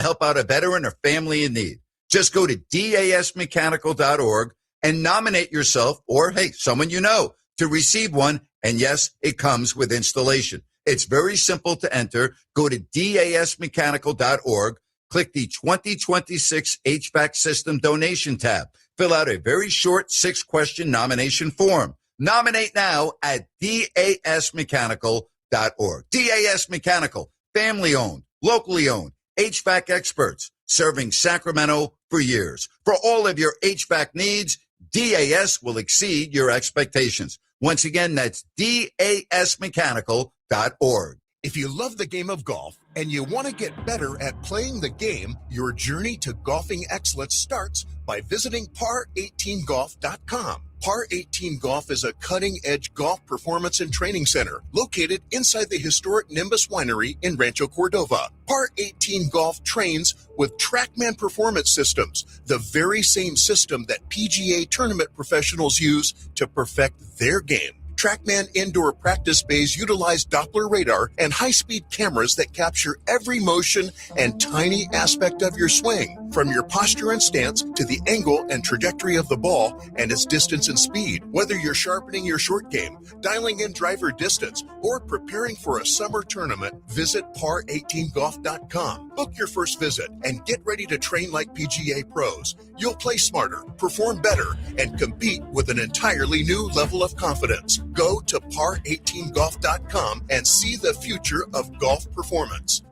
Help out a veteran or family in need. Just go to dasmechanical.org and nominate yourself or, hey, someone you know to receive one. And yes, it comes with installation. It's very simple to enter. Go to dasmechanical.org, click the 2026 HVAC system donation tab. Fill out a very short 6-question nomination form. Nominate now at dasmechanical.org. DAS Mechanical, family owned, locally owned, HVAC experts serving Sacramento for years. For all of your HVAC needs, DAS will exceed your expectations. Once again, that's dasmechanical.org. If you love the game of golf and you want to get better at playing the game, your journey to golfing excellence starts by visiting par18golf.com. Par 18 Golf is a cutting-edge golf performance and training center located inside the historic Nimbus Winery in Rancho Cordova. Par 18 Golf trains with TrackMan Performance Systems, the very same system that PGA tournament professionals use to perfect their game. TrackMan indoor practice bays utilize Doppler radar and high-speed cameras that capture every motion and tiny aspect of your swing, from your posture and stance to the angle and trajectory of the ball and its distance and speed. Whether you're sharpening your short game, dialing in driver distance, or preparing for a summer tournament, visit par18golf.com. Book your first visit and get ready to train like PGA pros. You'll play smarter, perform better, and compete with an entirely new level of confidence. Go to par18golf.com and see the future of golf performance.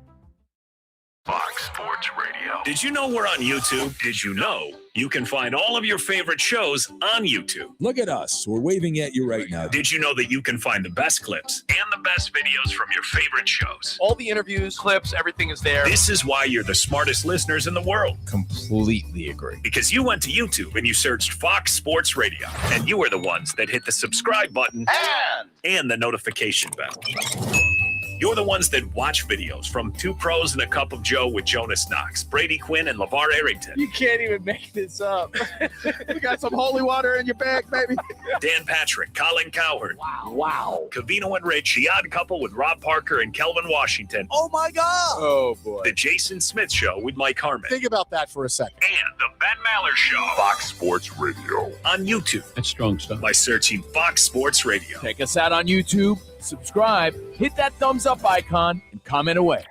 Fox Sports Radio. Did you know we're on YouTube? Did you know you can find all of your favorite shows on YouTube? Look at us. We're waving at you right now. Did you know that you can find the best clips and the best videos from your favorite shows? All the interviews, clips, everything is there. This is why you're the smartest listeners in the world. Completely agree. Because you went to YouTube and you searched Fox Sports Radio, and you were the ones that hit the subscribe button and the notification bell. You're the ones that watch videos from Two Pros and a Cup of Joe with Jonas Knox, Brady Quinn, and LeVar Arrington. You can't even make this up. You got some holy water in your bag, baby. Dan Patrick, Colin Cowherd. Wow. Covino and Rich, The Odd Couple with Rob Parker and Kelvin Washington. Oh, my God. Oh, boy. The Jason Smith Show with Mike Harmon. Think about that for a second. And the Ben Maller Show. Fox Sports Radio. On YouTube. That's strong stuff. By searching Fox Sports Radio. Check us out on YouTube. Subscribe, hit that thumbs up icon, and comment away.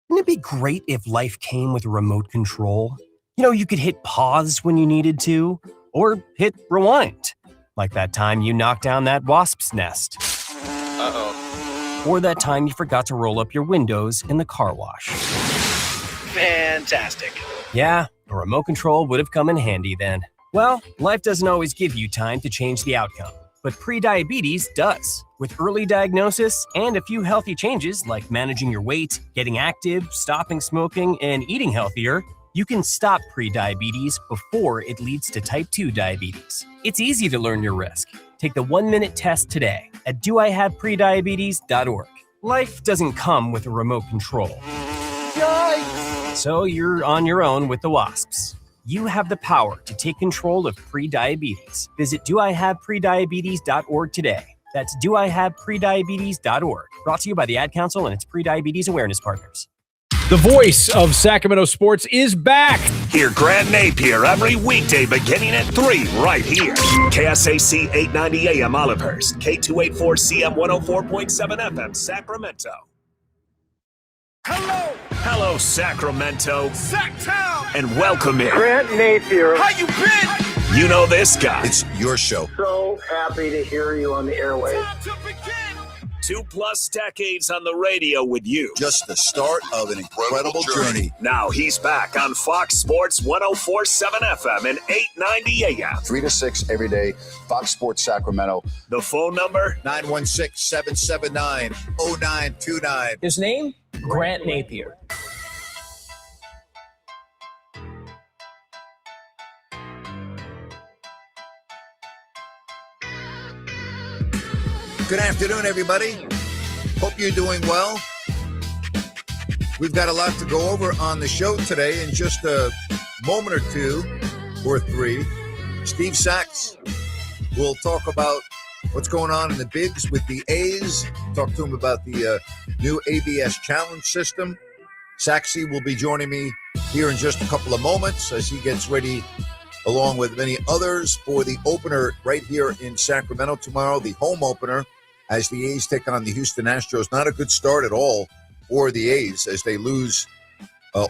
Wouldn't it be great if life came with a remote control? You know, you could hit pause when you needed to, or hit rewind. Like that time you knocked down that wasp's nest. Uh-oh. Or that time you forgot to roll up your windows in the car wash. Fantastic. Yeah, a remote control would have come in handy then. Well, life doesn't always give you time to change the outcome. But prediabetes does. With early diagnosis and a few healthy changes like managing your weight, getting active, stopping smoking, and eating healthier, you can stop prediabetes before it leads to type 2 diabetes. It's easy to learn your risk. Take the 1-minute test today at doihaveprediabetes.org. Life doesn't come with a remote control. Yikes! So you're on your own with the wasps. You have the power to take control of prediabetes. Visit doihaveprediabetes.org today. That's doihaveprediabetes.org. Brought to you by the Ad Council and its prediabetes awareness partners. The voice of Sacramento sports is back. Hear Grant Napear every weekday beginning at 3 right here. KSAC 890 AM Olivehurst, K284CM 104.7 FM Sacramento. Hello, Sacramento. Sacktown. And welcome in. Grant Napear. How you been? You know this guy. It's your show. So happy to hear you on the airwaves. Time to begin. 2+ decades on the radio with you. Just the start of an incredible journey. Now he's back on Fox Sports 104.7 FM and 890 AM. 3 to 6 every day, Fox Sports Sacramento. The phone number? 916-779-0929. His name? Grant Napear. Good afternoon, everybody. Hope you're doing well. We've got a lot to go over on the show today. In just a moment or two or three, Steve Sachs will talk about what's going on in the bigs with the A's. Talk to him about the new ABS challenge system. Saxy will be joining me here in just a couple of moments as he gets ready, along with many others, for the opener right here in Sacramento tomorrow, the home opener, as the A's take on the Houston Astros. Not a good start at all for the A's as they lose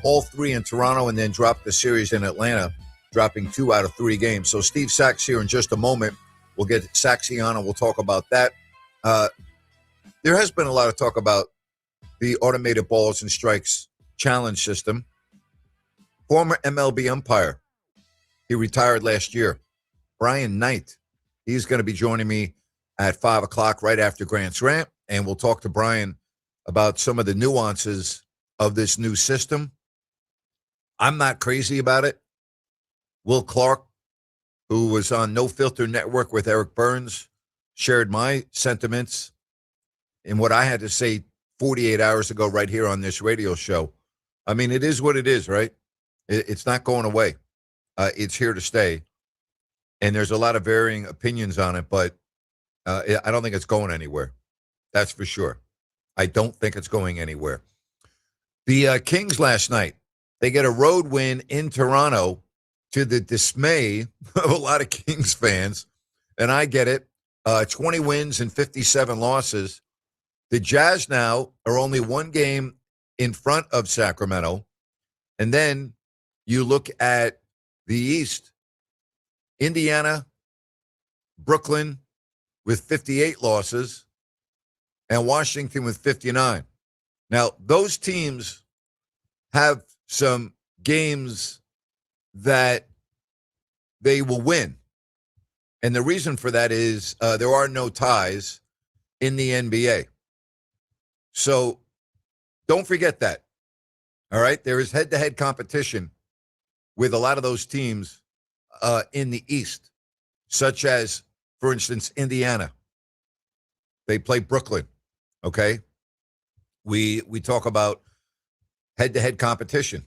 all three in Toronto and then drop the series in Atlanta, dropping 2 out of 3 games. So Steve Sachs here in just a moment. We'll get Saxy on and we'll talk about that. There has been a lot of talk about the automated balls and strikes challenge system. Former MLB umpire, he retired last year, Brian Knight. He's going to be joining me at 5 o'clock right after Grant's Rant, and we'll talk to Brian about some of the nuances of this new system. I'm not crazy about it. Will Clark, who was on No Filter Network with Eric Burns, shared my sentiments in what I had to say 48 hours ago right here on this radio show. I mean, it is what it is, right? It's not going away. It's here to stay. And there's a lot of varying opinions on it, but I don't think it's going anywhere. That's for sure. I don't think it's going anywhere. The Kings last night, they get a road win in Toronto to the dismay of a lot of Kings fans. And I get it. 20 wins and 57 losses. The Jazz now are only 1 game in front of Sacramento. And then you look at the East, Indiana, Brooklyn with 58 losses, and Washington with 59. Now, those teams have some games that they will win. And the reason for that is there are no ties in the NBA. So don't forget that. All right? There is head-to-head competition with a lot of those teams in the East, such as, for instance, Indiana. They play Brooklyn, okay? We talk about head-to-head competition.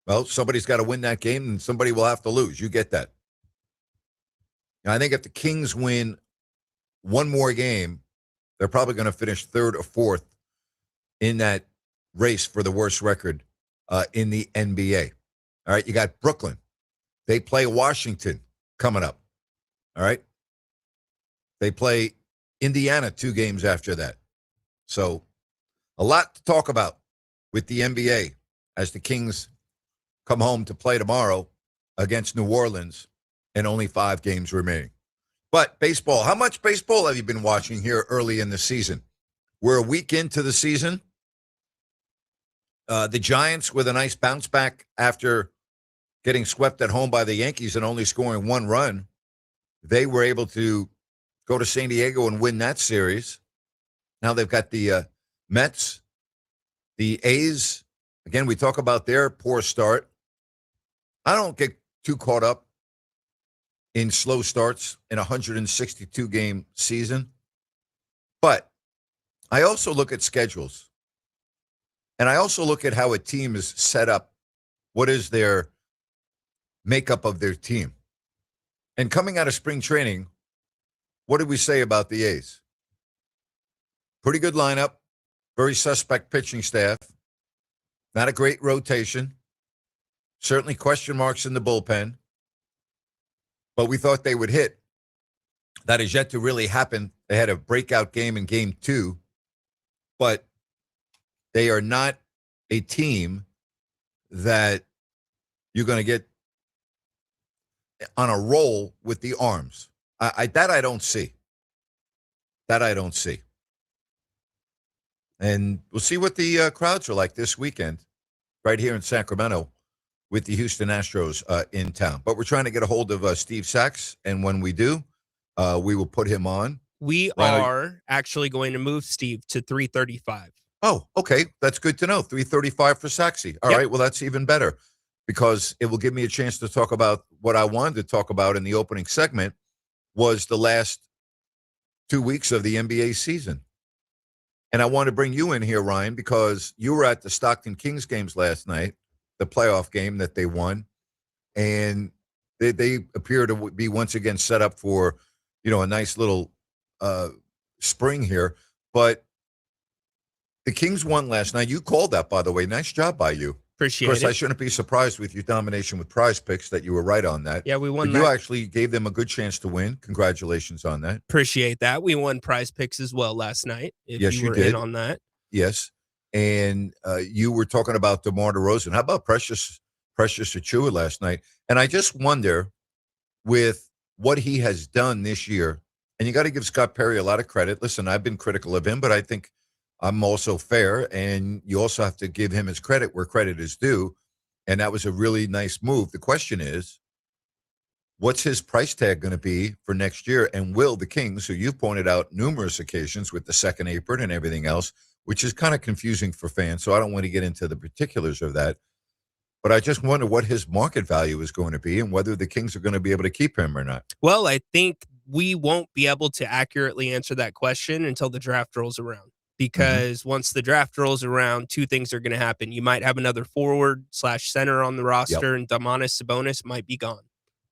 Well, somebody's got to win that game, and somebody will have to lose. You get that. Now, I think if the Kings win one more game, they're probably going to finish 3rd or 4th in that race for the worst record in the NBA. All right, you got Brooklyn. They play Washington coming up. All right. They play Indiana 2 games after that. So a lot to talk about with the NBA as the Kings come home to play tomorrow against New Orleans and only 5 games remaining. But baseball, how much baseball have you been watching here early in the season? We're a week into the season. The Giants with a nice bounce back after getting swept at home by the Yankees and only scoring 1 run. They were able to go to San Diego and win that series. Now they've got the Mets, the A's. Again, we talk about their poor start. I don't get too caught up in slow starts in a 162-game season. But I also look at schedules. And I also look at how a team is set up. What is their makeup of their team? And coming out of spring training, what did we say about the A's? Pretty good lineup, very suspect pitching staff, not a great rotation, certainly question marks in the bullpen, but we thought they would hit. That is yet to really happen. They had a breakout game in Game 2, but they are not a team that you're going to get on a roll with the arms. That I don't see. That I don't see. And we'll see what the crowds are like this weekend right here in Sacramento with the Houston Astros in town. But we're trying to get a hold of Steve Sachs, and when we do, we will put him on. We are actually going to move Steve to 335. Oh, okay. That's good to know. 335 for Saxy. All right. Well, that's even better because it will give me a chance to talk about what I wanted to talk about in the opening segment was the last 2 weeks of the NBA season. And I want to bring you in here, Ryan, because you were at the Stockton Kings games last night, the playoff game that they won. And they appear to be once again set up for, a nice little spring here. But The Kings won last night. You called that, by the way. Nice job by you. Appreciate Of course, it. I shouldn't be surprised with your domination with Prize Picks that you were right on that. Yeah, we won But you that. actually gave them a good chance to win. Congratulations on that. Appreciate that. We won Prize Picks as well last night. If Yes, you you were did. in on that. Yes. And you were talking about DeMar DeRozan. How about Precious Achiuwa last night? And I just wonder, with what he has done this year, and you got to give Scott Perry a lot of credit. Listen, I've been critical of him, but I think I'm also fair, and you also have to give him his credit where credit is due, and that was a really nice move. The question is, what's his price tag going to be for next year, and will the Kings, who you've pointed out numerous occasions with the second apron and everything else, which is kind of confusing for fans, so I don't want to get into the particulars of that, but I just wonder what his market value is going to be and whether the Kings are going to be able to keep him or not. Well, I think we won't be able to accurately answer that question until the draft rolls around. Because once the draft rolls around, two things are going to happen. You might have another forward/center on the roster, and Domantas Sabonis might be gone.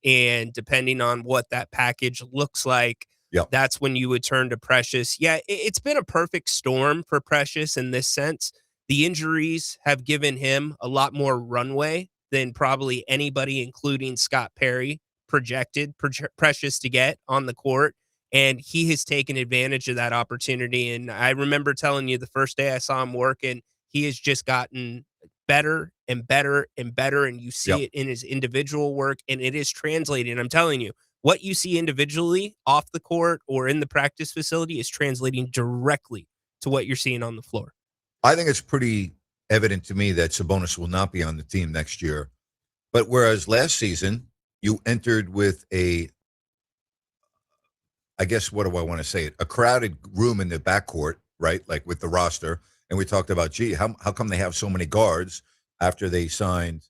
And depending on what that package looks like, that's when you would turn to Precious. Yeah, it's been a perfect storm for Precious in this sense. The injuries have given him a lot more runway than probably anybody, including Scott Perry, projected Precious to get on the court. And he has taken advantage of that opportunity. And I remember telling you the first day I saw him working, he has just gotten better and better and better. And you see it in his individual work, and it is translating. I'm telling you, what you see individually off the court or in the practice facility is translating directly to what you're seeing on the floor. I think it's pretty evident to me that Sabonis will not be on the team next year. But whereas last season, you entered with I guess, what do I want to say? A crowded room in the backcourt, right? Like with the roster. And we talked about, how come they have so many guards after they signed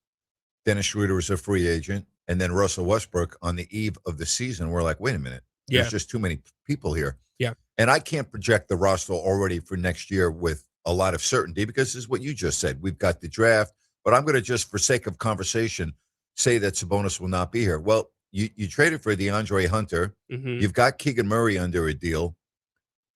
Dennis Schroeder as a free agent and then Russell Westbrook on the eve of the season? We're like, wait a minute. There's just too many people here. Yeah. And I can't project the roster already for next year with a lot of certainty because this is what you just said. We've got the draft, but I'm going to just, for sake of conversation, say that Sabonis will not be here. Well, you traded for DeAndre Hunter. You've got Keegan Murray under a deal.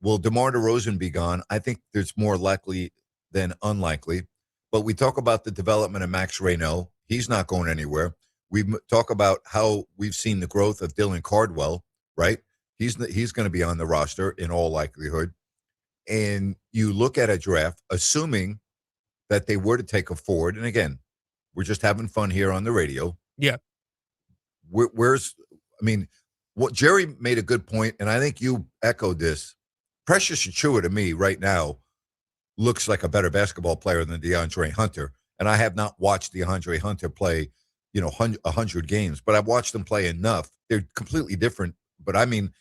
Will DeMar DeRozan be gone? I think there's more likely than unlikely. But we talk about the development of Max Reynaud. He's not going anywhere. We talk about how we've seen the growth of Dylan Cardwell, right? He's going to be on the roster in all likelihood. And you look at a draft, assuming that they were to take a forward, and again, we're just having fun here on the radio. Yeah. What Jerry made a good point, and I think you echoed this. Precious Achiuwa to me right now looks like a better basketball player than DeAndre Hunter. And I have not watched DeAndre Hunter play, 100 games, but I've watched him play enough. They're completely different. But I mean,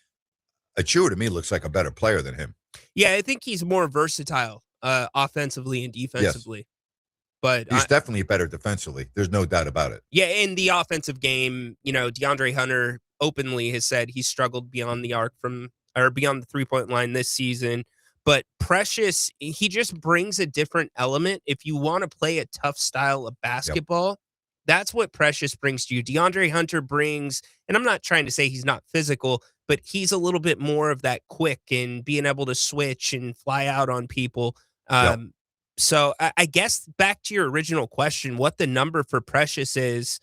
Achiuwa to me looks like a better player than him. Yeah, I think he's more versatile offensively and defensively. Yes. But he's definitely better defensively. There's no doubt about it. Yeah, in the offensive game, DeAndre Hunter openly has said he struggled beyond the arc beyond the 3-point line this season. But Precious, he just brings a different element. If you want to play a tough style of basketball, that's what Precious brings to you. DeAndre Hunter brings, and I'm not trying to say he's not physical, but he's a little bit more of that quick and being able to switch and fly out on people. So I guess back to your original question, what the number for Precious is,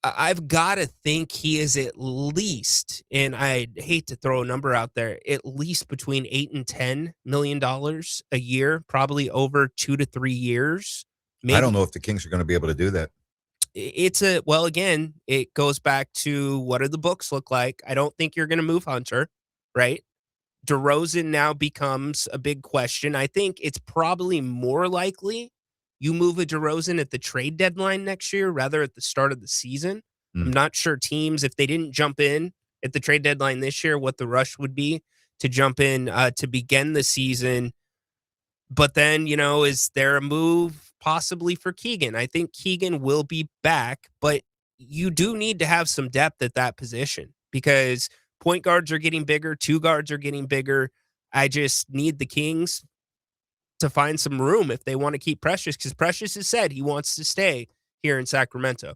I've got to think he is at least, and I hate to throw a number out there, at least between $8 and $10 million a year, probably over 2 to 3 years. Maybe. I don't know if the Kings are going to be able to do that. Again, it goes back to what do the books look like? I don't think you're going to move Hunter, right? DeRozan now becomes a big question. I think it's probably more likely you move a DeRozan at the trade deadline next year rather at the start of the season. I'm not sure teams, if they didn't jump in at the trade deadline this year, what the rush would be to jump in to begin the season. But then, is there a move possibly for Keegan? I think Keegan will be back, but you do need to have some depth at that position because point guards are getting bigger. 2 guards are getting bigger. I just need the Kings to find some room if they want to keep Precious, because Precious has said he wants to stay here in Sacramento.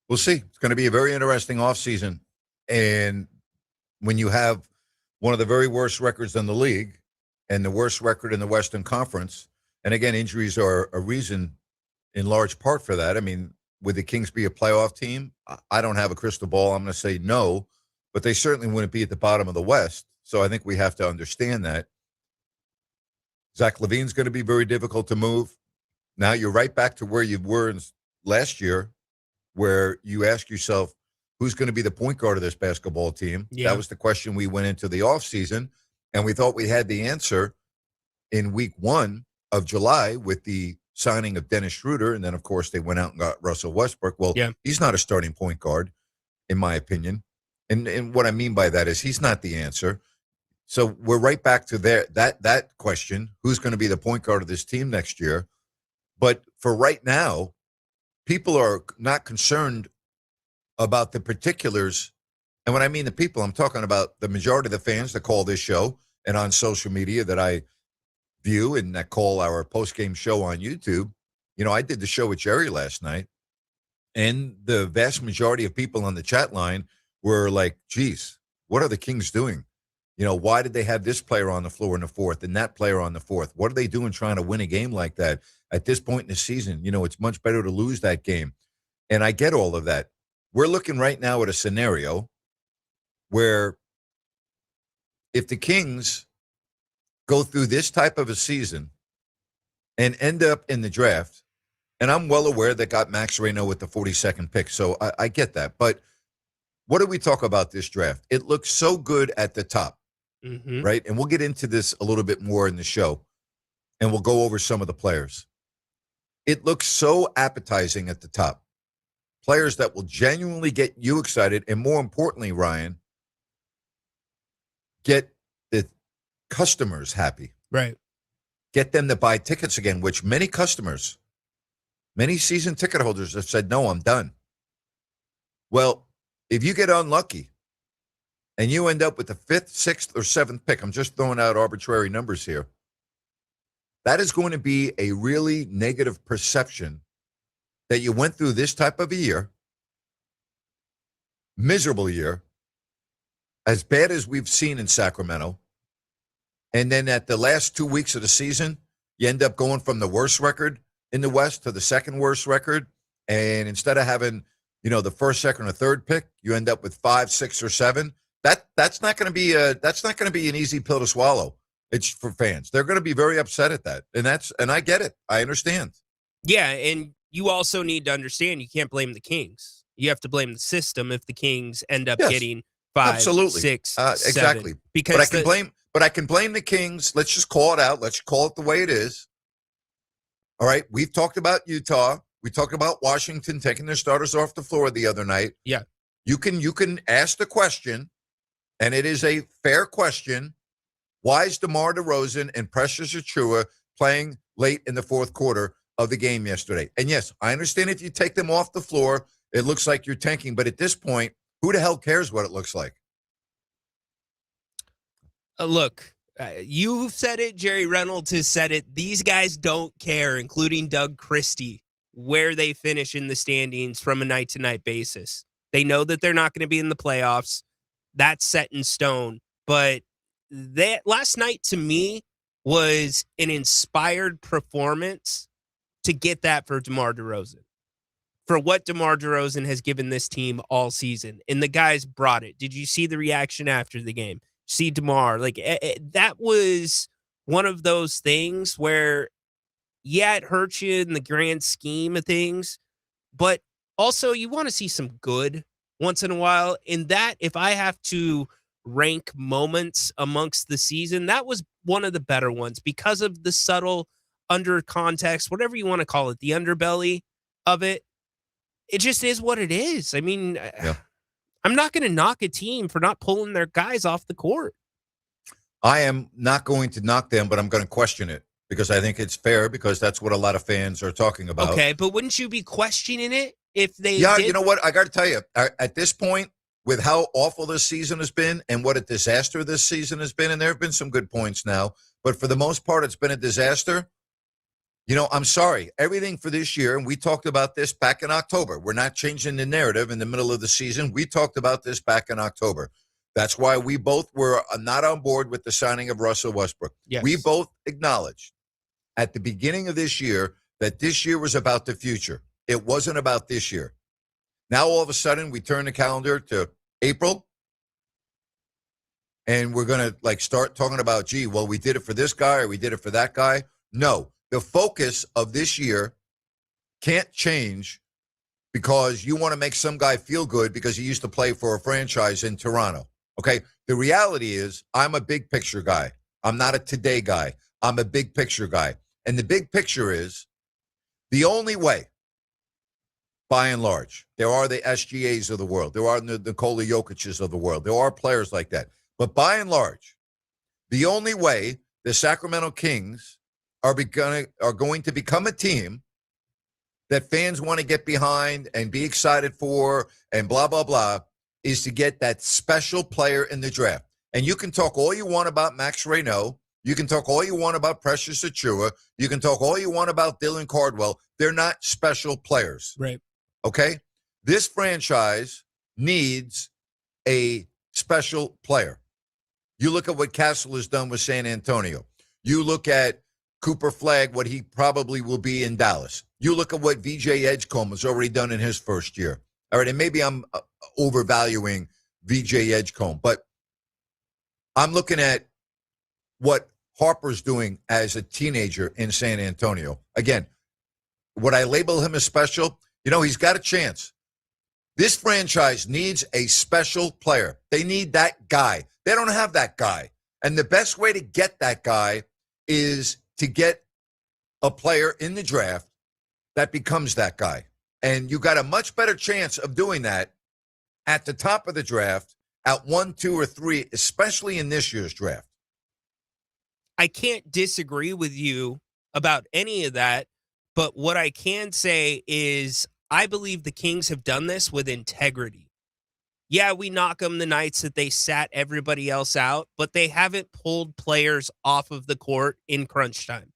We'll see. It's going to be a very interesting offseason. And when you have one of the very worst records in the league and the worst record in the Western Conference. And again, injuries are a reason in large part for that. I mean, would the Kings be a playoff team? I don't have a crystal ball. I'm going to say no, but they certainly wouldn't be at the bottom of the West. So I think we have to understand that. Zach LaVine's going to be very difficult to move. Now you're right back to where you were last year, where you ask yourself, who's going to be the point guard of this basketball team? Yeah. That was the question we went into the offseason, and we thought we had the answer in week 1 of July with the signing of Dennis Schroeder, and then, of course, they went out and got Russell Westbrook. Well, He's not a starting point guard, in my opinion. And what I mean by that is he's not the answer. So we're right back to that question, who's going to be the point guard of this team next year? But for right now, people are not concerned about the particulars. And when I mean the people, I'm talking about the majority of the fans that call this show and on social media that I view and that call our post-game show on YouTube. You know, I did the show with Jerry last night, and the vast majority of people on the chat line were like, geez, what are the Kings doing? You know, why did they have this player on the floor in the fourth and that player on the fourth? What are they doing trying to win a game like that at this point in the season? You know, it's much better to lose that game. And I get all of that. We're looking right now at a scenario where if the Kings go through this type of a season and end up in the draft, and I'm well aware that got Max Reno with the 42nd pick, so I get that. But what do we talk about this draft? It looks so good at the top. Mm-hmm. Right? And we'll get into this a little bit more in the show, and we'll go over some of the players. It looks so appetizing at the top. Players that will genuinely get you excited, and more importantly, Ryan, get the customers happy. Right. Get them to buy tickets again, which many customers, many season ticket holders have said, no, I'm done. Well, if you get unlucky, and you end up with the 5th, 6th, or 7th pick, I'm just throwing out arbitrary numbers here, that is going to be a really negative perception that you went through this type of a year, miserable year, as bad as we've seen in Sacramento, and then at the last 2 weeks of the season, you end up going from the worst record in the West to the second worst record, and instead of having, you know, the first, second, or third pick, you end up with 5, 6, or 7. That's not going to be an easy pill to swallow. It's for fans. They're going to be very upset at that. And I get it. I understand. Yeah, and you also need to understand you can't blame the Kings. You have to blame the system if the Kings end up getting 5, absolutely. 6, exactly. 7. Because but I can blame the Kings. Let's just call it out. Let's call it the way it is. All right. We've talked about Utah. We talked about Washington taking their starters off the floor the other night. Yeah. You can ask the question, and it is a fair question. Why is DeMar DeRozan and Precious Achiuwa playing late in the fourth quarter of the game yesterday? And yes, I understand if you take them off the floor, it looks like you're tanking. But at this point, who the hell cares what it looks like? Look, you've said it. Jerry Reynolds has said it. These guys don't care, including Doug Christie, where they finish in the standings from a night-to-night basis. They know that they're not going to be in the playoffs. That's set in stone. But that last night, to me, was an inspired performance to get that for DeMar DeRozan. For what DeMar DeRozan has given this team all season. And the guys brought it. Did you see the reaction after the game? See DeMar. That was one of those things where, yeah, it hurts you in the grand scheme of things. But also, you want to see some good once in a while. In that, if I have to rank moments amongst the season, that was one of the better ones because of the subtle under context, whatever you want to call it, the underbelly of it. It just is what it is. I mean, I'm not going to knock a team for not pulling their guys off the court. I am not going to knock them, but I'm going to question it because I think it's fair because that's what a lot of fans are talking about. Okay, but wouldn't you be questioning it if they did? You know what? I got to tell you, at this point, with how awful this season has been and what a disaster this season has been, and there have been some good points now, but for the most part, it's been a disaster. You know, I'm sorry. Everything for this year, and we talked about this back in October. We're not changing the narrative in the middle of the season. We talked about this back in October. That's why we both were not on board with the signing of Russell Westbrook. Yes. We both acknowledged at the beginning of this year that this year was about the future. It wasn't about this year. Now, all of a sudden, we turn the calendar to April, and we're going to start talking about, gee, well, we did it for this guy or we did it for that guy. No, the focus of this year can't change because you want to make some guy feel good because he used to play for a franchise in Toronto. Okay, the reality is I'm a big picture guy. I'm not a today guy. I'm a big picture guy. And the big picture is the only way, by and large, there are the SGAs of the world. There are the Nikola Jokic's of the world. There are players like that. But by and large, the only way the Sacramento Kings are going to become a team that fans want to get behind and be excited for and blah, blah, blah, is to get that special player in the draft. And you can talk all you want about Max Reynaud. You can talk all you want about Precious Achiuwa. You can talk all you want about Dylan Cardwell. They're not special players. Right. Okay? This franchise needs a special player. You look at what Castle has done with San Antonio. You look at Cooper Flagg, what he probably will be in Dallas. You look at what VJ Edgecombe has already done in his first year. All right, and maybe I'm overvaluing VJ Edgecombe, but I'm looking at what Harper's doing as a teenager in San Antonio. Again, would I label him as special? He's got a chance. This franchise needs a special player. They need that guy. They don't have that guy. And the best way to get that guy is to get a player in the draft that becomes that guy. And you got a much better chance of doing that at the top of the draft at 1, 2, or 3, especially in this year's draft. I can't disagree with you about any of that, but what I can say is I believe the Kings have done this with integrity. Yeah, we knock them the nights that they sat everybody else out, but they haven't pulled players off of the court in crunch time.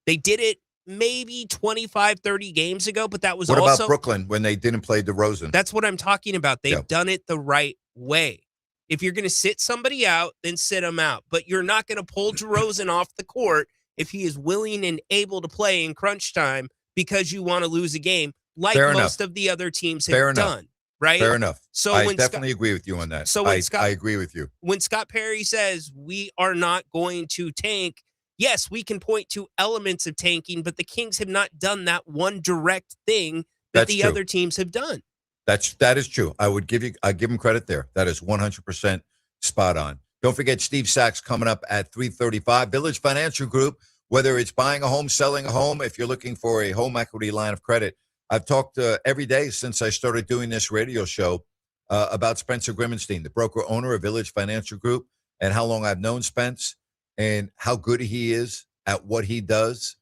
They did it maybe 25, 30 games ago, but that was What also... about Brooklyn when they didn't play DeRozan? That's what I'm talking about. They've done it the right way. If you're going to sit somebody out, then sit them out. But you're not going to pull DeRozan off the court if he is willing and able to play in crunch time because you want to lose a game like most of the other teams have done. Right? Fair enough. So I definitely agree with you on that. So I agree with you. When Scott Perry says we are not going to tank, yes, we can point to elements of tanking, but the Kings have not done that one direct thing that the other teams have done. That is true. I give him credit there. That is 100% spot on. Don't forget Steve Sachs coming up at 3:35. Village Financial Group, whether it's buying a home, selling a home, if you're looking for a home equity line of credit. I've talked every day since I started doing this radio show about Spencer Grimmenstein, the broker owner of Village Financial Group, and how long I've known Spence and how good he is at what he does.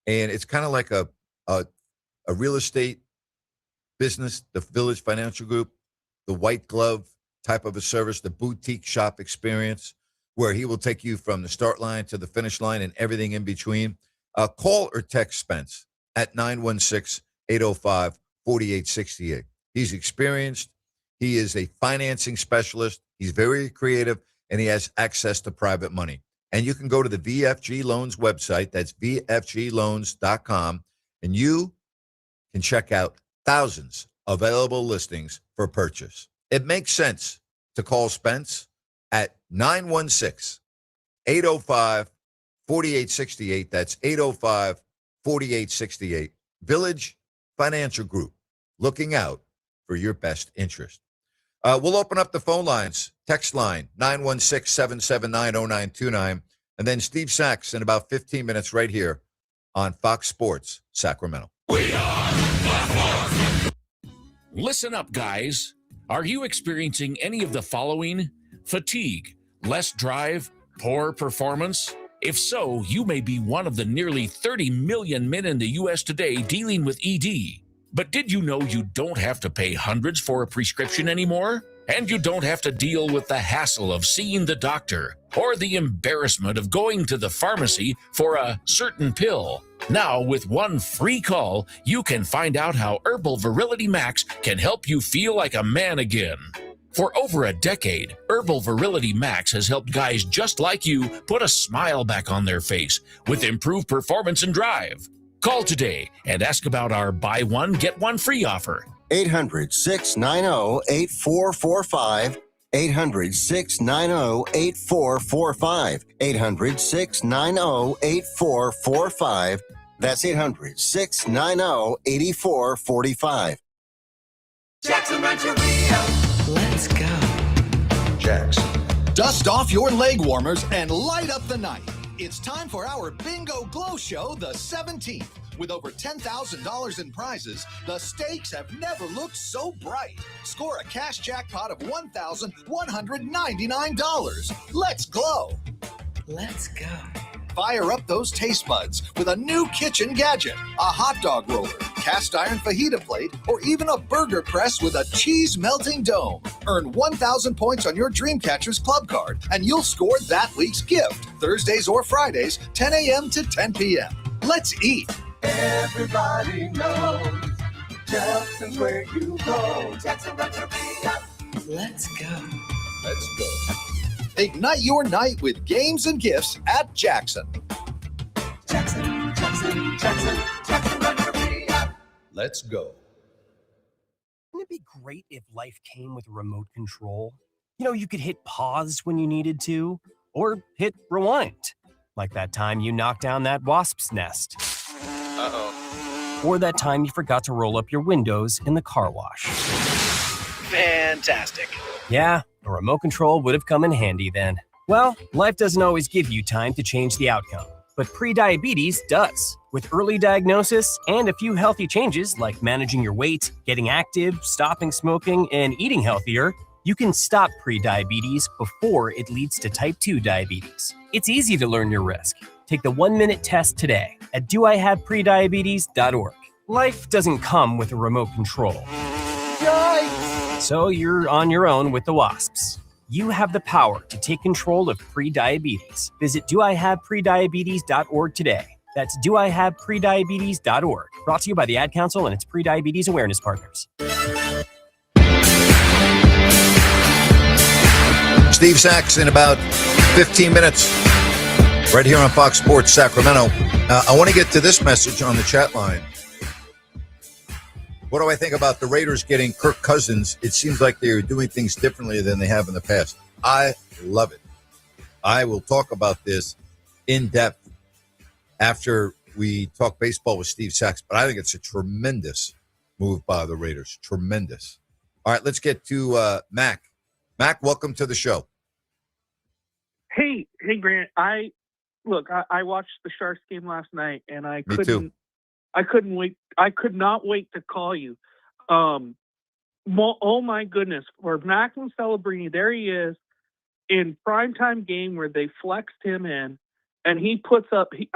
And it's kind of like a real estate business, the Village Financial Group, the white glove type of a service, the boutique shop experience, where he will take you from the start line to the finish line and everything in between. Call or text Spence at 916-805-4868. He's experienced. He is a financing specialist. He's very creative, and he has access to private money. And you can go to the VFG Loans website. That's VFGloans.com, and you can check out thousands of available listings for purchase. It makes sense to call Spence at 916-805-4868. That's 805-4868. Village Financial Group, looking out for your best interest. We'll open up the phone lines. Text line 916-779-0929. And then Steve Sachs in about 15 minutes right here on Fox Sports Sacramento. We are Fox. Listen up, guys. Are you experiencing any of the following? Fatigue, less drive, poor performance? If so, you may be one of the nearly 30 million men in the U.S. today dealing with ED. But did you know you don't have to pay hundreds for a prescription anymore? And you don't have to deal with the hassle of seeing the doctor or the embarrassment of going to the pharmacy for a certain pill. Now, with one free call, you can find out how Herbal Virility Max can help you feel like a man again. For over a decade, Herbal Virility Max has helped guys just like you put a smile back on their face with improved performance and drive. Call today and ask about our buy one, get one free offer. 800-690-8445. 800-690-8445. 800-690-8445. That's 800-690-8445. Jackson Rancheria. Let's go. Jax. Dust off your leg warmers and light up the night. It's time for our Bingo Glow Show, the 17th. With over $10,000 in prizes, the stakes have never looked so bright. Score a cash jackpot of $1,199. Let's glow. Let's go. Fire up those taste buds with a new kitchen gadget, a hot dog roller, cast iron fajita plate, or even a burger press with a cheese melting dome. Earn 1,000 points on your Dreamcatchers Club card, and you'll score that week's gift, Thursdays or Fridays, 10 a.m. to 10 p.m. Let's eat. Everybody knows Jackson's where you go. Jackson Rancheria. Let's go. Let's go. Ignite your night with games and gifts at Jackson. Jackson Rancheria. Let's go. Wouldn't it be great if life came with a remote control? You know, you could hit pause when you needed to, or hit rewind. Like that time you knocked down that wasp's nest. Uh-oh. Or that time you forgot to roll up your windows in the car wash. Fantastic. Yeah, a remote control would have come in handy then. Well, life doesn't always give you time to change the outcome, but prediabetes does. With early diagnosis and a few healthy changes like managing your weight, getting active, stopping smoking, and eating healthier, you can stop prediabetes before it leads to type 2 diabetes. It's easy to learn your risk. Take the 1-minute test today at doihaveprediabetes.org. Life doesn't come with a remote control. Yikes! So you're on your own with the wasps. You have the power to take control of prediabetes. Visit doihaveprediabetes.org today. That's doihaveprediabetes.org. Brought to you by the Ad Council and its prediabetes awareness partners. Steve Sachs in about 15 minutes, right here on Fox Sports Sacramento. I want to get to this message on the chat line. What do I think about the Raiders getting Kirk Cousins? It seems like they're doing things differently than they have in the past. I love it. I will talk about this in depth after we talk baseball with Steve Sachs, but I think it's a tremendous move by the Raiders. Tremendous. All right, let's get to Mac. Mac, welcome to the show. Hey, Grant. I watched the Sharks game last night, and I couldn't wait. I could not wait to call you. Oh my goodness, for Macklin Celebrini, there he is in primetime game where they flexed him in, and he puts up. He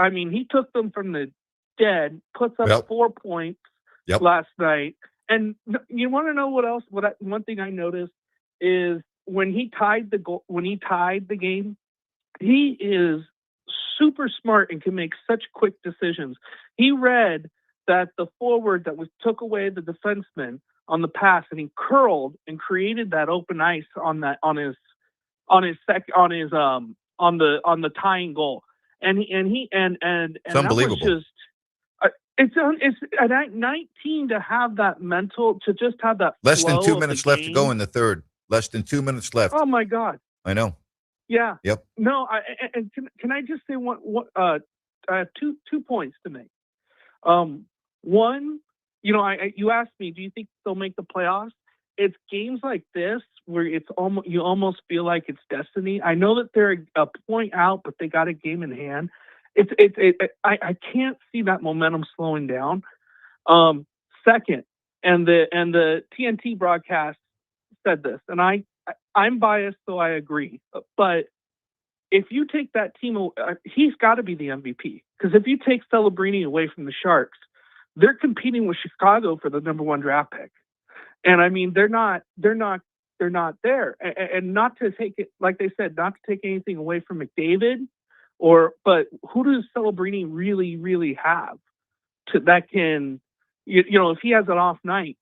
took them from the dead, puts up 4 points last night. And you want to know what else? One thing I noticed is when he tied the game, he is super smart and can make such quick decisions. He read that the forward that took away the defenseman on the pass, and he curled and created that open ice on the tying goal. And It's unbelievable. That was just it's at 19 to have that mental, to just have that Less than 2 flow minutes of the left to game. go in the third. Less than 2 minutes left. Oh my God. I know. Yeah. Yep. No, can I just say two points to make? One, you asked me, do you think they'll make the playoffs? It's games like this where you almost feel like it's destiny. I know that they're a point out, but they got a game in hand. I can't see that momentum slowing down. Second, and the TNT broadcast said this, and I'm biased, so I agree. But if you take that team, he's got to be the MVP. Because if you take Celebrini away from the Sharks, they're competing with Chicago for the number 1 draft pick. And I mean, they're not there. And not to take it, like they said, not to take anything away from McDavid, but who does Celebrini really, really have that can, if he has an off night,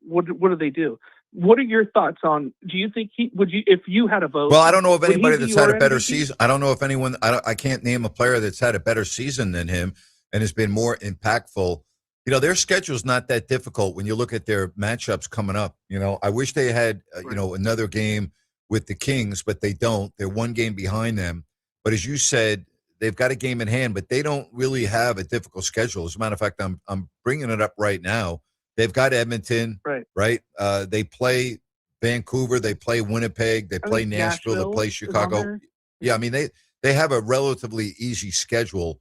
what do they do? What are your thoughts on? Do you think if you had a vote? Well, I don't know of would he anybody be that's had your a better MVP? season. I don't know if anyone. I can't name a player that's had a better season than him and has been more impactful. Their schedule's not that difficult when you look at their matchups coming up. I wish they had another game with the Kings, but they don't. They're one game behind them. But as you said, they've got a game in hand, but they don't really have a difficult schedule. As a matter of fact, I'm bringing it up right now. They've got Edmonton, right? They play Vancouver, they play Winnipeg, they play Nashville, they play Chicago. Yeah, I mean they have a relatively easy schedule.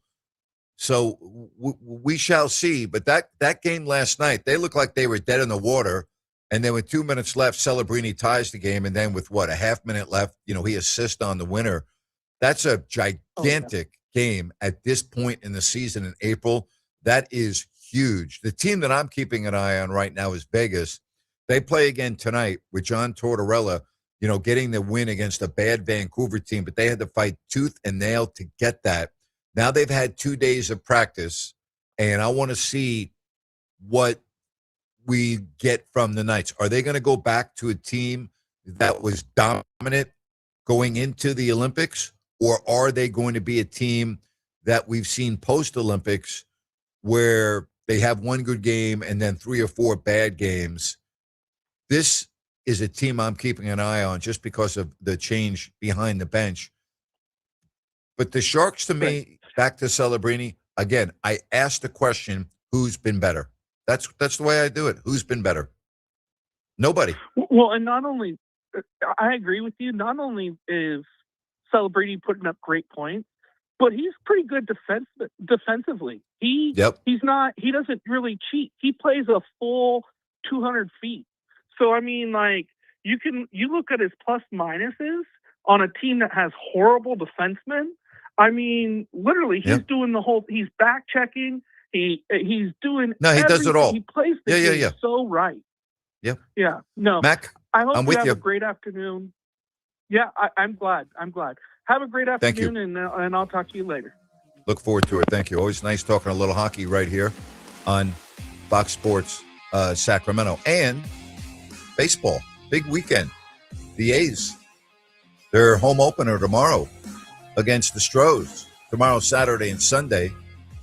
So we shall see. But that game last night, they looked like they were dead in the water. And then with 2 minutes left, Celebrini ties the game. And then with a half minute left, he assists on the winner. That's a gigantic game at this point in the season in April. That is huge. The team that I'm keeping an eye on right now is Vegas. They play again tonight with John Tortorella, getting the win against a bad Vancouver team, but they had to fight tooth and nail to get that. Now they've had 2 days of practice, and I want to see what we get from the Knights. Are they going to go back to a team that was dominant going into the Olympics, or are they going to be a team that we've seen post-Olympics where they have one good game and then 3 or 4 bad games? This is a team I'm keeping an eye on just because of the change behind the bench. But the Sharks, to me, back to Celebrini, again, I asked the question, who's been better? That's the way I do it. Who's been better? Nobody. Well, and not only, I agree with you, not only is Celebrini putting up great points, but he's pretty good defensively. He doesn't really cheat. He plays a full 200 feet. So, I mean, you look at his plus minuses on a team that has horrible defensemen. I mean, literally, he's doing he's back checking. He's doing he does it all. He plays the game so right. Yeah. Yeah. No. Mac, I hope I'm you with have you. a great afternoon. Yeah, I'm glad. Have a great afternoon, and I'll talk to you later. Look forward to it. Thank you. Always nice talking a little hockey right here on Fox Sports Sacramento. And baseball, big weekend. The A's, their home opener tomorrow against the Stros. Tomorrow, Saturday and Sunday.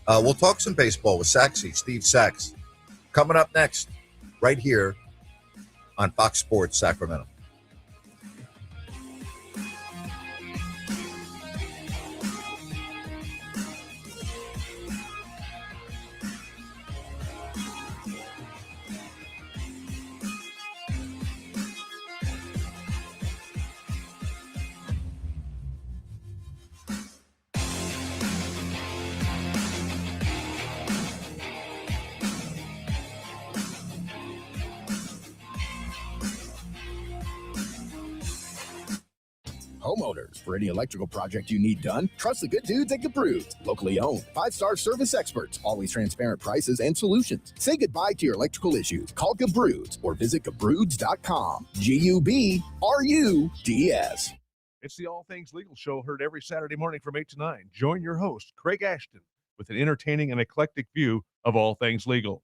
We'll talk some baseball with Steve Sachs. Coming up next, right here on Fox Sports Sacramento. Homeowners, for any electrical project you need done, trust the good dudes at Gabrew's. Locally owned, 5-star service experts, always transparent prices and solutions. Say goodbye to your electrical issues. Call Gabrew's or visit Gabrew's.com. Gubroods. It's the All Things Legal Show, heard every Saturday morning from 8 to 9. Join your host, Craig Ashton, with an entertaining and eclectic view of all things legal.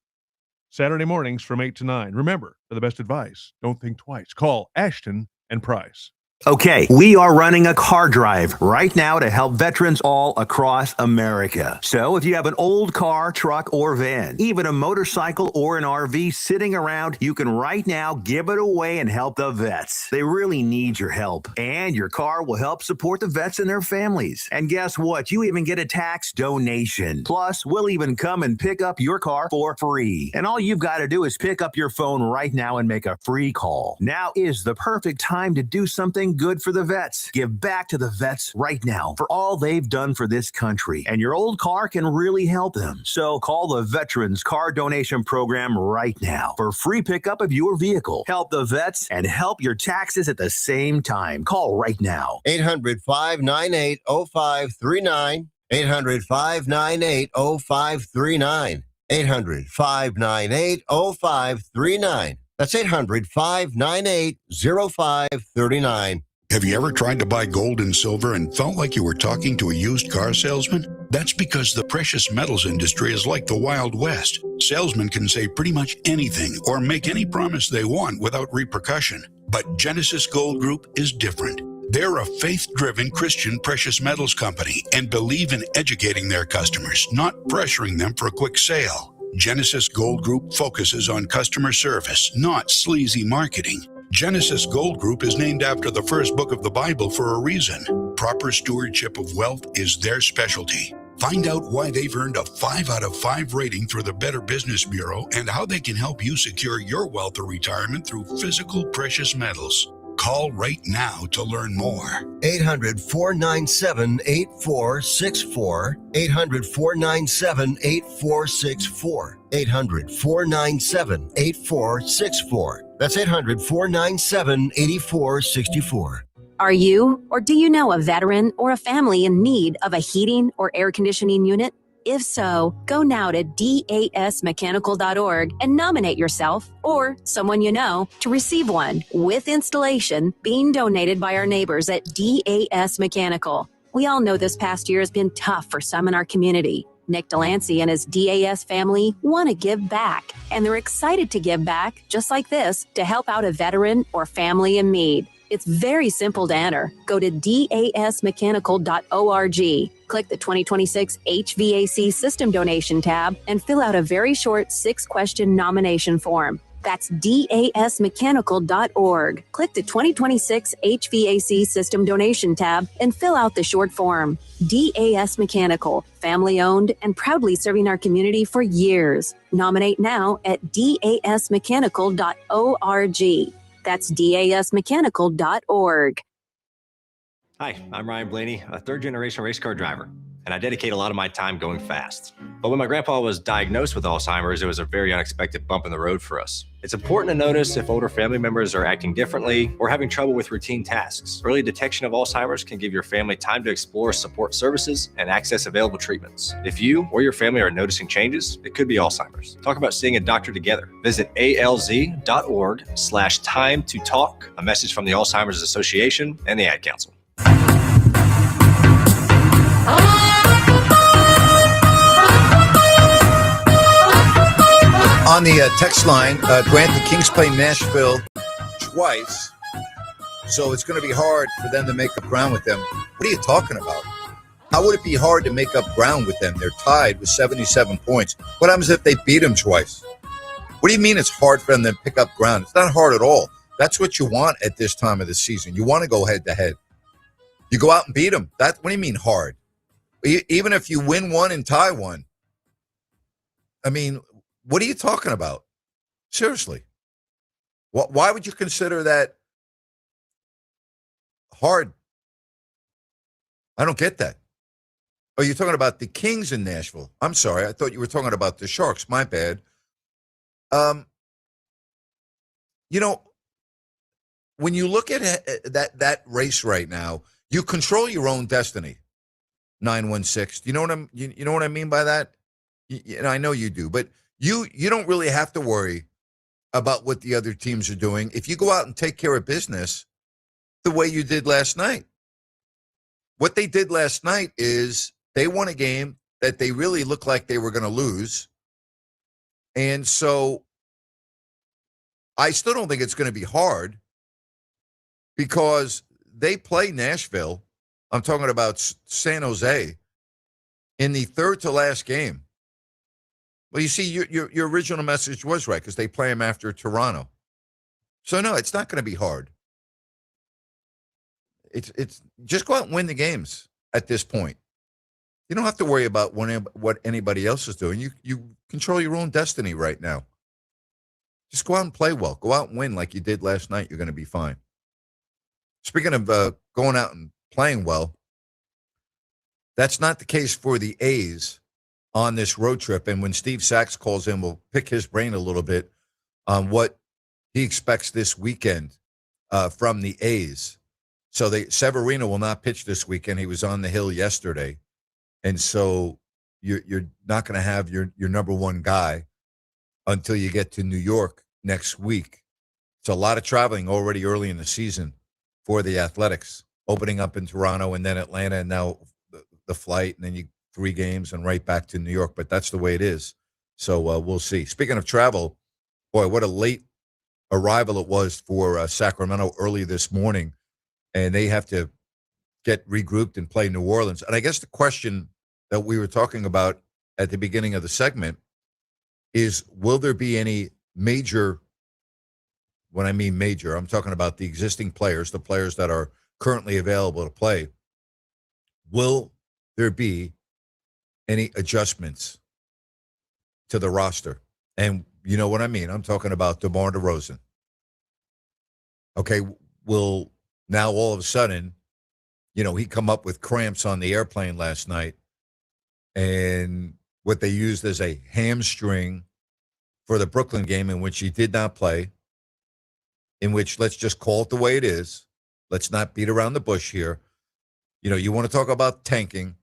Saturday mornings from 8 to 9. Remember, for the best advice, don't think twice. Call Ashton and Price. Okay, we are running a car drive right now to help veterans all across America. So if you have an old car, truck, or van, even a motorcycle or an RV sitting around, you can right now give it away and help the vets. They really need your help. And your car will help support the vets and their families. And guess what? You even get a tax donation. Plus, we'll even come and pick up your car for free. And all you've got to do is pick up your phone right now and make a free call. Now is the perfect time to do something good for the vets. Give back to the vets right now for all they've done for this country. And your old car can really help them. So call the Veterans Car Donation Program right now for free pickup of your vehicle. Help the vets and help your taxes at the same time. Call right now. 800-598-0539. 800-598-0539. 800-598-0539. That's 800-598-0539. Have you ever tried to buy gold and silver and felt like you were talking to a used car salesman? That's because the precious metals industry is like the Wild West. Salesmen can say pretty much anything or make any promise they want without repercussion. But Genesis Gold Group is different. They're a faith-driven Christian precious metals company and believe in educating their customers, not pressuring them for a quick sale. Genesis Gold Group focuses on customer service, not sleazy marketing. Genesis Gold Group is named after the first book of the Bible for a reason. Proper stewardship of wealth is their specialty. Find out why they've earned a 5 out of 5 rating through the Better Business Bureau and how they can help you secure your wealth or retirement through physical precious metals. Call right now to learn more. 800-497-8464. 800-497-8464. 800-497-8464. That's 800-497-8464. Are you or do you know a veteran or a family in need of a heating or air conditioning unit? If so, go now to dasmechanical.org and nominate yourself or someone you know to receive one with installation being donated by our neighbors at DAS Mechanical. We all know this past year has been tough for some in our community. Nick Delancey and his DAS family want to give back, and they're excited to give back, just like this, to help out a veteran or family in need. It's very simple to enter. Go to dasmechanical.org. Click the 2026 HVAC System Donation tab and fill out a very short 6-question nomination form. That's dasmechanical.org. Click the 2026 HVAC System Donation tab and fill out the short form. DAS Mechanical, family owned and proudly serving our community for years. Nominate now at dasmechanical.org. That's dasmechanical.org. Hi, I'm Ryan Blaney, a third-generation race car driver, and I dedicate a lot of my time going fast. But when my grandpa was diagnosed with Alzheimer's, it was a very unexpected bump in the road for us. It's important to notice if older family members are acting differently or having trouble with routine tasks. Early detection of Alzheimer's can give your family time to explore support services and access available treatments. If you or your family are noticing changes, it could be Alzheimer's. Talk about seeing a doctor together. Visit alz.org/time to talk. A message from the Alzheimer's Association and the Ad Council. On the text line, Grant, the Kings play Nashville twice, so it's going to be hard for them to make up ground with them. What are you talking about? How would it be hard to make up ground with them? They're tied with 77 points. What happens if they beat them twice? What do you mean it's hard for them to pick up ground? It's not hard at all. That's what you want at this time of the season. You want to go head-to-head. You go out and beat them. What do you mean hard? Even if you win one and tie one. I mean, what are you talking about? Seriously. Why would you consider that hard? I don't get that. Oh, you're talking about the Kings in Nashville. I'm sorry. I thought you were talking about the Sharks. My bad. You know, when you look at that race right now, you control your own destiny. 916. You know what I mean by that? And I know you do, but you don't really have to worry about what the other teams are doing if you go out and take care of business the way you did last night. What they did last night is they won a game that they really looked like they were going to lose. And so I still don't think it's going to be hard because they play Nashville. I'm talking about San Jose in the third to last game. Well, you see, your original message was right because they play them after Toronto. So, no, it's not going to be hard. It's just go out and win the games at this point. You don't have to worry about what anybody else is doing. You control your own destiny right now. Just go out and play well. Go out and win like you did last night. You're going to be fine. Speaking of going out and playing well, that's not the case for the A's on this road trip. And when Steve Sachs calls in, we'll pick his brain a little bit on what he expects this weekend from the A's. So Severino will not pitch this weekend. He was on the hill yesterday. And so you're not going to have your number one guy until you get to New York next week. It's a lot of traveling already early in the season for the Athletics, opening up in Toronto and then Atlanta, and now the flight, and then you 3 games and right back to New York. But that's the way it is. So we'll see. Speaking of travel, boy, what a late arrival it was for Sacramento early this morning, and they have to get regrouped and play New Orleans. And I guess the question that we were talking about at the beginning of the segment is, will there be any major, when I mean major, I'm talking about the existing players, the players that are currently available to play, will there be any adjustments to the roster? And you know what I mean. I'm talking about DeMar DeRozan. Okay, will now all of a sudden, he come up with cramps on the airplane last night, and what they used as a hamstring for the Brooklyn game, in which he did not play, in which, let's just call it the way it is. Let's not beat around the bush here. You want to talk about tanking.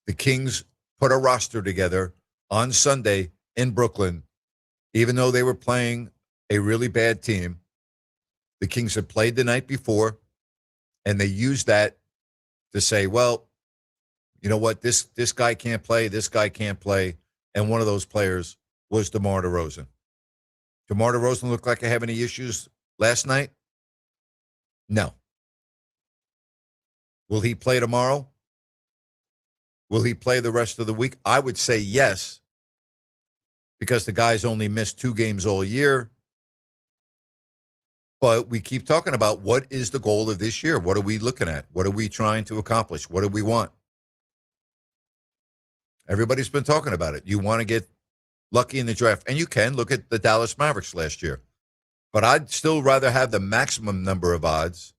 The Kings put a roster together on Sunday in Brooklyn, even though they were playing a really bad team. The Kings had played the night before, and they used that to say, well, you know what, this guy can't play, this guy can't play, and one of those players was DeMar DeRozan. DeMar DeRozan looked like I have any issues last night? No. Will he play tomorrow? Will he play the rest of the week? I would say yes, because the guy's only missed 2 games all year. But we keep talking about, what is the goal of this year? What are we looking at? What are we trying to accomplish? What do we want? Everybody's been talking about it. You want to get lucky in the draft, and you can. Look at the Dallas Mavericks last year. But I'd still rather have the maximum number of odds.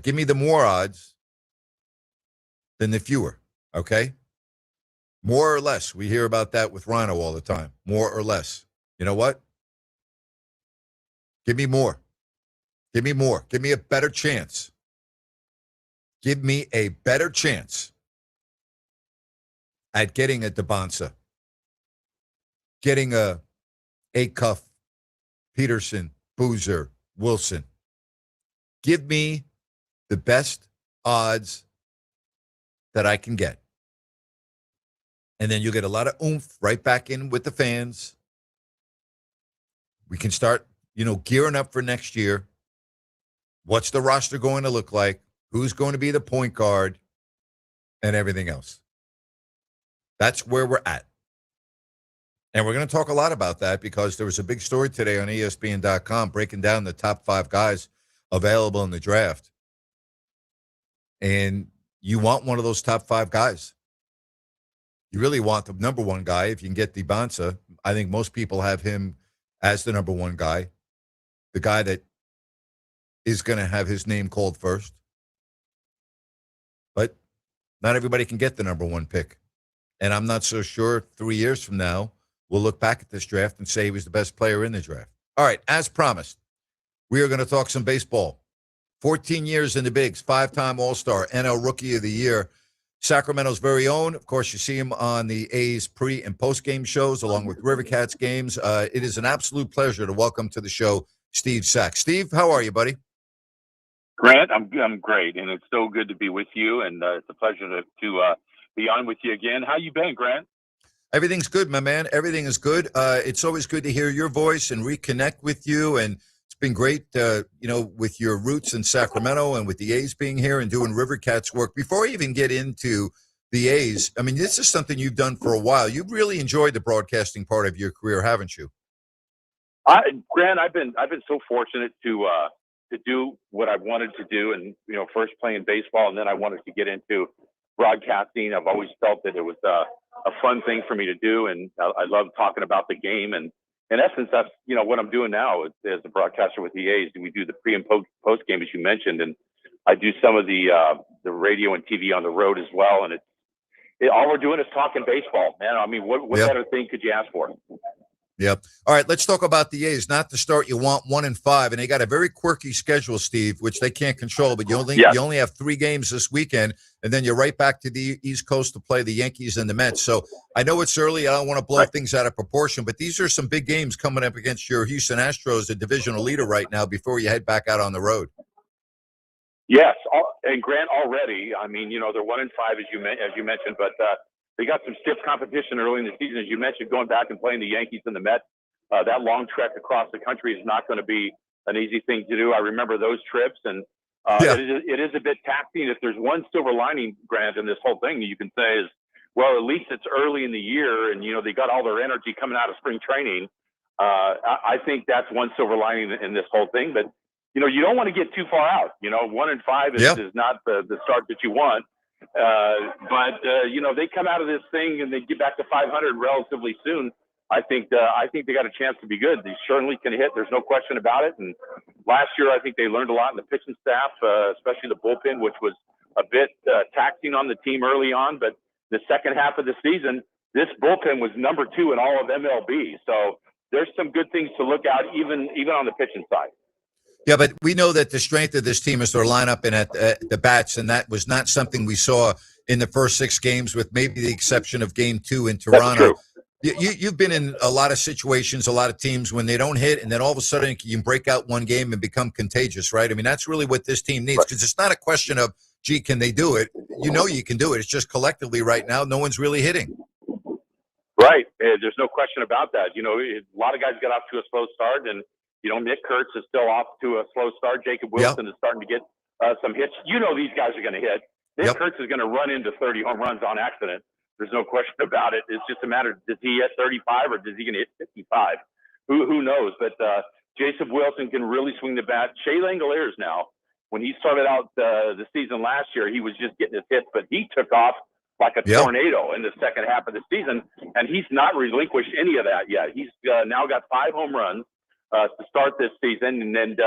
Give me the more odds than the fewer, okay? More or less. We hear about that with Rhino all the time. More or less. You know what? Give me more. Give me more. Give me a better chance. Give me a better chance at getting a DeBonsa, getting a Acuff, Peterson, Boozer, Wilson. Give me the best odds that I can get. And then you'll get a lot of oomph right back in with the fans. We can start, gearing up for next year. What's the roster going to look like? Who's going to be the point guard? And everything else. That's where we're at. And we're going to talk a lot about that, because there was a big story today on ESPN.com breaking down the top 5 guys available in the draft. And you want one of those top 5 guys. You really want the number 1 guy if you can get DeBonsa. I think most people have him as the number 1 guy, the guy that is going to have his name called first. But not everybody can get the number 1 pick. And I'm not so sure 3 years from now we'll look back at this draft and say he was the best player in the draft. All right, as promised, we are going to talk some baseball. 14 years in the bigs, 5-time All-Star, NL Rookie of the Year, Sacramento's very own. Of course, you see him on the A's pre- and post-game shows along with River Cats games. It is an absolute pleasure to welcome to the show Steve Sack. Steve, how are you, buddy? Grant, I'm great, and it's so good to be with you, and it's a pleasure to be on with you again. How you been, Grant? Everything's good, my man. Everything is good. It's always good to hear your voice and reconnect with you, and it's been great, with your roots in Sacramento and with the A's being here and doing River Cats work. Before I even get into the A's, I mean, this is something you've done for a while. You've really enjoyed the broadcasting part of your career, haven't you? Grant, I've been so fortunate to do what I wanted to do, and first playing baseball, and then I wanted to get into broadcasting. I've always felt that it was a fun thing for me to do, and I love talking about the game. And in essence, that's what I'm doing now as a broadcaster with the A's. We do the pre and post game, as you mentioned, and I do some of the radio and TV on the road as well. And all we're doing is talking baseball, man. I mean, what better thing could you ask for? Yep. All right, let's talk about the A's. Not the start you want, 1-5, and they got a very quirky schedule, Steve, which they can't control. But you only have 3 games this weekend, and then you're right back to the East Coast to play the Yankees and the Mets. So I know it's early. I don't want to blow things out of proportion, but these are some big games coming up against your Houston Astros, the divisional leader right now, before you head back out on the road. Yes, and Grant already. I mean, they're 1-5 as you mentioned, but they got some stiff competition early in the season, as you mentioned, going back and playing the Yankees and the Mets. That long trek across the country is not going to be an easy thing to do. I remember those trips, and it is a bit taxing. If there's one silver lining, Grant, in this whole thing, you can say is, well, at least it's early in the year, and they got all their energy coming out of spring training. I think that's one silver lining in this whole thing, but. You don't want to get too far out. 1-5 is not the start that you want. But they come out of this thing and they get back to 500 relatively soon. I think they got a chance to be good. They certainly can hit. There's no question about it. And last year, I think they learned a lot in the pitching staff, especially the bullpen, which was a bit taxing on the team early on. But the second half of the season, this bullpen was number 2 in all of MLB. So there's some good things to look out, even on the pitching side. Yeah, but we know that the strength of this team is their lineup and at the bats, and that was not something we saw in the first 6 games, with maybe the exception of Game 2 in Toronto. You've been in a lot of situations, a lot of teams when they don't hit, and then all of a sudden you can break out one game and become contagious, right? I mean, that's really what this team needs, because it's not a question of, gee, can they do it? You can do it. It's just collectively right now, no one's really hitting. Right. There's no question about that. A lot of guys got off to a slow start, and Nick Kurtz is still off to a slow start. Jacob Wilson is starting to get some hits. These guys are going to hit. Nick Kurtz is going to run into 30 home runs on accident. There's no question about it. It's just a matter of, does he hit 35 or does he going to hit 55? Who knows? But Jacob Wilson can really swing the bat. Shea Langoliers now, when he started out the season last year, he was just getting his hits, but he took off like a tornado in the second half of the season, and he's not relinquished any of that yet. He's now got 5 home runs to start this season, and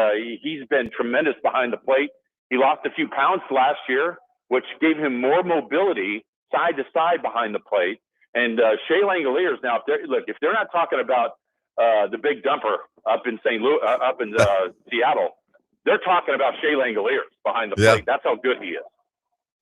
he's been tremendous behind the plate. He lost a few pounds last year, which gave him more mobility side to side behind the plate. And Shea Langoliers now, if they're not talking about the big dumper up in Seattle, they're talking about Shea Langoliers behind the plate. That's how good he is.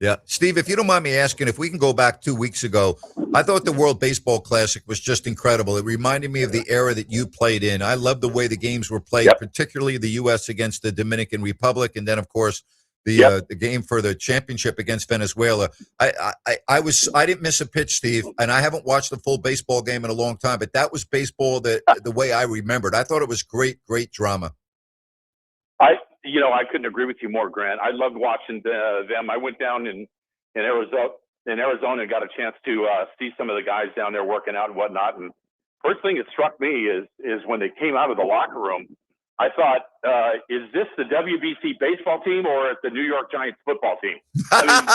Yeah. Steve, if you don't mind me asking, if we can go back 2 weeks ago, I thought the World Baseball Classic was just incredible. It reminded me of the era that you played in. I love the way the games were played, particularly the U.S. against the Dominican Republic, and then, of course, the game for the championship against Venezuela. I didn't miss a pitch, Steve, and I haven't watched a full baseball game in a long time, but that was baseball the way I remembered. I thought it was great drama. I couldn't agree with you more, Grant. I loved watching them. I went down in Arizona and got a chance to see some of the guys down there working out and whatnot. And first thing that struck me is when they came out of the locker room, I thought, is this the WBC baseball team or the New York Giants football team? I mean,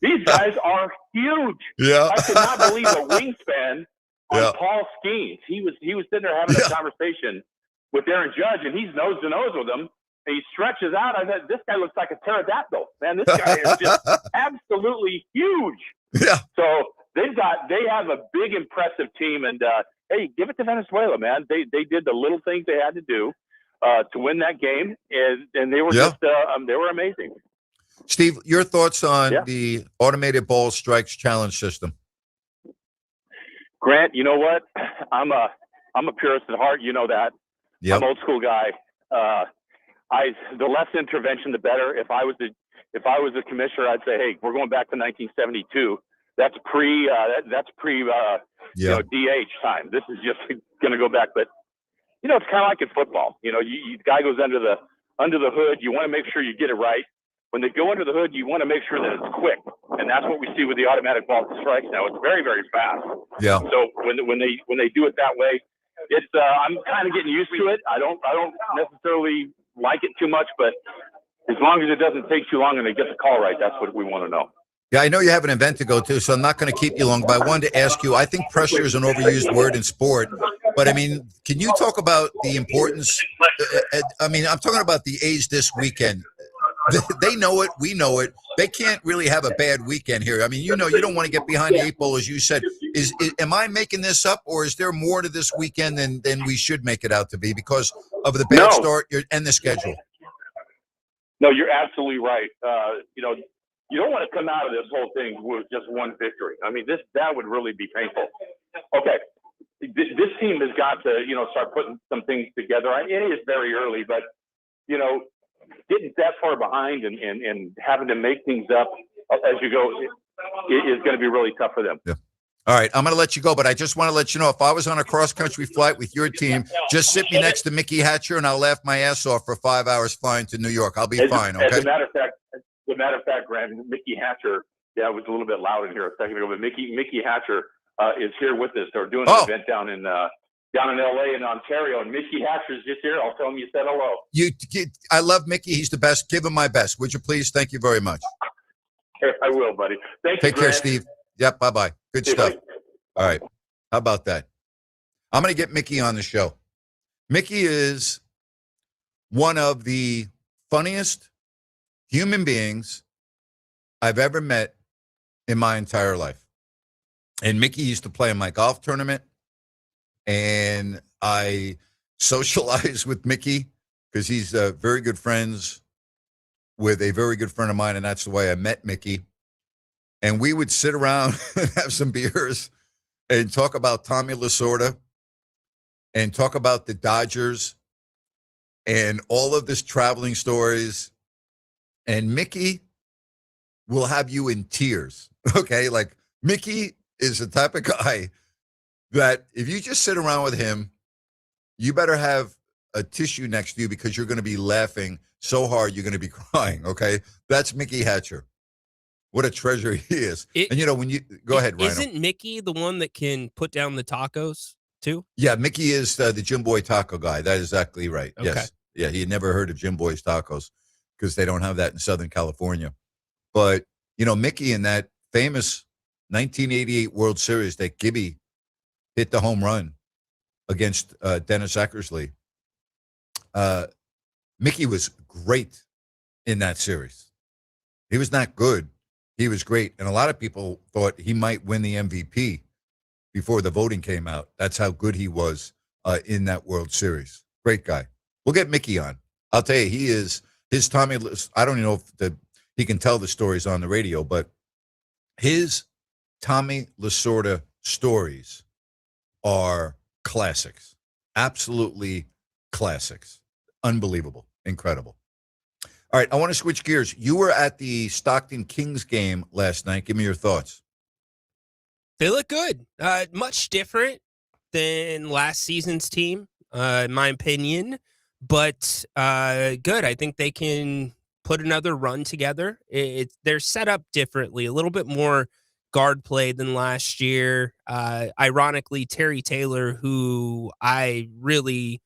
these guys are huge. Yeah. I could not believe the wingspan on Paul Skeens. He was sitting there having a conversation with Aaron Judge, and he's nose to nose with him. And he stretches out. I said, this guy looks like a pterodactyl. Man, this guy is just absolutely huge. Yeah. So they have a big, impressive team. And hey, give it to Venezuela, man. They did the little things they had to do to win that game, and they were just they were amazing. Steve, your thoughts on the automated ball strikes challenge system? Grant, you know what? I'm a purist at heart. You know that. I'm an old school guy. The less intervention, the better. If I was the commissioner, I'd say, hey, we're going back to 1972. That's pre DH time. This is just going to go back. But it's kind of like in football. You guy goes under the hood. You want to make sure you get it right. When they go under the hood, you want to make sure that it's quick, and that's what we see with the automatic ball strikes now. It's very, very fast. Yeah. So when they do it that way, it's I'm kind of getting used to it. I don't necessarily like it too much, but as long as it doesn't take too long and they get the call right, that's what we want to know. Yeah, I know you have an event to go to, so I'm not going to keep you long, but I wanted to ask you, I think pressure is an overused word in sport, but I mean, can you talk about the importance? I'm talking about the A's this weekend. They know it. We know it. They can't really have a bad weekend here. I mean, you don't want to get behind the 8 ball, as you said. Am I making this up, or is there more to this weekend than we should make it out to be because of the bad start and the schedule? No, you're absolutely right. You know, you don't want to come out of this whole thing with just one victory. I mean, that would really be painful. Okay, this team has got to, you know, start putting some things together. It is very early, but, you know, getting that far behind and having to make things up as you go is going to be really tough for them. Yeah. All right, I'm going to let you go, but I just want to let you know, if I was on a cross-country flight with your team, just sit me next to Mickey Hatcher, and I'll laugh my ass off for 5 hours flying to New York. I'll be fine, okay? As a matter of fact, Grant, Mickey Hatcher, it was a little bit loud in here a second ago, but Mickey Hatcher is here with us. They're doing an event down in LA and Ontario, and Mickey Hatcher's just here. I'll tell him you said hello. I love Mickey. He's the best. Give him my best. Would you please? Thank you very much. I will, buddy. Thank you, Take care, Steve. Yep, bye-bye. Good stuff. All right. How about that? I'm going to get Mickey on the show. Mickey is one of the funniest human beings I've ever met in my entire life. And Mickey used to play in my golf tournament, and I socialize with Mickey because he's very good friends with a very good friend of mine, and that's the way I met Mickey. And we would sit around and have some beers and talk about Tommy Lasorda and talk about the Dodgers and all of this traveling stories. And Mickey will have you in tears, okay? Like, Mickey is the type of guy that if you just sit around with him, you better have a tissue next to you because you're going to be laughing so hard you're going to be crying, okay? That's Mickey Hatcher. What a treasure he is. And, you know, when you – go ahead, Rhino. Isn't Mickey the one that can put down the tacos, too? Yeah, Mickey is the Jim Boy taco guy. That is exactly right. Okay. Yes. Yeah, he had never heard of Jim Boy's tacos because they don't have that in Southern California. But, you know, Mickey in that famous 1988 World Series that Gibby hit the home run against Dennis Eckersley. Mickey was great in that series. He was not good. He was great. And a lot of people thought he might win the MVP before the voting came out. That's how good he was in that World Series. Great guy. We'll get Mickey on. I'll tell you, he is his Tommy. I don't even know if he can tell the stories on the radio, but his Tommy Lasorda stories are classics. Absolutely classics. Unbelievable. Incredible. All right, I want to switch gears. You were at the Stockton Kings game last night. Give me your thoughts. They look good. Much different than last season's team, in my opinion, but good. I think they can put another run together. They're set up differently, a little bit more guard play than last year. Ironically, Terry Taylor, who I really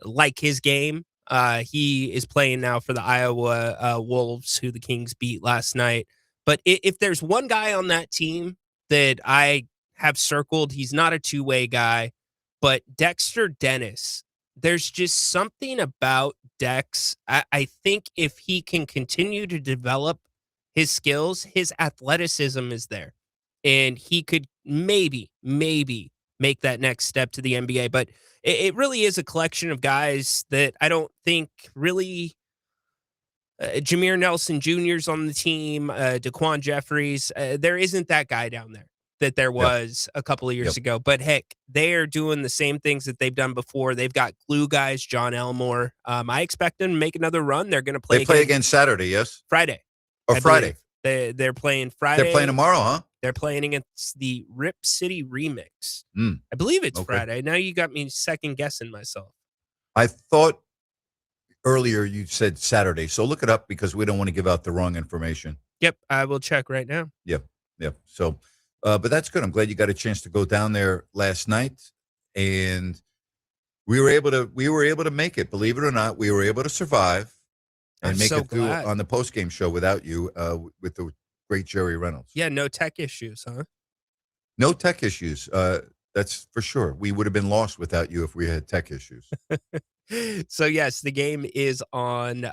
like his game, he is playing now for the Iowa Wolves, who the Kings beat last night. But if there's one guy on that team that I have circled, he's not a two-way guy, but Dexter Dennis. There's just something about Dex. I think if he can continue to develop his skills, his athleticism is there. And he could maybe make that next step to the NBA. But it really is a collection of guys that I don't think really Jameer Nelson Jr.'s on the team, Daquan Jeffries. There isn't that guy down there that there was a couple of years ago. But heck, they are doing the same things that they've done before. They've got glue guys, John Elmore. I expect them to make another run. They're going to play. They play again Saturday, yes? Friday. Or Friday. They're playing Friday. They're playing tomorrow, huh? They're playing against the Rip City Remix. I believe it's Friday. Now you got me second guessing myself. I thought earlier you said Saturday, so look it up because we don't want to give out the wrong information. Yep, I will check right now. Yep. So, but that's good. I'm glad you got a chance to go down there last night, and we were able to make it. Believe it or not, we were able to survive and make it through on the post game show without you, with the great Jerry Reynolds. Yeah, no tech issues, huh? No tech issues. That's for sure. We would have been lost without you if we had tech issues. So, yes, the game is on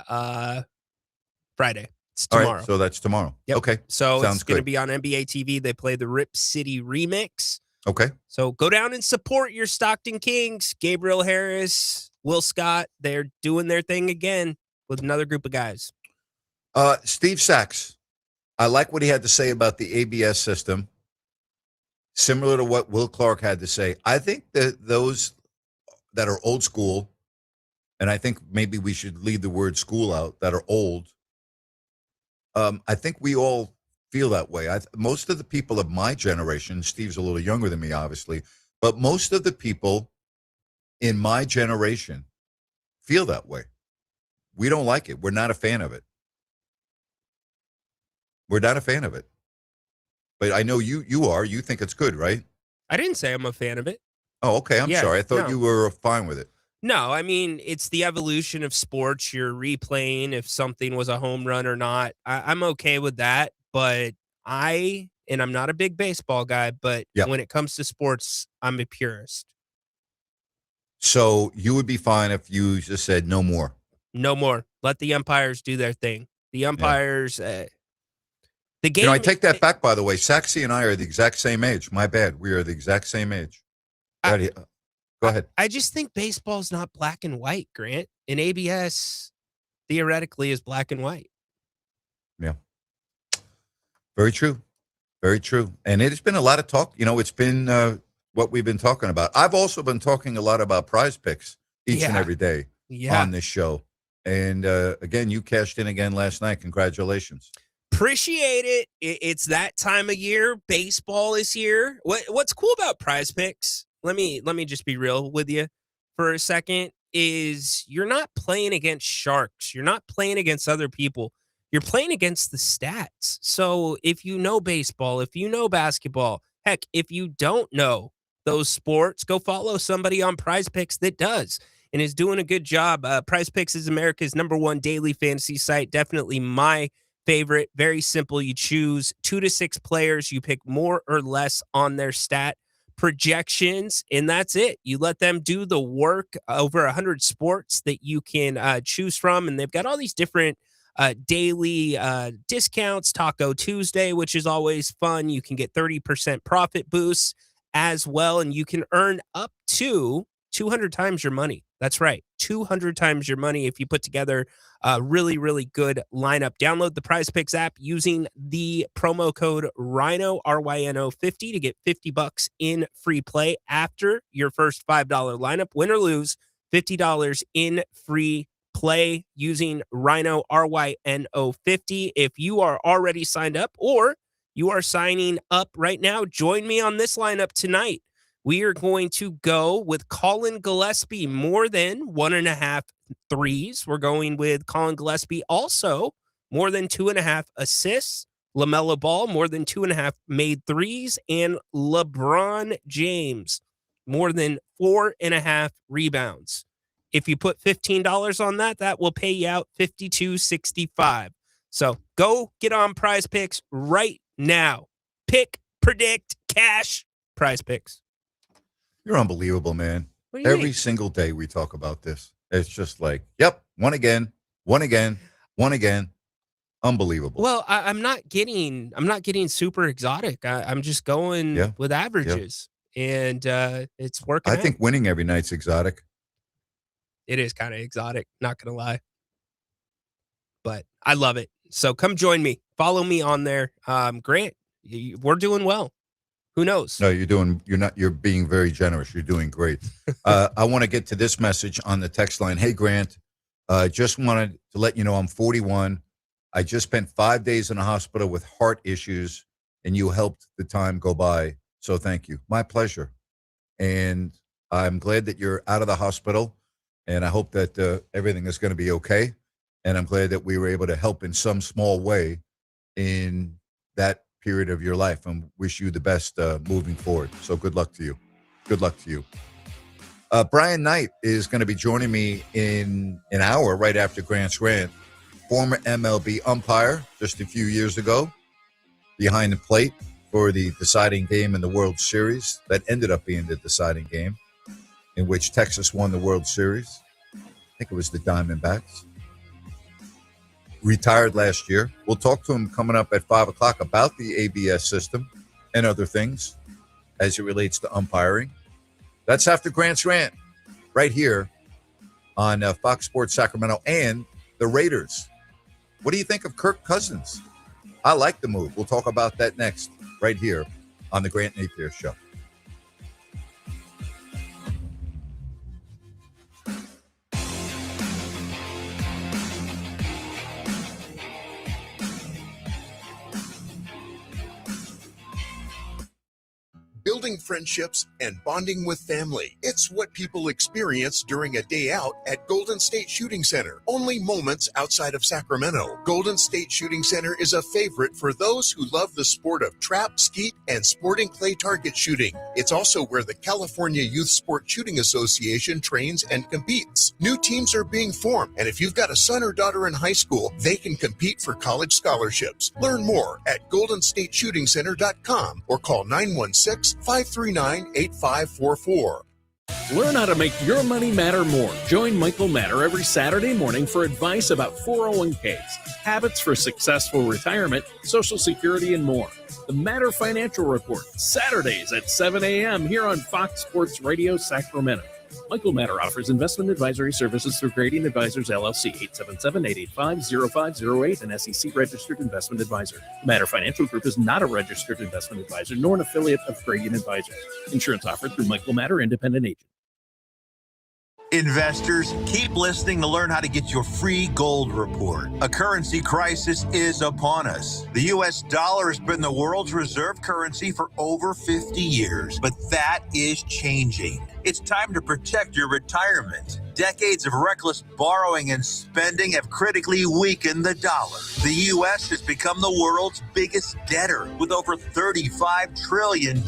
Friday. It's tomorrow. All right, so that's tomorrow. Yep. Okay. So Sounds it's going to good. be on NBA TV. They play the Rip City Remix. Okay. So go down and support your Stockton Kings. Gabriel Harris, Will Scott, they're doing their thing again with another group of guys. Steve Sachs, I like what he had to say about the ABS system, similar to what Will Clark had to say. I think that those that are old school, and I think maybe we should leave the word school out, that are old, I think we all feel that way. Most of the people of my generation, Steve's a little younger than me, obviously, but most of the people in my generation feel that way. We don't like it. We're not a fan of it. We're not a fan of it. But I know you are. You think it's good, right? I didn't say I'm a fan of it. Oh, okay. I'm sorry. I thought you were fine with it. No, I mean, it's the evolution of sports. You're replaying if something was a home run or not. I'm okay with that. But I'm not a big baseball guy, but when it comes to sports, I'm a purist. So you would be fine if you just said no more. No more. Let the umpires do their thing. The umpires, the game. I take that back, by the way. Saxy and I are the exact same age. My bad. We are the exact same age. Go ahead. I just think baseball's not black and white, Grant. And ABS theoretically is black and white. Yeah. Very true. Very true. And it has been a lot of talk. It's been what we've been talking about. I've also been talking a lot about Prize Picks each and every day on this show. And again, you cashed in again last night. Congratulations. Appreciate it. It's that time of year. Baseball is here. What's cool about Prize Picks? Let me just be real with you for a second. Is you're not playing against sharks. You're not playing against other people. You're playing against the stats. So if you know baseball, if you know basketball, heck, if you don't know those sports, go follow somebody on Prize Picks that does and is doing a good job. Prize Picks is America's #1 daily fantasy site. Definitely my favorite. Very simple. You choose 2 to 6 players. You pick more or less on their stat projections, and that's it. You let them do the work. Over 100 sports that you can choose from, and they've got all these different daily discounts. Taco Tuesday, which is always fun. You can get 30% profit boosts as well, and you can earn up to 200 times your money. That's right, 200 times your money if you put together a really, really good lineup. Download the Prize Picks app using the promo code RYNO, RYNO 50 to get $50 in free play after your first $5 lineup. Win or lose, $50 in free play using RYNO, RYNO 50. If you are already signed up or you are signing up right now, join me on this lineup tonight. We are going to go with Colin Gillespie, more than 1.5 threes. We're going with Colin Gillespie, also more than 2.5 assists. LaMelo Ball, more than 2.5 made threes. And LeBron James, more than 4.5 rebounds. If you put $15 on that, that will pay you out $52.65. So go get on Prize Picks right now. Pick, predict, cash, Prize Picks. You're unbelievable, man. Every single day we talk about this. It's just like, yep, one again, one again, one again. Unbelievable. Well, I'm not getting super exotic. I'm just going with averages, and it's working. I think winning every night's exotic. It is kind of exotic, not gonna lie, but I love it. So come join me, follow me on there. Grant, we're doing well. Who knows? No, you're being very generous. You're doing great. I want to get to this message on the text line. Hey, Grant, just wanted to let you know I'm 41. I just spent 5 days in a hospital with heart issues, and you helped the time go by. So thank you. My pleasure. And I'm glad that you're out of the hospital, and I hope that everything is going to be okay. And I'm glad that we were able to help in some small way in that period of your life, and wish you the best moving forward. So good luck to you. Good luck to you. Brian Knight is going to be joining me in an hour right after Grant's rant. Former MLB umpire just a few years ago, behind the plate for the deciding game in the World Series that ended up being the deciding game in which Texas won the World Series. I think it was the Diamondbacks. Retired last year. We'll talk to him coming up at 5 o'clock about the ABS system and other things. as it relates to umpiring. That's after Grant's Rant right here on Fox Sports Sacramento and the Raiders. What do you think of Kirk Cousins? I like the move. We'll talk about that next right here on the Grant Napear Show. Building friendships and bonding with family. It's what people experience during a day out at Golden State Shooting Center. Only moments outside of Sacramento. Golden State Shooting Center is a favorite for those who love the sport of trap, skeet, and sporting clay target shooting. It's also where the California Youth Sport Shooting Association trains and competes. New teams are being formed, and if you've got a son or daughter in high school, they can compete for college scholarships. Learn more at goldenstateshootingcenter.com or call 916-539-8544. Learn how to make your money matter more. Join Michael Matter every Saturday morning for advice about 401ks, habits for successful retirement, Social Security, and more. The Matter Financial Report, Saturdays at 7 a.m. here on Fox Sports Radio Sacramento. Michael Matter offers investment advisory services through Gradient Advisors, LLC, 877-885-0508, an SEC-registered investment advisor. The Matter Financial Group is not a registered investment advisor nor an affiliate of Gradient Advisors. Insurance offered through Michael Matter, independent agent. Investors, keep listening to learn how to get your free gold report. A currency crisis is upon us. The U.S. dollar has been the world's reserve currency for over 50 years, but that is changing. It's time to protect your retirement. Decades of reckless borrowing and spending have critically weakened the dollar. The U.S. has become the world's biggest debtor with over $35 trillion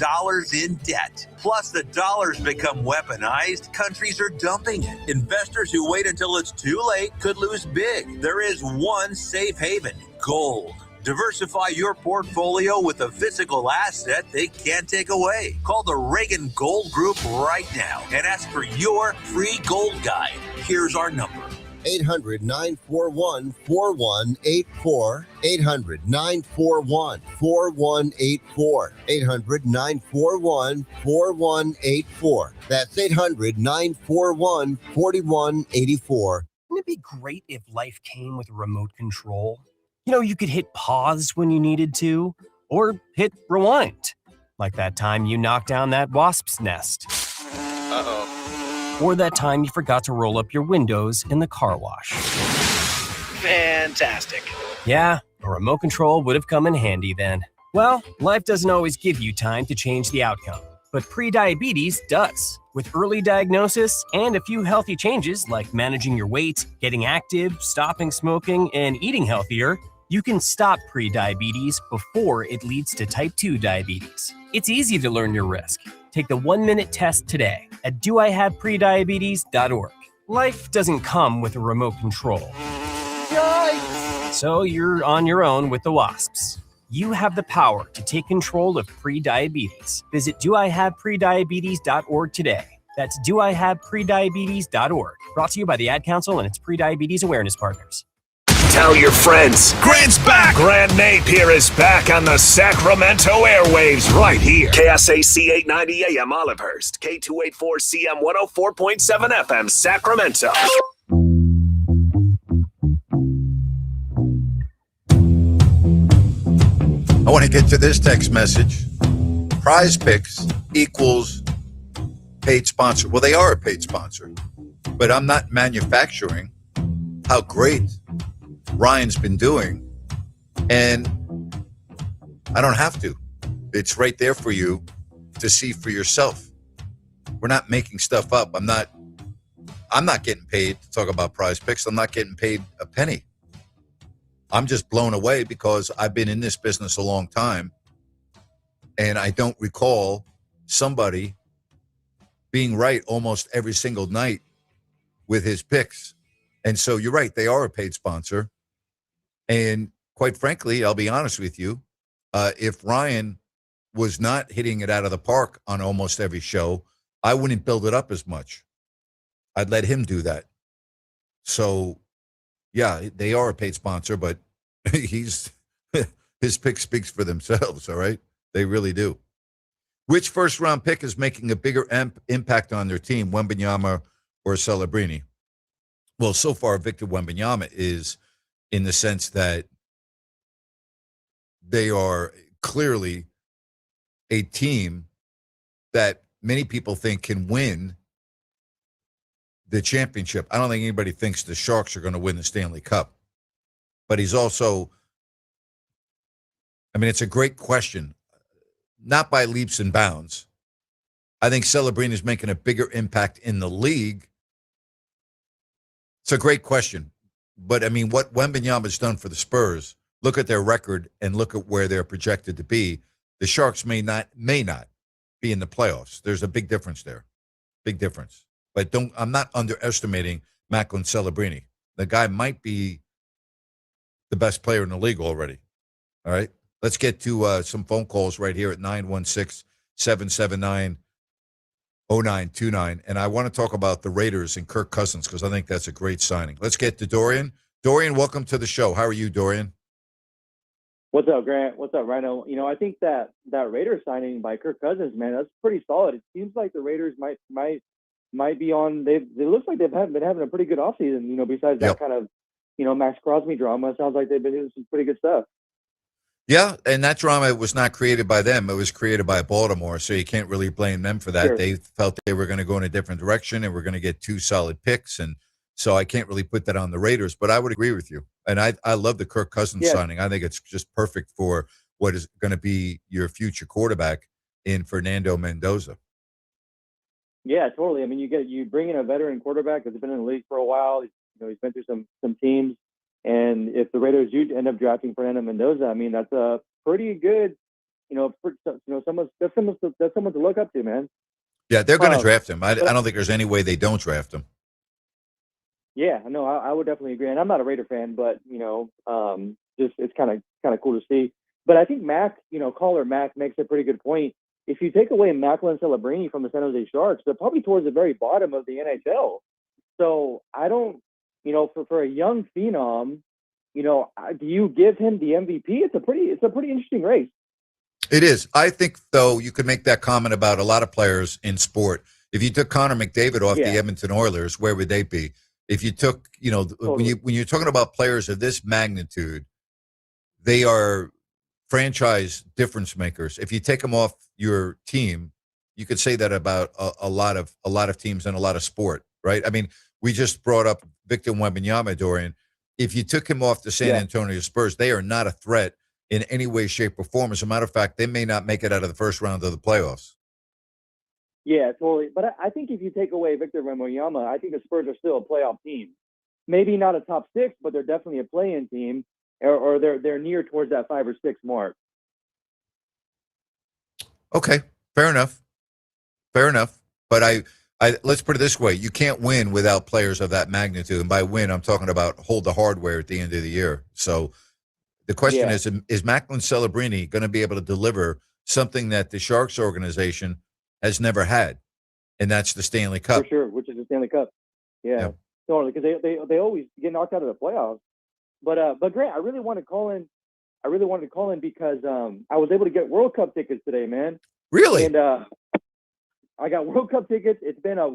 in debt. Plus, the dollar's become weaponized. Countries are dumping it. Investors who wait until it's too late could lose big. There is one safe haven: gold. Diversify your portfolio with a physical asset they can't take away. Call the Reagan Gold Group right now and ask for your free gold guide. Here's our number. 800-941-4184. 800-941-4184. 800-941-4184. That's 800-941-4184. Wouldn't it be great if life came with a remote control? You know, you could hit pause when you needed to, or hit rewind. Like that time you knocked down that wasp's nest. Uh-oh. Or that time you forgot to roll up your windows in the car wash. Fantastic. Yeah, a remote control would have come in handy then. Well, life doesn't always give you time to change the outcome, but prediabetes does. With early diagnosis and a few healthy changes like managing your weight, getting active, stopping smoking, and eating healthier, you can stop prediabetes before it leads to type 2 diabetes. It's easy to learn your risk. Take the 1-minute test today at doihaveprediabetes.org. Life doesn't come with a remote control. Yikes! So you're on your own with the wasps. You have the power to take control of prediabetes. Visit doihaveprediabetes.org today. That's doihaveprediabetes.org. Brought to you by the Ad Council and its Prediabetes Awareness Partners. Tell your friends. Grant's back. Grant Napear is back on the Sacramento airwaves right here. KSAC 890 AM Olivehurst. K284CM 104.7 FM Sacramento. I want to get to this text message. Prize Picks equals paid sponsor. Well, they are a paid sponsor, but I'm not manufacturing how great Ryan's been doing, and I don't have to. It's right there for you to see for yourself. We're not making stuff up. I'm not getting paid to talk about Prize Picks. I'm not getting paid a penny. I'm just blown away because I've been in this business a long time, and I don't recall somebody being right almost every single night with his picks. And so you're right, they are a paid sponsor. And quite frankly, I'll be honest with you, if Ryan was not hitting it out of the park on almost every show, I wouldn't build it up as much. I'd let him do that. So, yeah, they are a paid sponsor, but his pick speaks for themselves, all right? They really do. Which first-round pick is making a bigger impact on their team, Wembanyama or Celebrini? Well, so far, Victor Wembanyama is, in the sense that they are clearly a team that many people think can win the championship. I don't think anybody thinks the Sharks are going to win the Stanley Cup. But he's also, I mean, it's a great question. Not by leaps and bounds. I think Celebrini is making a bigger impact in the league. It's a great question. But, I mean, what Wembanyama has done for the Spurs, look at their record and look at where they're projected to be. The Sharks may not be in the playoffs. There's a big difference there. Big difference. But I'm not underestimating Macklin Celebrini. The guy might be the best player in the league already. All right? Let's get to some phone calls right here at 916-779-0929. And I want to talk about the Raiders and Kirk Cousins because I think that's a great signing. Let's get to Dorian. Dorian, welcome to the show. How are you, Dorian? What's up, Grant? What's up, Rhino? I think that Raiders signing by Kirk Cousins, man, that's pretty solid. It seems like the Raiders might be on. It looks like they've been having a pretty good offseason. Besides that kind of, Max Crosby drama, it sounds like they've been doing some pretty good stuff. Yeah, and that drama was not created by them. It was created by Baltimore, so you can't really blame them for that. Sure. They felt they were going to go in a different direction and we're going to get two solid picks, and so I can't really put that on the Raiders, but I would agree with you. And I love the Kirk Cousins signing. I think it's just perfect for what is going to be your future quarterback in Fernando Mendoza. Yeah, totally. I mean, you bring in a veteran quarterback that's been in the league for a while. He's been through some teams. And if the Raiders do end up drafting Fernando Mendoza, I mean, that's a pretty good, someone to look up to, man. Yeah, they're going to draft him. I don't think there's any way they don't draft him. Yeah, no, I would definitely agree. And I'm not a Raider fan, but just it's kind of cool to see. But I think caller Mac makes a pretty good point. If you take away Macklin Celebrini from the San Jose Sharks, they're probably towards the very bottom of the NHL. So I don't. For a young phenom, do you give him the MVP? It's a pretty interesting race. It is. I think, though, you could make that comment about a lot of players in sport. If you took Connor McDavid off the Edmonton Oilers, where would they be? If you took, totally. when you're talking about players of this magnitude, they are franchise difference makers. If you take them off your team, you could say that about a lot of teams and a lot of sport, right? I mean, we just brought up Victor Wembanyama, Dorian. If you took him off the San Antonio Spurs, they are not a threat in any way, shape, or form. As a matter of fact, they may not make it out of the first round of the playoffs. Yeah, totally. But I think if you take away Victor Wembanyama, I think the Spurs are still a playoff team. Maybe not a top six, but they're definitely a play-in team, or they're near towards that 5 or 6 mark. Okay, fair enough. But I let's put it this way: you can't win without players of that magnitude. And by win, I'm talking about hold the hardware at the end of the year. So the question is Macklin Celebrini going to be able to deliver something that the Sharks organization has never had, and that's the Stanley Cup? For sure, which is the Stanley Cup. Yeah. Totally, because they always get knocked out of the playoffs. But Grant, I really wanted to call in because I was able to get World Cup tickets today, man. Really? And I got World Cup tickets. It's been a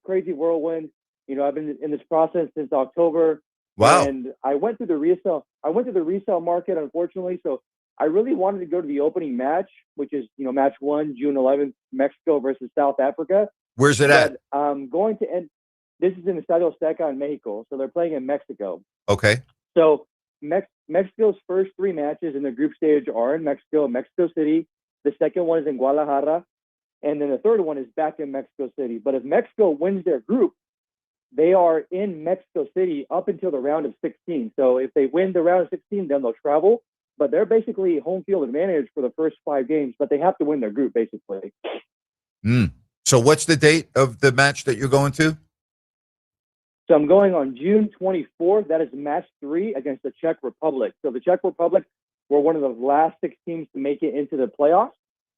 crazy whirlwind. I've been in this process since October. Wow. And I went through the resale market, unfortunately. So I really wanted to go to the opening match, which is, match 1, June 11th, Mexico versus South Africa. Where's it at? I'm going to end. This is in Estadio Azteca in Mexico. So they're playing in Mexico. Okay. So Mexico's first 3 matches in the group stage are in Mexico City. The second one is in Guadalajara. And then the third one is back in Mexico City. But if Mexico wins their group, they are in Mexico City up until the round of 16. So if they win the round of 16, then they'll travel. But they're basically home field advantage for the first 5 games. But they have to win their group, basically. So what's the date of the match that you're going to? So I'm going on June 24th. That is match 3 against the Czech Republic. So the Czech Republic were one of the last 6 teams to make it into the playoffs.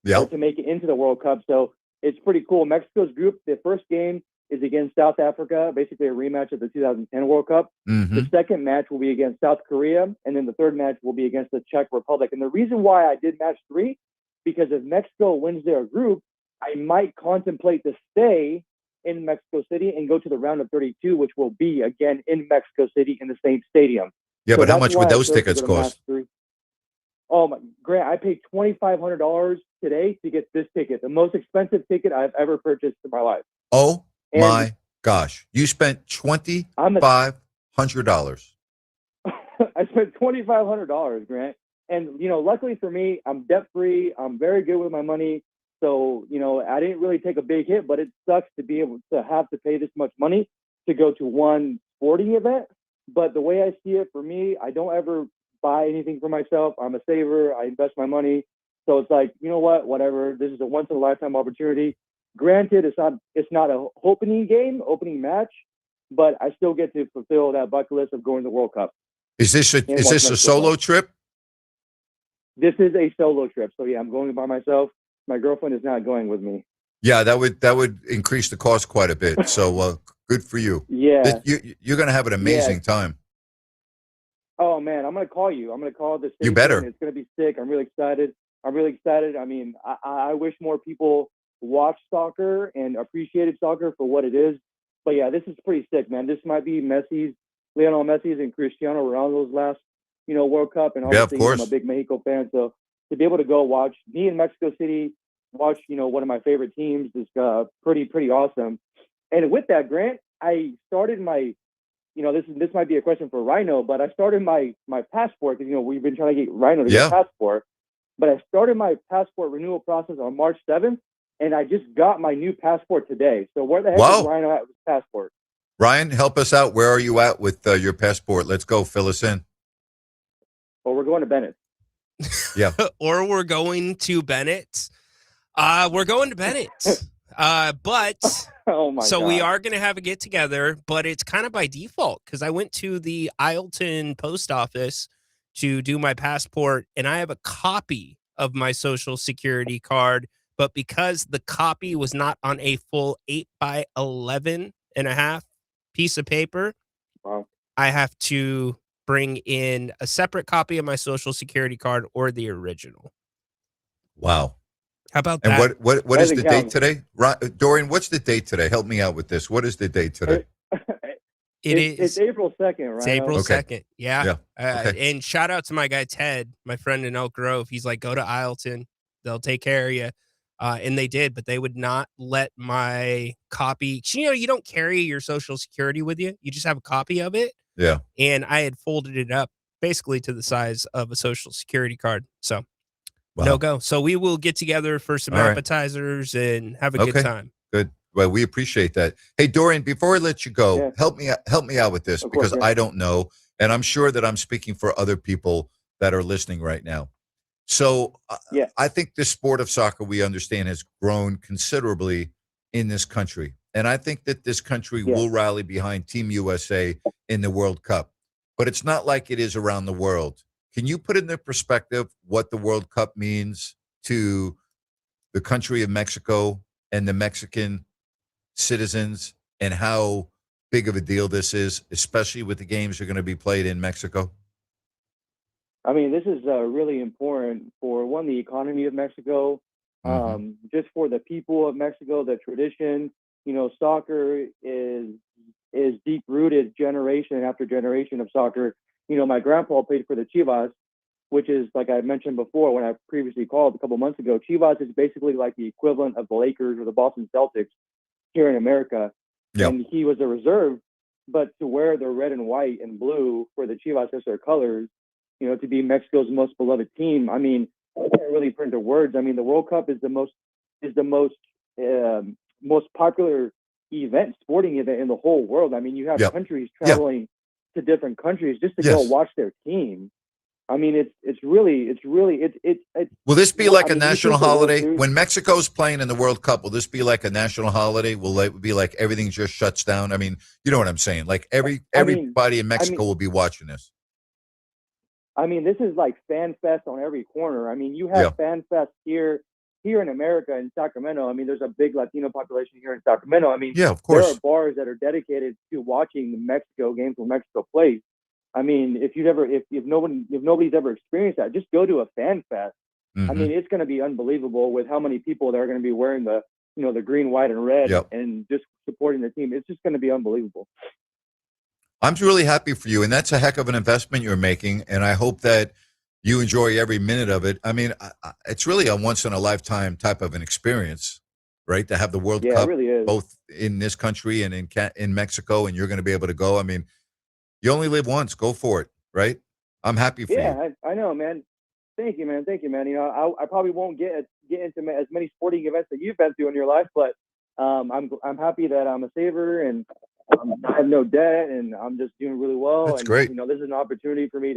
To make it into the World Cup. So it's pretty cool. Mexico's group, the first game is against South Africa, basically a rematch of the 2010 World Cup. Mm-hmm. The second match will be against South Korea, and then the third match will be against the Czech Republic. And the reason why I did match 3, because if Mexico wins their group, I might contemplate to stay in Mexico City and go to the round of 32, which will be again in Mexico City in the same stadium. Yeah, So but how that's much why would I those chose to tickets go to Match cost? 3. Oh my, Grant, I paid $2,500 today to get this ticket, the most expensive ticket I've ever purchased in my life. Oh And my gosh. You spent $2,500. I spent $2,500, Grant. And, luckily for me, I'm debt free. I'm very good with my money. So, I didn't really take a big hit, but it sucks to be able to have to pay this much money to go to one sporting event. But the way I see it, for me, I don't ever buy anything for myself. I'm a saver. I invest my money. So it's like, you know what, whatever. This is a once in a lifetime opportunity. Granted, it's not a opening match, but I still get to fulfill that bucket list of going to the World Cup. Is this a solo trip? This is a solo trip. So yeah, I'm going by myself. My girlfriend is not going with me. Yeah, that would increase the cost quite a bit. So good for you. Yeah. You're going to have an amazing time. Oh man, I'm gonna call you. I'm gonna call the station. You better. It's gonna be sick. I'm really excited. I mean, I wish more people watched soccer and appreciated soccer for what it is. But yeah, this is pretty sick, man. This might be Lionel Messi's and Cristiano Ronaldo's last, World Cup. And obviously, of course. I'm a big Mexico fan, so to be able to go watch me in Mexico City, watch, one of my favorite teams is pretty awesome. And with that, Grant, I started my, this might be a question for Rhino, but I started my passport because, we've been trying to get Rhino to get a passport. But I started my passport renewal process on March 7th, and I just got my new passport today. So where the heck is Rhino at with his passport? Ryan, help us out. Where are you at with your passport? Let's go. Fill us in. Well, we're going to Bennett. Yeah. Or we're going to Bennett. We're going to Bennett. But oh my so God. we are going to have a get together, but it's kind of by default because I went to the Ileton post office to do my passport, and I have a copy of my social security card, but because the copy was not on a full 8x11.5 piece of paper, wow, I have to bring in a separate copy of my social security card or the original. Wow. How about and that? And what is the date today? Dorian, what's the date today? Help me out with this. What is the date today? It's April 2nd, right? It's April 2nd. Yeah. Okay. And shout out to my guy, Ted, my friend in Elk Grove. He's like, go to Ileton. They'll take care of you. And they did, but they would not let my copy. You don't carry your social security with you. You just have a copy of it. Yeah. And I had folded it up basically to the size of a social security card. So no go. So we will get together for some appetizers and have a good time. Good. Well, we appreciate that. Hey, Dorian, before I let you go, help me out with this because I don't know. And I'm sure that I'm speaking for other people that are listening right now. So I think the sport of soccer, we understand, has grown considerably in this country. And I think that this country will rally behind Team USA in the World Cup. But it's not like it is around the world. Can you put into perspective what the World Cup means to the country of Mexico and the Mexican citizens and how big of a deal this is, especially with the games that are going to be played in Mexico? I mean, this is really important for, the economy of Mexico, just for the people of Mexico, the tradition. Soccer is deep-rooted generation after generation of soccer. My grandpa played for the Chivas, which is, like I mentioned before when I previously called a couple months ago, Chivas is basically like the equivalent of the Lakers or the Boston Celtics here in America. Yep. And he was a reserve, but to wear the red and white and blue for the Chivas as their colors, to be Mexico's most beloved team. I mean, I can't really put into words. I mean, the World Cup is the most popular sporting event in the whole world. I mean, you have countries traveling to different countries just to go watch their team. I mean, it's really. Will this be like a national holiday when Mexico's playing in the World Cup? Will this be like a national holiday? Will it be like everything just shuts down? I mean, you know what I'm saying? Like everybody in Mexico will be watching this. I mean, this is like fan fest on every corner. I mean, you have fan fest here in America in Sacramento. I mean, there's a big Latino population here in Sacramento. I mean, of course. There are bars that are dedicated to watching the Mexico games when Mexico plays. I mean, if nobody's ever experienced that, just go to a fan fest. I mean, it's going to be unbelievable with how many people that are going to be wearing the, the green, white, and red and just supporting the team. It's just going to be unbelievable. I'm really happy for you, and that's a heck of an investment you're making, and I hope that you enjoy every minute of it. I mean, it's really a once-in-a-lifetime type of an experience, right, to have the World Cup it really is. both in this country and in Mexico, and you're going to be able to go. I mean, you only live once. Go for it, right? I'm happy for you. Yeah, I know, man. Thank you, man. Thank you, man. I probably won't get into as many sporting events that you've been through in your life, but I'm happy that I'm a saver and I have no debt and I'm just doing really well. That's and great. This is an opportunity for me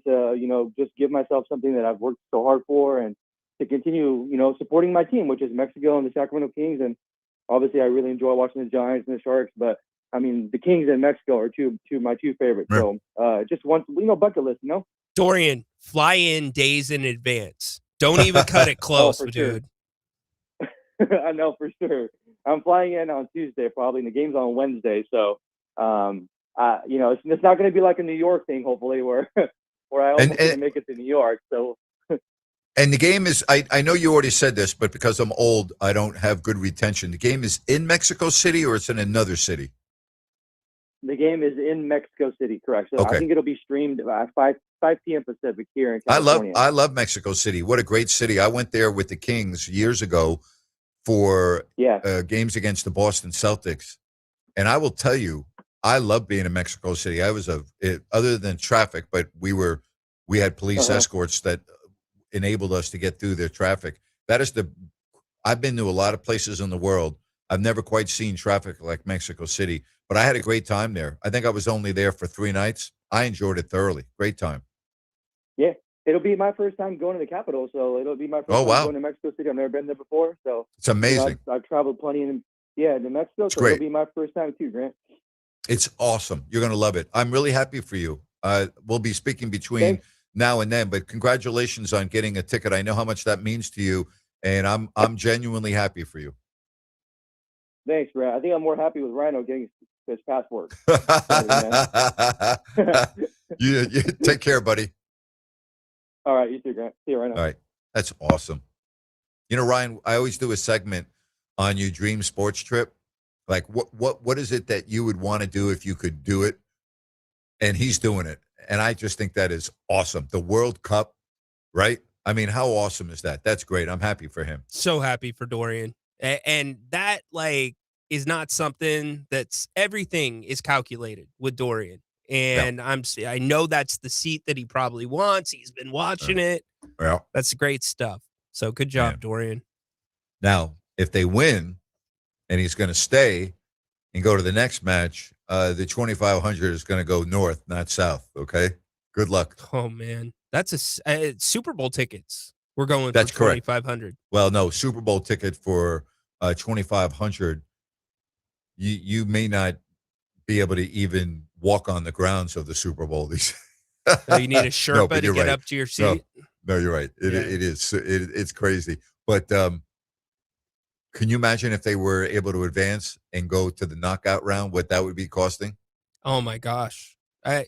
to just give myself something that I've worked so hard for and to continue supporting my team, which is Mexico and the Sacramento Kings. And obviously, I really enjoy watching the Giants and the Sharks, but I mean the Kings and Mexico are my two favorites. Right. So just one bucket list, Dorian, fly in days in advance. Don't even cut it close, dude. Sure. I know for sure. I'm flying in on Tuesday probably, and the game's on Wednesday. So, it's not going to be like a New York thing, hopefully, where I almost didn't make it to New York. So. And the game is, I know you already said this, but because I'm old, I don't have good retention. The game is in Mexico City or it's in another city? The game is in Mexico City, correct. So okay. I think it'll be streamed at 5 p.m. Pacific here in California. I love Mexico City. What a great city. I went there with the Kings years ago for games against the Boston Celtics. And I will tell you, I love being in Mexico City. I was other than traffic, but we had police escorts that enabled us to get through their traffic. I've been to a lot of places in the world. I've never quite seen traffic like Mexico City, but I had a great time there. I think I was only there for 3 nights. I enjoyed it thoroughly. Great time. Yeah, it'll be my first time going to the capital, so it'll be my first time going to Mexico City. I've never been there before, so it's amazing. I've traveled plenty in Mexico, so it'll be my first time too, Grant. It's awesome. You're going to love it. I'm really happy for you. We'll be speaking between now and then, but congratulations on getting a ticket. I know how much that means to you, and I'm genuinely happy for you. Thanks, Brad. I think I'm more happy with Rhino getting his passport. you take care, buddy. All right, you too, Grant. See you, Rhino. All right, that's awesome. Ryan, I always do a segment on your dream sports trip. Like, what is it that you would want to do if you could do it? And he's doing it, and I just think that is awesome. The World Cup, right? I mean, how awesome is that? That's great. I'm happy for him. So happy for Dorian. And that is not something everything is calculated with Dorian. And I know that's the seat that he probably wants. He's been watching it. Well, that's great stuff. So good job, Dorian. Now, if they win and he's going to stay and go to the next match, the 2,500 is going to go north, not south. Okay. Good luck. Oh man. That's Super Bowl tickets. We're going That's for 2,500. Well, no, Super Bowl ticket for 2,500. You may not be able to even walk on the grounds of the Super Bowl. So you need a Sherpa to get up to your seat. No, you're right. It is. It's crazy. But can you imagine if they were able to advance and go to the knockout round? What that would be costing? Oh my gosh! I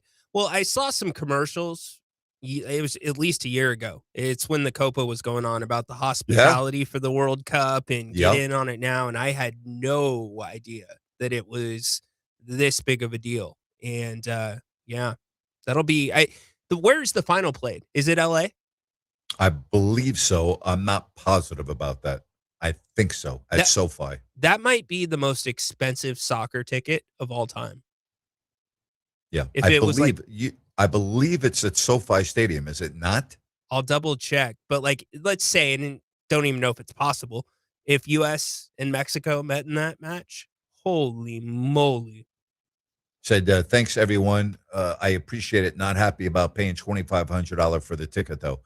saw some commercials. It was at least a year ago. It's when the Copa was going on about the hospitality for the World Cup and get in on it now. And I had no idea that it was this big of a deal. And that'll be, where's the final played? Is it LA? I believe so. I'm not positive about that. I think so. At SoFi. That might be the most expensive soccer ticket of all time. Yeah. I believe it's at SoFi Stadium, is it not? I'll double check. But let's say, and don't even know if it's possible, if U.S. and Mexico met in that match, holy moly. Said, thanks, everyone. I appreciate it. Not happy about paying $2,500 for the ticket, though.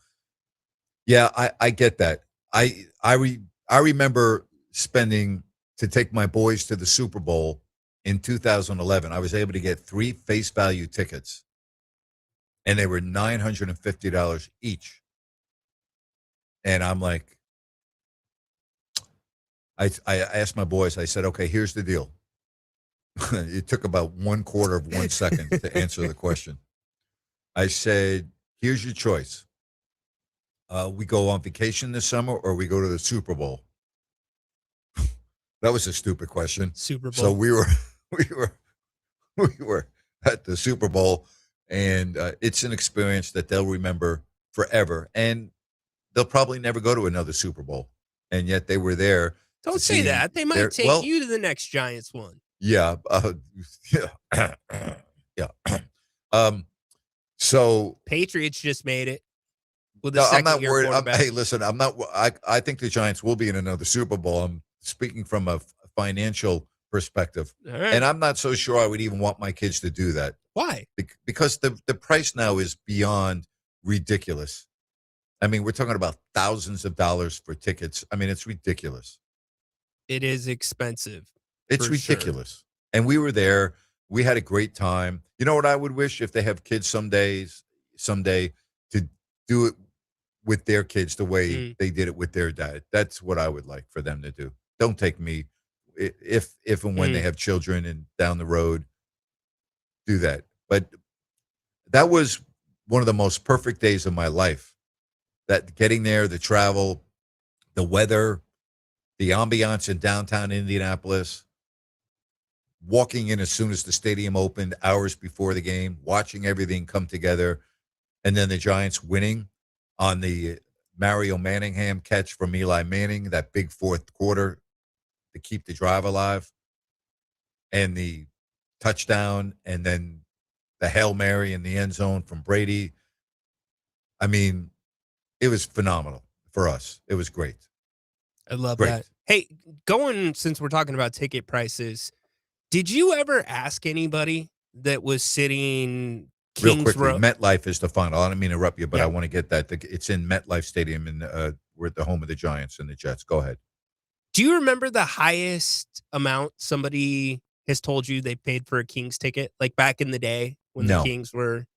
Yeah, I get that. I remember spending to take my boys to the Super Bowl in 2011. I was able to get 3 face value tickets, and they were $950 each. And I'm like, I asked my boys, I said, okay, here's the deal. It took about 1/4 of 1 second to answer the question. I said, here's your choice. we go on vacation this summer or we go to the Super Bowl? That was a stupid question. Super Bowl. So we were we were at the Super Bowl, and it's an experience that they'll remember forever, and they'll probably never go to another Super Bowl. And yet they were there. Don't say that. They might take you to the next Giants one. Yeah. Yeah. Yeah. So Patriots just made it with a no, I'm second not year worried. quarterback. Hey, listen, I'm not. I think the Giants will be in another Super Bowl. I'm speaking from a financial perspective, All right. and I'm not so sure I would even want my kids to do that. Why? Because the price now is beyond ridiculous. I mean, we're talking about thousands of dollars for tickets. I mean, it's ridiculous. It is expensive. It's for sure. ridiculous. And we were there. We had a great time. You know what I would wish if they have kids someday to do it with their kids the way they did it with their dad. That's what I would like for them to do. Don't take me if and when they have children and down the road, do that. But that was one of the most perfect days of my life. That getting there, the travel, the weather, the ambiance in downtown Indianapolis, walking in as soon as the stadium opened, hours before the game, watching everything come together, and then the Giants winning on the Mario Manningham catch from Eli Manning, that big fourth quarter to keep the drive alive, and the touchdown, and then the Hail Mary in the end zone from Brady. I mean, it was phenomenal for us. It was great. I love Great. that. Hey, since we're talking about ticket prices, did you ever ask anybody that was sitting Real Kings quickly, Row? MetLife is the final. I don't mean to interrupt you, but Yeah. I want to get that. It's in MetLife Stadium, and we're at the home of the Giants and the Jets. Go ahead. Do you remember the highest amount somebody has told you they paid for a Kings ticket, like back in the day when No. the Kings were?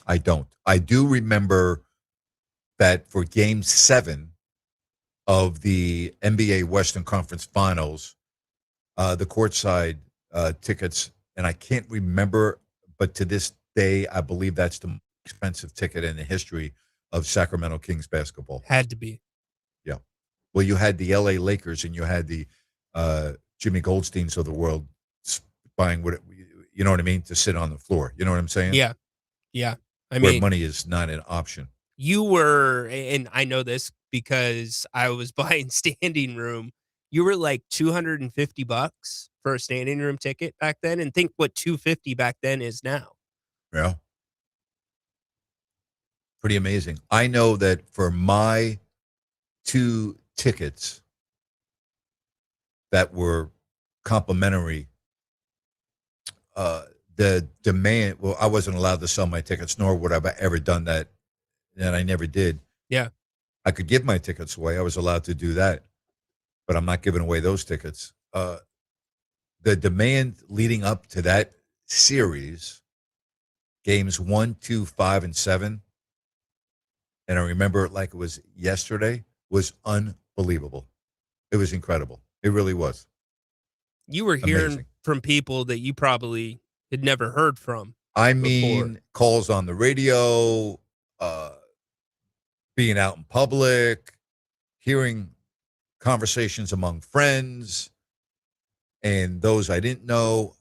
I don't. I do remember that for Game 7 of the NBA Western Conference Finals, the courtside tickets, and I can't remember, but to this day, I believe that's the most expensive ticket in the history of Sacramento Kings basketball. Had to be. Yeah. Well, you had the LA Lakers and you had the Jimmy Goldsteins of the world buying you know what I mean, to sit on the floor. You know what I'm saying? Yeah. Yeah. I Where mean, money is not an option. you were, and I know this because I was buying standing room. You were like $250 for a standing room ticket back then, and think what $250 back then is now. Yeah. Pretty amazing. I know that for my 2 tickets that were complimentary, the demand, well, I wasn't allowed to sell my tickets, nor would I have ever done that, and I never did. Yeah. I could give my tickets away. I was allowed to do that, but I'm not giving away those tickets. The demand leading up to that series, games 1, 2, 5, and 7, and I remember it like it was yesterday, was unbelievable. It was incredible. It really was. You were hearing Amazing. from people that you probably had never heard from. I mean, calls on the radio, being out in public, hearing conversations among friends and those I didn't know.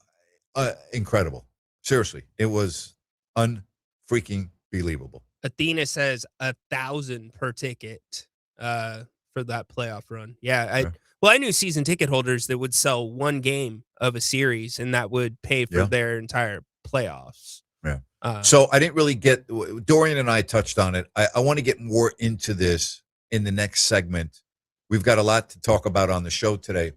Incredible. Seriously, it was unfreaking believable. Athena says 1,000 per ticket for that playoff run. Yeah, I knew season ticket holders that would sell one game of a series, and that would pay for Yeah. their entire playoffs. Yeah. Uh, So I didn't really get, Dorian and I touched on it. I want to get more into this in the next segment. We've got a lot to talk about on the show today,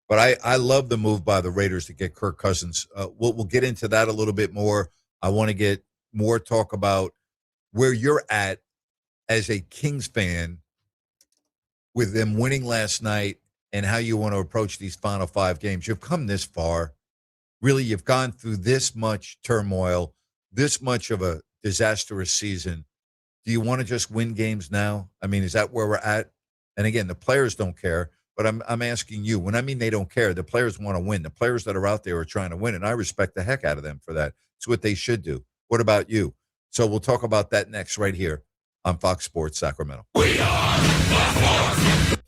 but I love the move by the Raiders to get Kirk Cousins. We'll get into that a little bit more. I want to get more talk about where you're at as a Kings fan with them winning last night and how you want to approach these final 5 games. You've come this far. Really, you've gone through this much turmoil, this much of a disastrous season. Do you want to just win games now? I mean, is that where we're at? And again, the players don't care, but I'm asking you. When I mean they don't care, the players want to win. The players that are out there are trying to win, and I respect the heck out of them for that. It's what they should do. What about you? So we'll talk about that next right here on Fox Sports Sacramento.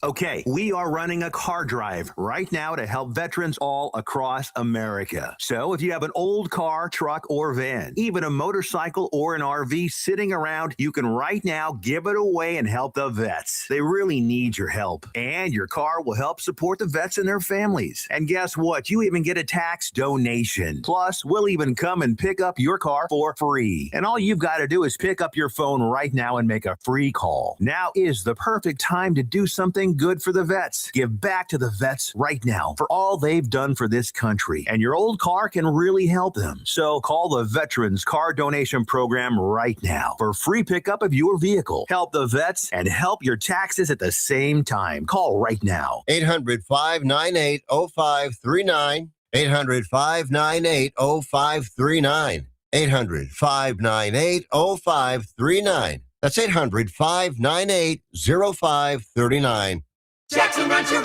Okay, we are running a car drive right now to help veterans all across America. So if you have an old car, truck, or van, even a motorcycle or an RV sitting around, you can right now give it away and help the vets. They really need your help. And your car will help support the vets and their families. And guess what? You even get a tax donation. Plus, we'll even come and pick up your car for free. And all you've got to do is pick up your phone right now and make a free call. Now is the perfect time to do something good for the vets. Give back to the vets right now for all they've done for this country. And your old car can really help them. So call the Veterans Car Donation Program right now for free pickup of your vehicle. Help the vets and help your taxes at the same time. Call right now. 800-598-0539. 800-598-0539. 800-598-0539. That's 800-598-0539. Jackson Rancheria.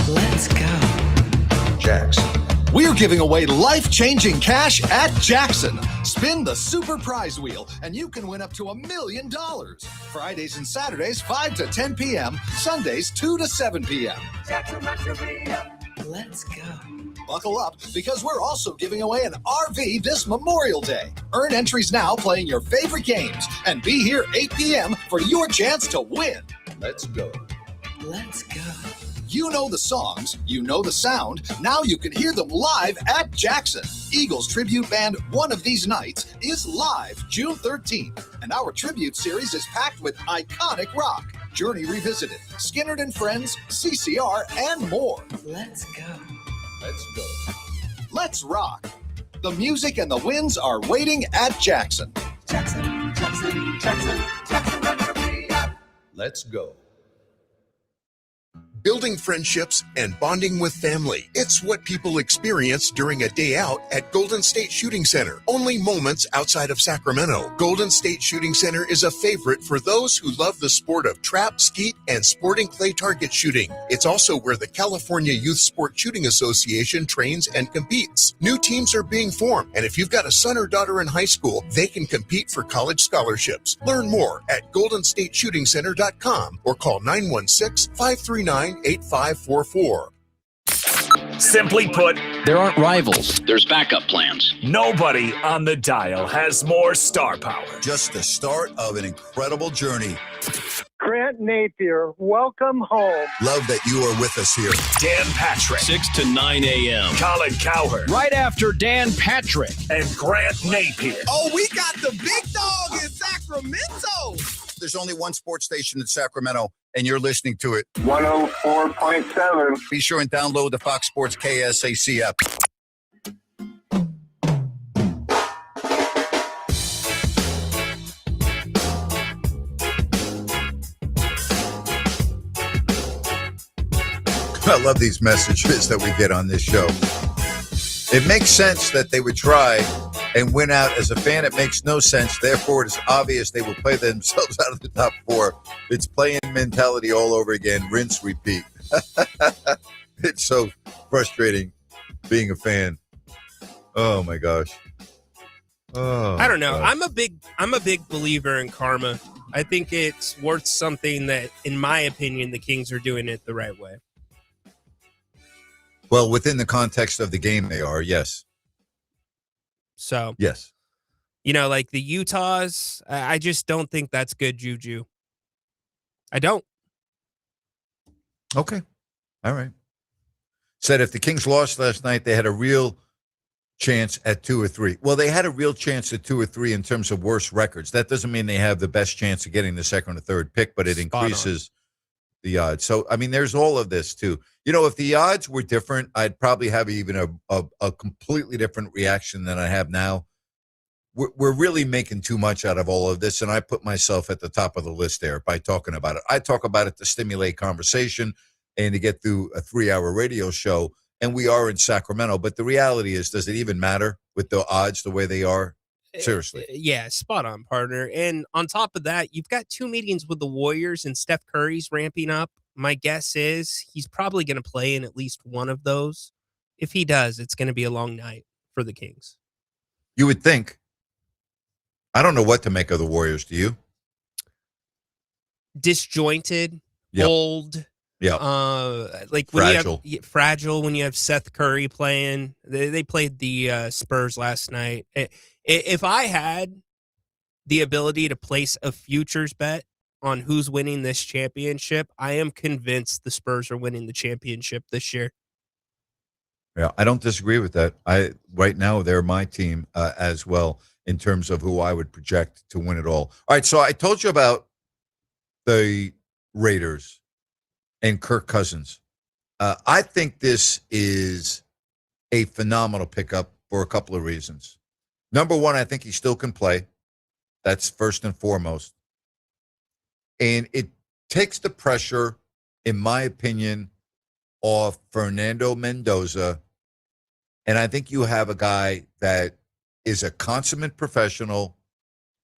Let's go. Jackson. We're giving away life-changing cash at Jackson. Spin the super prize wheel, and you can win up to $1 million. Fridays and Saturdays, 5 to 10 p.m. Sundays, 2 to 7 p.m. Jackson Rancheria. Let's go. Buckle up, because we're also giving away an RV this Memorial Day. Earn entries now playing your favorite games, and be here 8 p.m. for your chance to win. Let's go. Let's go. You know the songs, you know the sound. Now you can hear them live at Jackson. Eagles tribute band One of These Nights is live June 13th. And our tribute series is packed with iconic rock. Journey Revisited, Skinnerd and Friends, CCR, and more. Let's go. Let's go. Let's rock. The music and the wins are waiting at Jackson. Jackson, Jackson, Jackson, Jackson Rancheria. Let's go. Building friendships and bonding with family. It's what people experience during a day out at Golden State Shooting Center. Only moments outside of Sacramento. Golden State Shooting Center is a favorite for those who love the sport of trap, skeet, and sporting clay target shooting. It's also where the California Youth Sport Shooting Association trains and competes. New teams are being formed, and if you've got a son or daughter in high school, they can compete for college scholarships. Learn more at goldenstateshootingcenter.com or call 916-539-8544. Simply put, there aren't rivals, there's backup plans. nobody on the dial has more star power. Just the start of an incredible journey. Grant Napear, welcome home. Love that you are with us here. Dan Patrick. 6 to 9 a.m. Colin Cowherd. Right after Dan Patrick. And Grant Napear. Oh, we got the big dog in Sacramento. There's only one sports station in Sacramento, and you're listening to it. 104.7. Be sure and download the Fox Sports KSAC app. I love these messages that we get on this show. It makes sense that they would try and win out. As a fan, it makes no sense. Therefore, it is obvious they will play themselves out of the top four. It's playing mentality all over again. Rinse, repeat. It's so frustrating being a fan. Oh my gosh. Oh, I don't know. gosh. I'm a big believer in karma. I think it's worth something that, in my opinion, the Kings are doing it the right way. Well, within the context of the game, they are, yes. So, yes. You know, like the Utahs, I just don't think that's good juju. I don't. Okay. All right. Said if the Kings lost last night, they had a real chance at 2 or 3. Well, they had a real chance at 2 or 3 in terms of worse records. That doesn't mean they have the best chance of getting the second or third pick, but it increases the odds. So, I mean, there's all of this, too. You know, if the odds were different, I'd probably have even a completely different reaction than I have now. We're really making too much out of all of this, and I put myself at the top of the list there by talking about it. I talk about it to stimulate conversation and to get through a 3-hour radio show, and we are in Sacramento. But the reality is, does it even matter with the odds the way they are? Seriously. Yeah, spot on, partner. And on top of that, you've got 2 meetings with the Warriors, and Steph Curry's ramping up. My guess is he's probably going to play in at least one of those. If he does, it's going to be a long night for the Kings. You would think. I don't know what to make of the Warriors. Do you? disjointed, Yep. old. Yeah. Like Fragile. when you have fragile when you have Seth Curry playing. They played the Spurs last night. If I had the ability to place a futures bet on who's winning this championship, I am convinced the Spurs are winning the championship this year. Yeah, I don't disagree with that. Right now they're my team as well in terms of who I would project to win it all. All right, so I told you about the Raiders and Kirk Cousins. I think this is a phenomenal pickup for a couple of reasons. Number one, I think he still can play. That's first and foremost. And it takes the pressure, in my opinion, off Fernando Mendoza. And I think you have a guy that is a consummate professional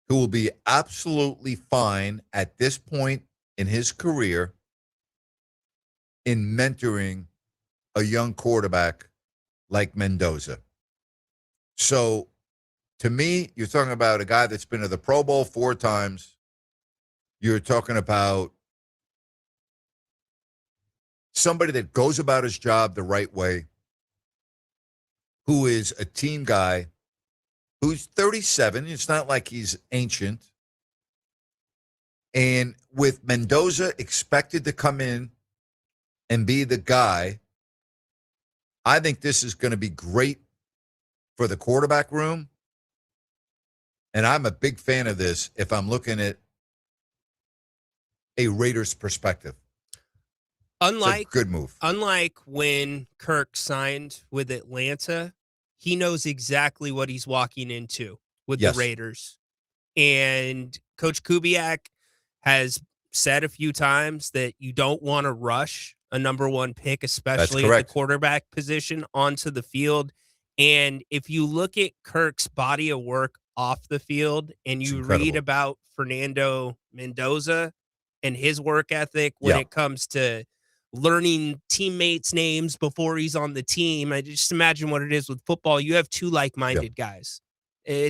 who will be absolutely fine at this point in his career in mentoring a young quarterback like Mendoza. So, to me, you're talking about a guy that's been to the Pro Bowl 4 times. You're talking about somebody that goes about his job the right way, who is a team guy, who's 37. It's not like he's ancient. And with Mendoza expected to come in and be the guy, I think this is going to be great for the quarterback room. And I'm a big fan of this if I'm looking at a Raiders perspective. Unlike good move. Unlike when Kirk signed with Atlanta, he knows exactly what he's walking into with the Raiders. And Coach Kubiak has said a few times that you don't want to rush a number one pick, especially at the quarterback position, onto the field. And if you look at Kirk's body of work off the field and you read about Fernando Mendoza and his work ethic when it comes to learning teammates' names before he's on the team, I just imagine what it is with football. You have two like-minded guys.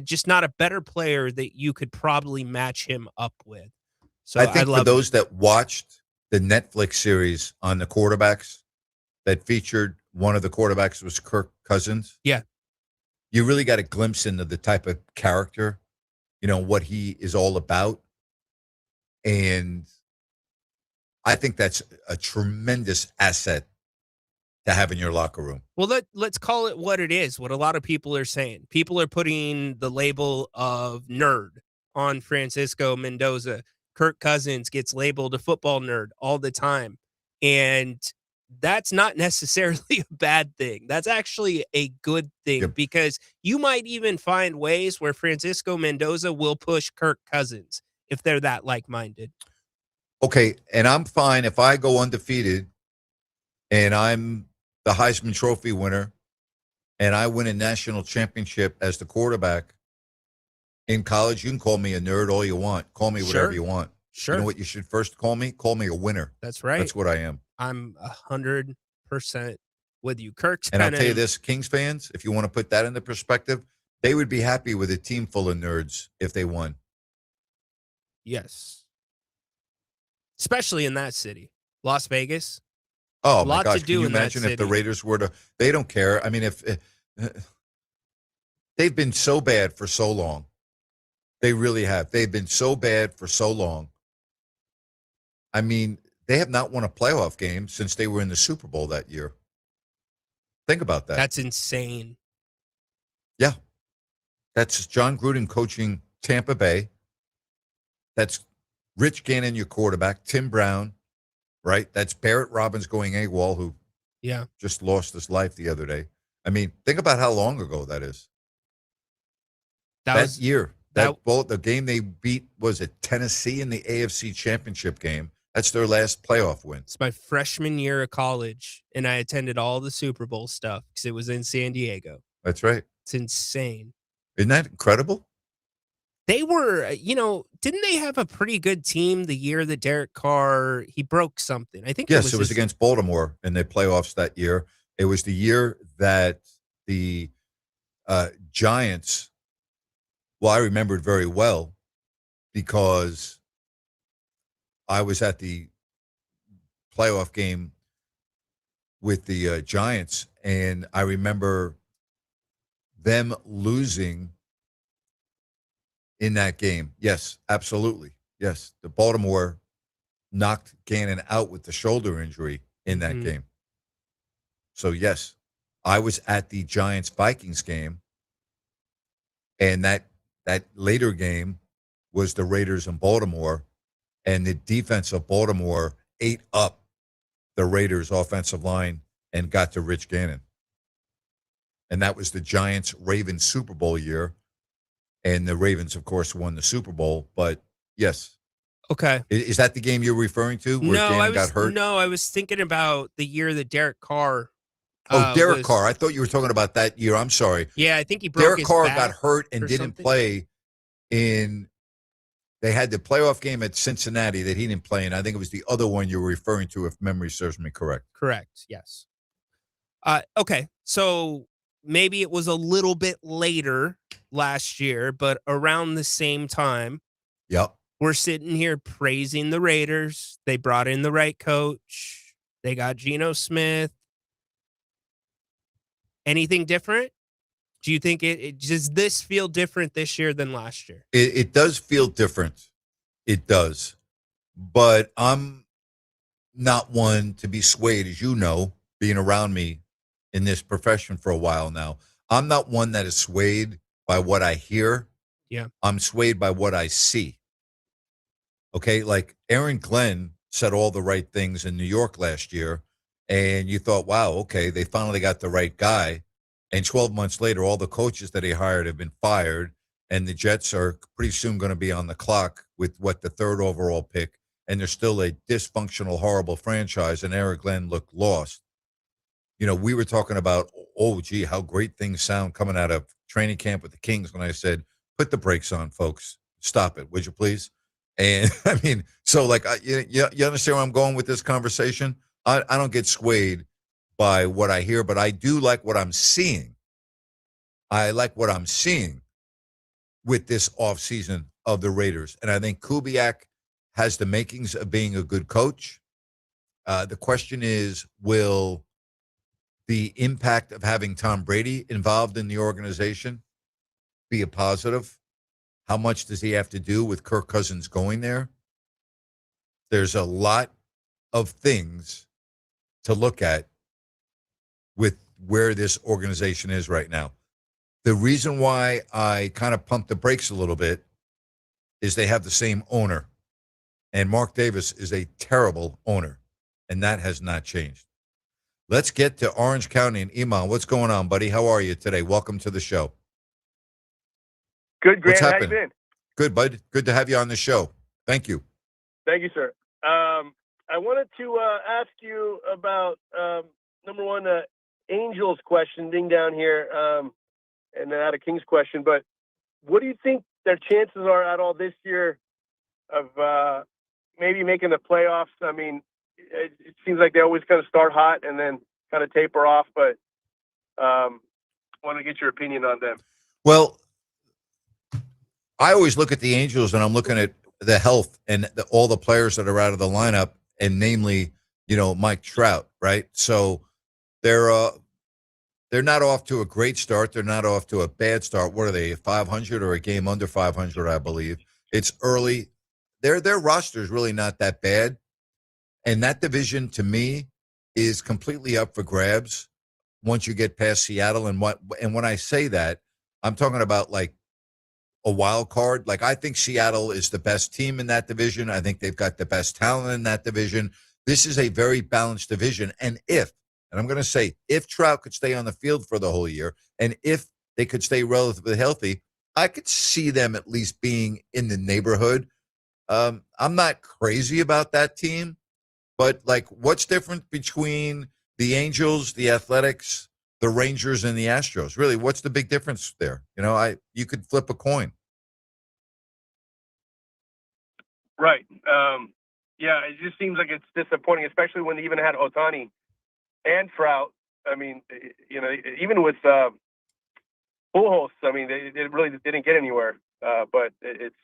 Just not a better player that you could probably match him up with. So I think love for those that watched the Netflix series on the quarterbacks that featured one of the quarterbacks was Kirk Cousins. Yeah. You really got a glimpse into the type of character, what he is all about. And I think that's a tremendous asset to have in your locker room. Well, let's call it what it is, what a lot of people are saying. People are putting the label of nerd on Francisco Mendoza. Kirk Cousins gets labeled a football nerd all the time. And that's not necessarily a bad thing. That's actually a good thing because you might even find ways where Francisco Mendoza will push Kirk Cousins if they're that like-minded. Okay, and I'm fine if I go undefeated and I'm the Heisman Trophy winner and I win a national championship as the quarterback. In college, you can call me a nerd all you want. Call me whatever you want. Sure. You know what you should first call me? Call me a winner. That's right. That's what I am. I'm 100% with you. Kirk's and I'll tell you this, Kings fans, if you want to put that into perspective, they would be happy with a team full of nerds if they won. Yes. Especially in that city. Las Vegas. Oh, a my lot gosh. to do Can you in that imagine if the city. Raiders were to – they don't care. I mean, if they've been so bad for so long. They really have. They've been so bad for so long. I mean, they have not won a playoff game since they were in the Super Bowl that year. Think about that. That's insane. Yeah. That's John Gruden coaching Tampa Bay. That's Rich Gannon, your quarterback. Tim Brown, right? That's Barrett Robbins going AWOL, who just lost his life the other day. I mean, think about how long ago that is. That year. The game they beat was at Tennessee in the AFC Championship game. That's their last playoff win. It's my freshman year of college, and I attended all the Super Bowl stuff because it was in San Diego. That's right. It's insane. Isn't that incredible? They were, didn't they have a pretty good team the year that Derek Carr, he broke something? I think it was against Baltimore in the playoffs that year. It was the year that the Giants, well, I remember it very well because I was at the playoff game with the Giants, and I remember them losing in that game. Yes, absolutely. Yes, the Baltimore knocked Gannon out with the shoulder injury in that game. So, yes, I was at the Giants-Vikings game, and that later game was the Raiders in Baltimore, and the defense of Baltimore ate up the Raiders' offensive line and got to Rich Gannon. And that was the Giants-Ravens Super Bowl year, and the Ravens, of course, won the Super Bowl. But, yes. Okay. Is that the game you're referring to where Gannon got hurt? No, I was thinking about the year that Derek Carr. Derek Carr. I thought you were talking about that year. I'm sorry. Yeah, I think he broke Derek his Carr back got hurt and or didn't something. play in. They had the playoff game at Cincinnati that he didn't play in. I think it was the other one you were referring to, if memory serves me correct. Correct. Yes. Okay. So maybe it was a little bit later last year, but around the same time. Yep. We're sitting here praising the Raiders. They brought in the right coach. They got Geno Smith. Anything different? Do you think does this feel different this year than last year? It does feel different. It does. But I'm not one to be swayed, as you know, being around me in this profession for a while now. I'm not one that is swayed by what I hear. Yeah. I'm swayed by what I see. Okay, like Aaron Glenn said all the right things in New York last year, and you thought, wow, okay, they finally got the right guy. And 12 months later, all the coaches that he hired have been fired, and the Jets are pretty soon going to be on the clock with the third overall pick, and they're still a dysfunctional, horrible franchise, and Aaron Glenn looked lost. You know, we were talking about, oh, gee, how great things sound coming out of training camp with the Kings when I said, put the brakes on, folks. Stop it, would you please? And I mean, so like, you understand where I'm going with this conversation? I don't get swayed by what I hear, but I do like what I'm seeing. I like what I'm seeing with this offseason of the Raiders. And I think Kubiak has the makings of being a good coach. The question is, will the impact of having Tom Brady involved in the organization be a positive? How much does he have to do with Kirk Cousins going there? There's a lot of things to look at with where this organization is right now. The reason why I kind of pumped the brakes a little bit is they have the same owner. And Mark Davis is a terrible owner, and that has not changed. Let's get to Orange County and Iman. What's going on, buddy? How are you today? Welcome to the show. Good, Grant. What's How you happening? been? Good, bud. Good to have you on the show. Thank you. Thank you, sir. I wanted to ask you about, number one, Angels question, ding down here, and then I had a Kings question. But what do you think their chances are at all this year of maybe making the playoffs? I mean, it seems like they always kind of start hot and then kind of taper off, but want to get your opinion on them. Well, I always look at the Angels, and I'm looking at the health and all the players that are out of the lineup, and namely, Mike Trout, right? So they're not off to a great start. They're not off to a bad start. What are they, 500 or a game under 500, I believe? It's early. Their roster is really not that bad. And that division, to me, is completely up for grabs once you get past Seattle. And when I say that, I'm talking about like a wild card. Like, I think Seattle is the best team in that division. I think they've got the best talent in that division. This is a very balanced division. And I'm going to say, if Trout could stay on the field for the whole year, and if they could stay relatively healthy, I could see them at least being in the neighborhood. I'm not crazy about that team, but like, what's different between the Angels, the Athletics, the Rangers, and the Astros? Really, what's the big difference there? You could flip a coin. Right. Yeah, it just seems like it's disappointing, especially when they even had Ohtani and Trout. I mean, even with Pujols, I mean, they really didn't get anywhere. But it's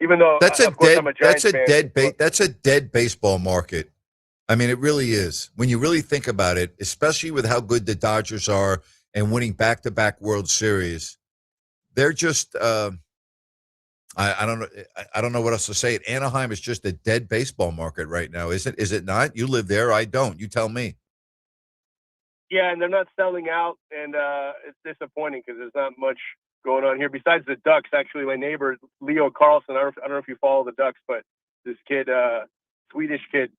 Even though, That's of course, I'm a Giants fan. That's a dead baseball market. I mean, it really is. When you really think about it, especially with how good the Dodgers are and winning back-to-back World Series, they're just I don't know. I don't know what else to say. Anaheim is just a dead baseball market right now. Is it? Is it not? You live there. I don't. You tell me. Yeah, and they're not selling out, and it's disappointing because there's not much going on here. Besides the Ducks, actually, my neighbor, Leo Carlson, I don't know if you follow the Ducks, but this kid, Swedish kid,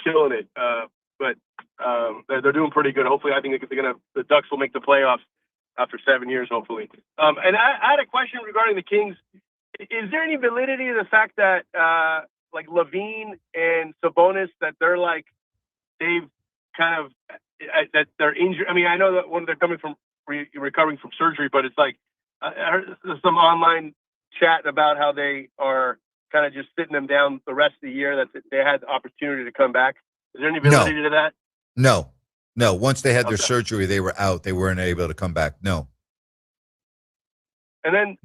killing it. But they're doing pretty good. Hopefully, I think the Ducks will make the playoffs after 7 years, hopefully. And I had a question regarding the Kings. Is there any validity to the fact that like Levine and Sabonis, that they've kind of that they're injured? I mean, I know that when they're coming from recovering from surgery, but it's like I heard some online chat about how they are kind of just sitting them down the rest of the year, that they had the opportunity to come back. Is there any validity to that? No. Once they had their surgery, they were out. They weren't able to come back. No. And then,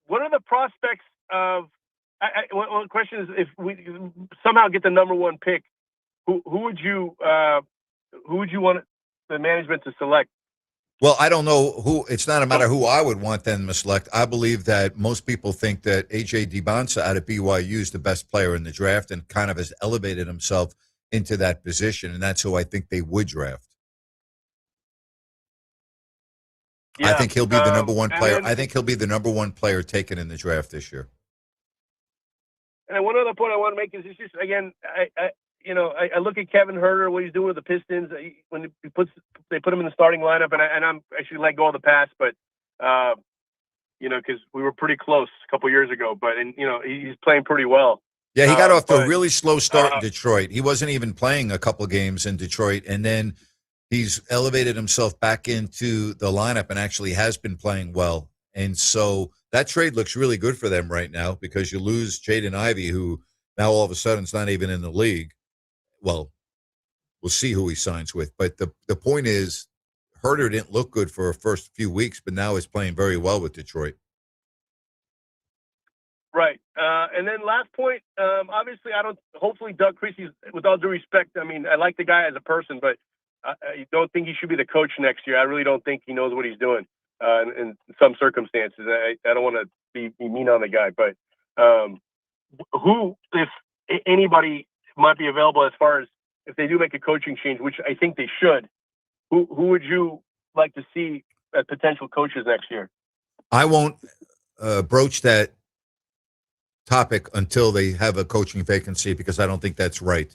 what are the prospects of? One question is, if we somehow get the number one pick, who would you want the management to select? Well, I don't know who. It's not a matter who I would want them to select. I believe that most people think that A.J. DiBonsa out of BYU is the best player in the draft and kind of has elevated himself into that position, and that's who I think they would draft. Yeah, I think he'll be the number one player. I think he'll be the number one player taken in the draft this year. And one other point I want to make is it's just, again, I look at Kevin Herter, what he's doing with the Pistons. When they put him in the starting lineup, and I'm actually let go of the past, but because we were pretty close a couple years ago. But he's playing pretty well. Yeah, he got off to a really slow start in Detroit. He wasn't even playing a couple games in Detroit, and then he's elevated himself back into the lineup and actually has been playing well. And so that trade looks really good for them right now, because you lose Jaden Ivey, who now all of a sudden is not even in the league. Well, we'll see who he signs with. But the point is, Herter didn't look good for the first few weeks, but now is playing very well with Detroit. Right. And then last point, obviously hopefully Doug Creasy, with all due respect, I mean, I like the guy as a person, but I don't think he should be the coach next year. I really don't think he knows what he's doing in some circumstances. I don't want to be mean on the guy, but who, if anybody might be available, as far as if they do make a coaching change, which I think they should, who would you like to see as potential coaches next year? I won't broach that topic until they have a coaching vacancy, because I don't think that's right.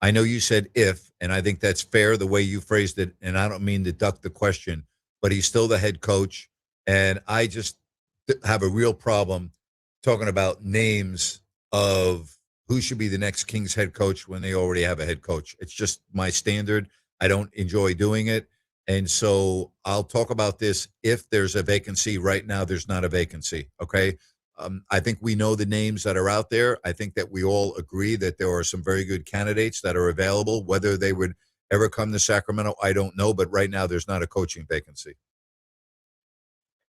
I know you said if, and I think that's fair the way you phrased it, and I don't mean to duck the question, but he's still the head coach, and I just have a real problem talking about names of who should be the next Kings head coach when they already have a head coach. It's just my standard. I don't enjoy doing it, and so I'll talk about this if there's a vacancy. Right now, there's not a vacancy, okay? I think we know the names that are out there. I think that we all agree that there are some very good candidates that are available. Whether they would ever come to Sacramento, I don't know. But right now, there's not a coaching vacancy.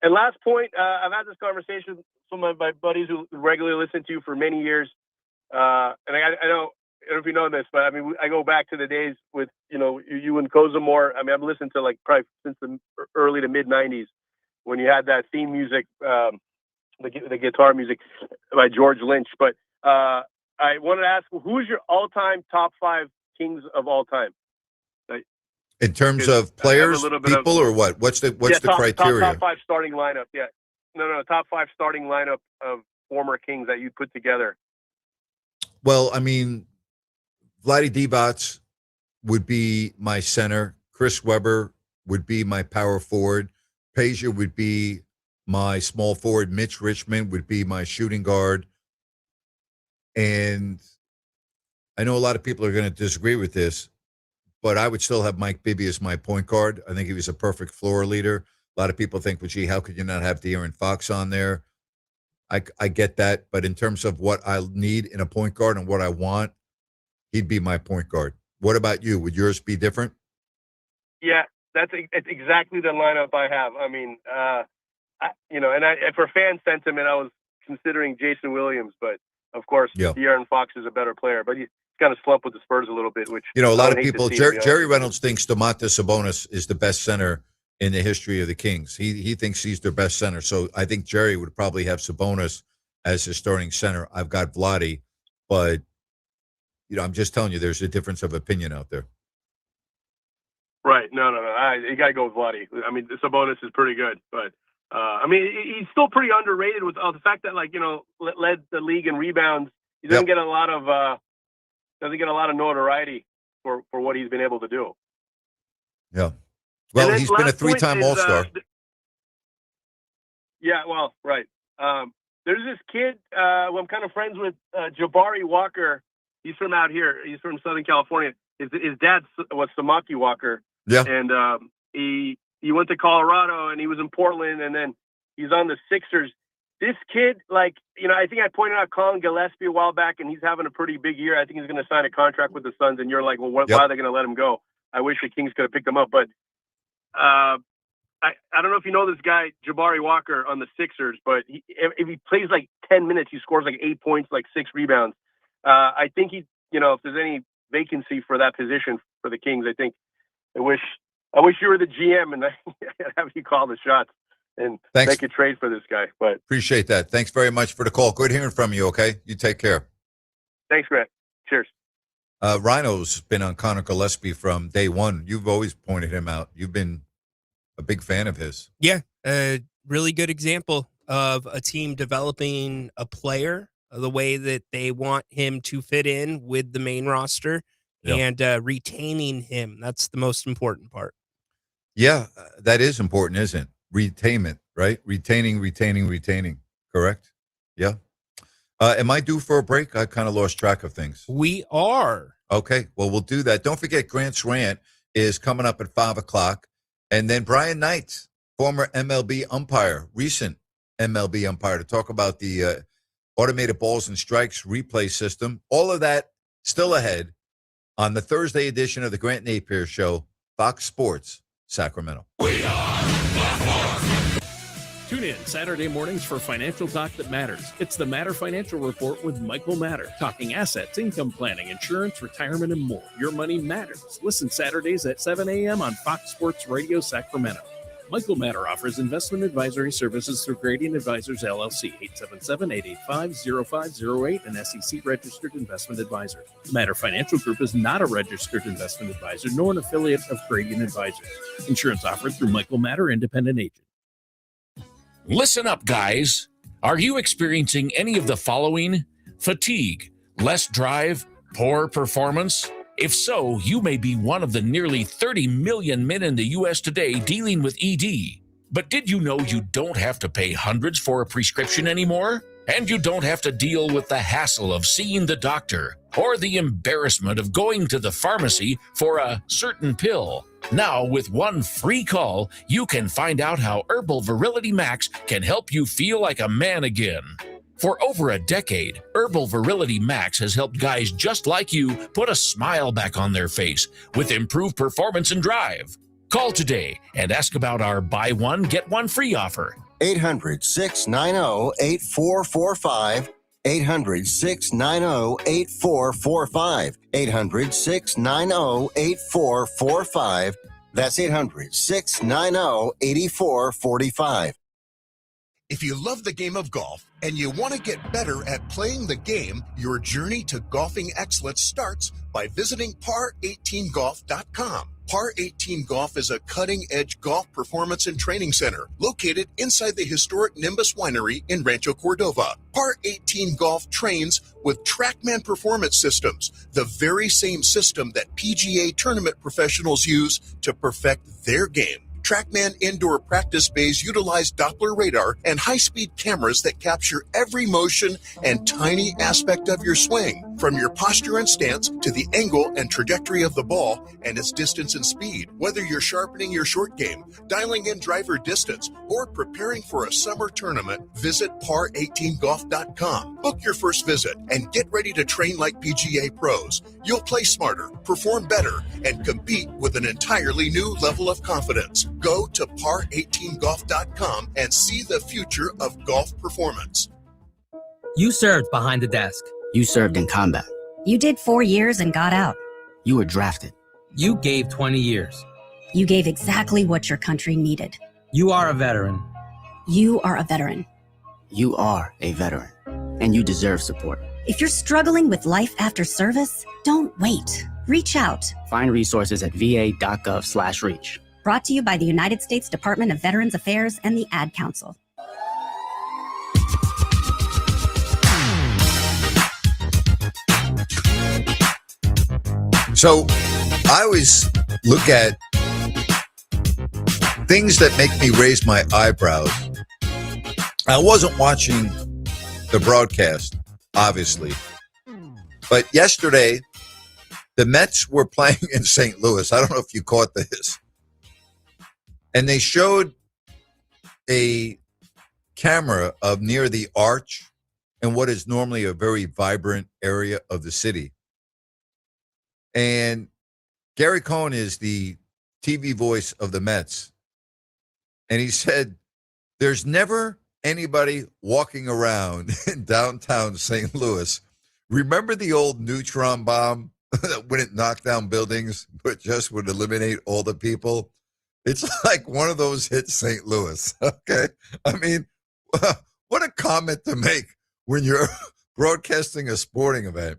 And last point, I've had this conversation with some of my buddies who regularly listen to you for many years. And I don't know if you know this, but I mean, I go back to the days with, you and Kozamore. I mean, I've listened to probably since the early to mid 90s when you had that theme music, the guitar music by George Lynch. But I wanted to ask, who's your all-time top 5 Kings of all time? In terms of players, people, or what? What's the criteria? Top 5 starting lineup. Yeah, no, top 5 starting lineup of former Kings that you put together. Well, I mean, Vladdy Divac would be my center. Chris Webber would be my power forward. Peja would be my small forward. Mitch Richmond would be my shooting guard. And I know a lot of people are going to disagree with this, but I would still have Mike Bibby as my point guard. I think he was a perfect floor leader. A lot of people think, well, gee, how could you not have De'Aaron Fox on there? I get that. But in terms of what I need in a point guard and what I want, he'd be my point guard. What about you? Would yours be different? Yeah, it's exactly the lineup I have. I mean, and for fan sentiment, I was considering Jason Williams, but of course, Yeah. De'Aaron Fox is a better player. But he's kind of slumped with the Spurs a little bit, which You know, a I lot would of hate to people. see, to be Jerry honest. Reynolds thinks Domantas Sabonis is the best center in the history of the Kings. He thinks he's their best center. So I think Jerry would probably have Sabonis as his starting center. I've got Vlade, but I'm just telling you, there's a difference of opinion out there. Right. No. You got to go with Vlade. I mean, Sabonis is pretty good, but I mean, he's still pretty underrated with the fact that, led the league in rebounds. He doesn't get a lot of notoriety for what he's been able to do. Yeah. Well, he's been a 3-time All-Star. Yeah. Well, right. There's this kid who I'm kind of friends with, Jabari Walker. He's from out here. He's from Southern California. His dad was Samaki Walker. Yeah. And he went to Colorado, and he was in Portland, and then he's on the Sixers. This kid, I think I pointed out Colin Gillespie a while back, and he's having a pretty big year. I think he's going to sign a contract with the Suns, and you're like, well, why are they going to let him go? I wish the Kings could have picked him up. But I don't know if you know this guy, Jabari Walker, on the Sixers, but if he plays 10 minutes, he scores 8 points, 6 rebounds. I think if there's any vacancy for that position for the Kings, I wish you were the GM and have you call the shots and make a trade for this guy. But appreciate that. Thanks very much for the call. Good hearing from you. Okay, you take care. Thanks, Grant. Cheers. Rhino's been on Connor Gillespie from day one. You've always pointed him out. You've been a big fan of his. Yeah, a really good example of a team developing a player the way that they want him to fit in with the main roster and retaining him. That's the most important part. Yeah, that is important, isn't it? Retainment, right? Retaining. Correct? Yeah. Am I due for a break? I kind of lost track of things. We are. Okay, well, we'll do that. Don't forget, Grant's Rant is coming up at 5 o'clock. And then Brian Knight, former MLB umpire, recent MLB umpire, to talk about the automated balls and strikes replay system. All of that still ahead on the Thursday edition of the Grant Napear Show, Fox Sports, Sacramento. Tune in Saturday mornings for financial talk that matters. It's the Matter Financial Report with Michael Matter, talking assets, income planning, insurance, retirement, and more. Your money matters. Listen Saturdays at 7 a.m. on Fox Sports Radio Sacramento. Michael Matter offers investment advisory services through Gradient Advisors, LLC, 877-885-0508, an SEC-registered investment advisor. The Matter Financial Group is not a registered investment advisor, nor an affiliate of Gradient Advisors. Insurance offered through Michael Matter, independent agent. Listen up, guys. Are you experiencing any of the following? Fatigue, less drive, poor performance? If so, you may be one of the nearly 30 million men in the U.S. today dealing with ED. But did you know you don't have to pay hundreds for a prescription anymore? And you don't have to deal with the hassle of seeing the doctor or the embarrassment of going to the pharmacy for a certain pill. Now, with one free call, you can find out how Herbal Virility Max can help you feel like a man again. For over a decade, Herbal Virility Max has helped guys just like you put a smile back on their face with improved performance and drive. Call today and ask about our buy one, get one free offer. 800-690-8445. 800-690-8445. 800-690-8445. That's 800-690-8445. If you love the game of golf and you want to get better at playing the game, your journey to golfing excellence starts by visiting par18golf.com. Par 18 Golf is a cutting-edge golf performance and training center located inside the historic Nimbus Winery in Rancho Cordova. Par 18 Golf trains with TrackMan Performance Systems, the very same system that PGA tournament professionals use to perfect their game. TrackMan indoor practice bays utilize Doppler radar and high-speed cameras that capture every motion and tiny aspect of your swing, from your posture and stance to the angle and trajectory of the ball and its distance and speed. Whether you're sharpening your short game, dialing in driver distance, or preparing for a summer tournament, visit par18golf.com. Book your first visit and get ready to train like PGA pros. You'll play smarter, perform better, and compete with an entirely new level of confidence. Go to par18golf.com and see the future of golf performance. You served behind the desk. You served in combat. You did 4 years and got out. You were drafted. You gave 20 years. You gave exactly what your country needed. You are a veteran. You are a veteran. You are a veteran, and you deserve support. If you're struggling with life after service, don't wait. Reach out. Find resources at va.gov/reach. Brought to you by the United States Department of Veterans Affairs and the Ad Council. So I always look at things that make me raise my eyebrows. I wasn't watching the broadcast, obviously, but yesterday the Mets were playing in St. Louis. I don't know if you caught this. And they showed a camera of near the arch in what is normally a very vibrant area of the city. And Gary Cohen is the TV voice of the Mets. And he said, there's never anybody walking around in downtown St. Louis. Remember the old neutron bomb that wouldn't knock down buildings, but just would eliminate all the people? It's like one of those hits St. Louis, okay? I mean, what a comment to make when you're broadcasting a sporting event.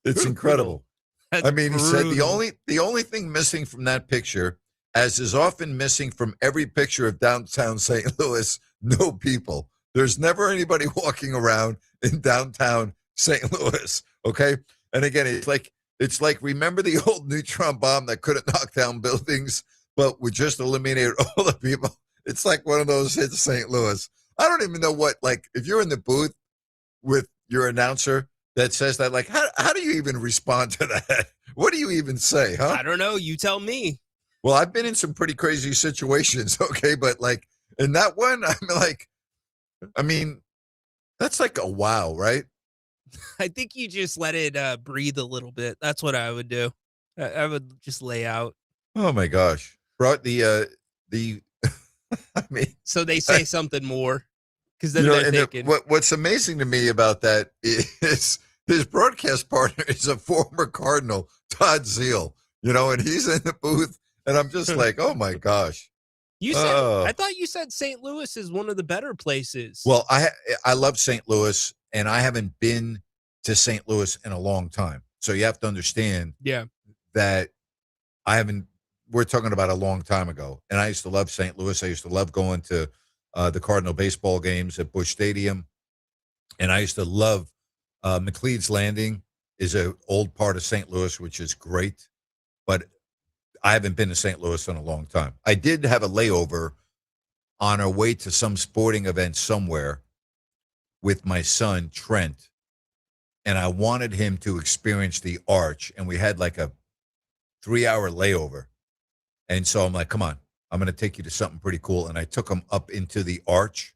It's incredible. I mean, he said the only thing missing from that picture, as is often missing from every picture of downtown St. Louis, no people. There's never anybody walking around in downtown St. Louis, okay? And again, it's like remember the old neutron bomb that couldn't knock down buildings, but would just eliminate all the people? It's like one of those hits St. Louis. I don't even know what, like, if you're in the booth with your announcer that says that, like, how do you even respond to that? What do you even say, huh? I don't know. You tell me. Well, I've been in some pretty crazy situations, okay? But, like, in that one, I mean, that's like a wow, right? I think you just let it breathe a little bit. That's what I would do. I would just lay out. Oh, my gosh. Brought the I mean. So they say something more. Because then they're thinking. What's amazing to me about that is his broadcast partner is a former Cardinal, Todd Zeal, and he's in the booth, and I'm just like, oh my gosh. I thought you said St. Louis is one of the better places. Well, I love St. Louis, and I haven't been to St. Louis in a long time. So you have to understand that we're talking about a long time ago, and I used to love St. Louis. I used to love going to the Cardinal baseball games at Busch Stadium. And I used to love McLeod's Landing is an old part of St. Louis, which is great. But I haven't been to St. Louis in a long time. I did have a layover on our way to some sporting event somewhere with my son, Trent. And I wanted him to experience the arch. And we had like a 3-hour layover. And so I'm like, come on. I'm going to take you to something pretty cool. And I took him up into the arch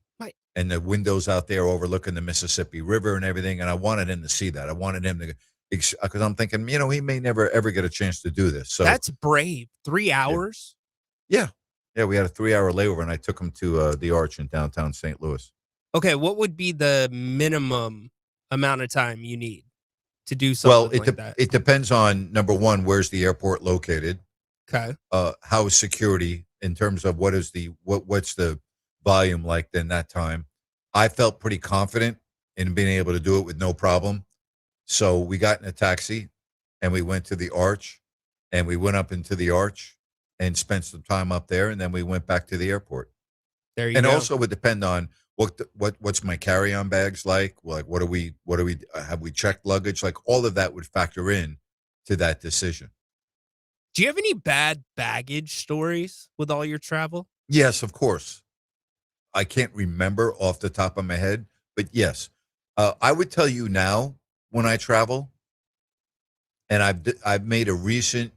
and the windows out there overlooking the Mississippi River and everything. And I wanted him to see that. I wanted him to, because I'm thinking, he may never, ever get a chance to do this. So that's brave. 3 hours? Yeah. Yeah. We had a 3-hour layover and I took him to the arch in downtown St. Louis. Okay. What would be the minimum amount of time you need to do something like that? It depends on, number one, where's the airport located? Okay. How is security in terms of what's the volume like then that time? I felt pretty confident in being able to do it with no problem. So we got in a taxi and we went to the arch and we went up into the arch and spent some time up there. And then we went back to the airport. There you go. And also would depend on what's my carry-on bags like? Like, what do we have we checked luggage? Like all of that would factor in to that decision. Do you have any bad baggage stories with all your travel? Yes, of course. I can't remember off the top of my head, but yes. I would tell you now when I travel, and I've made a recent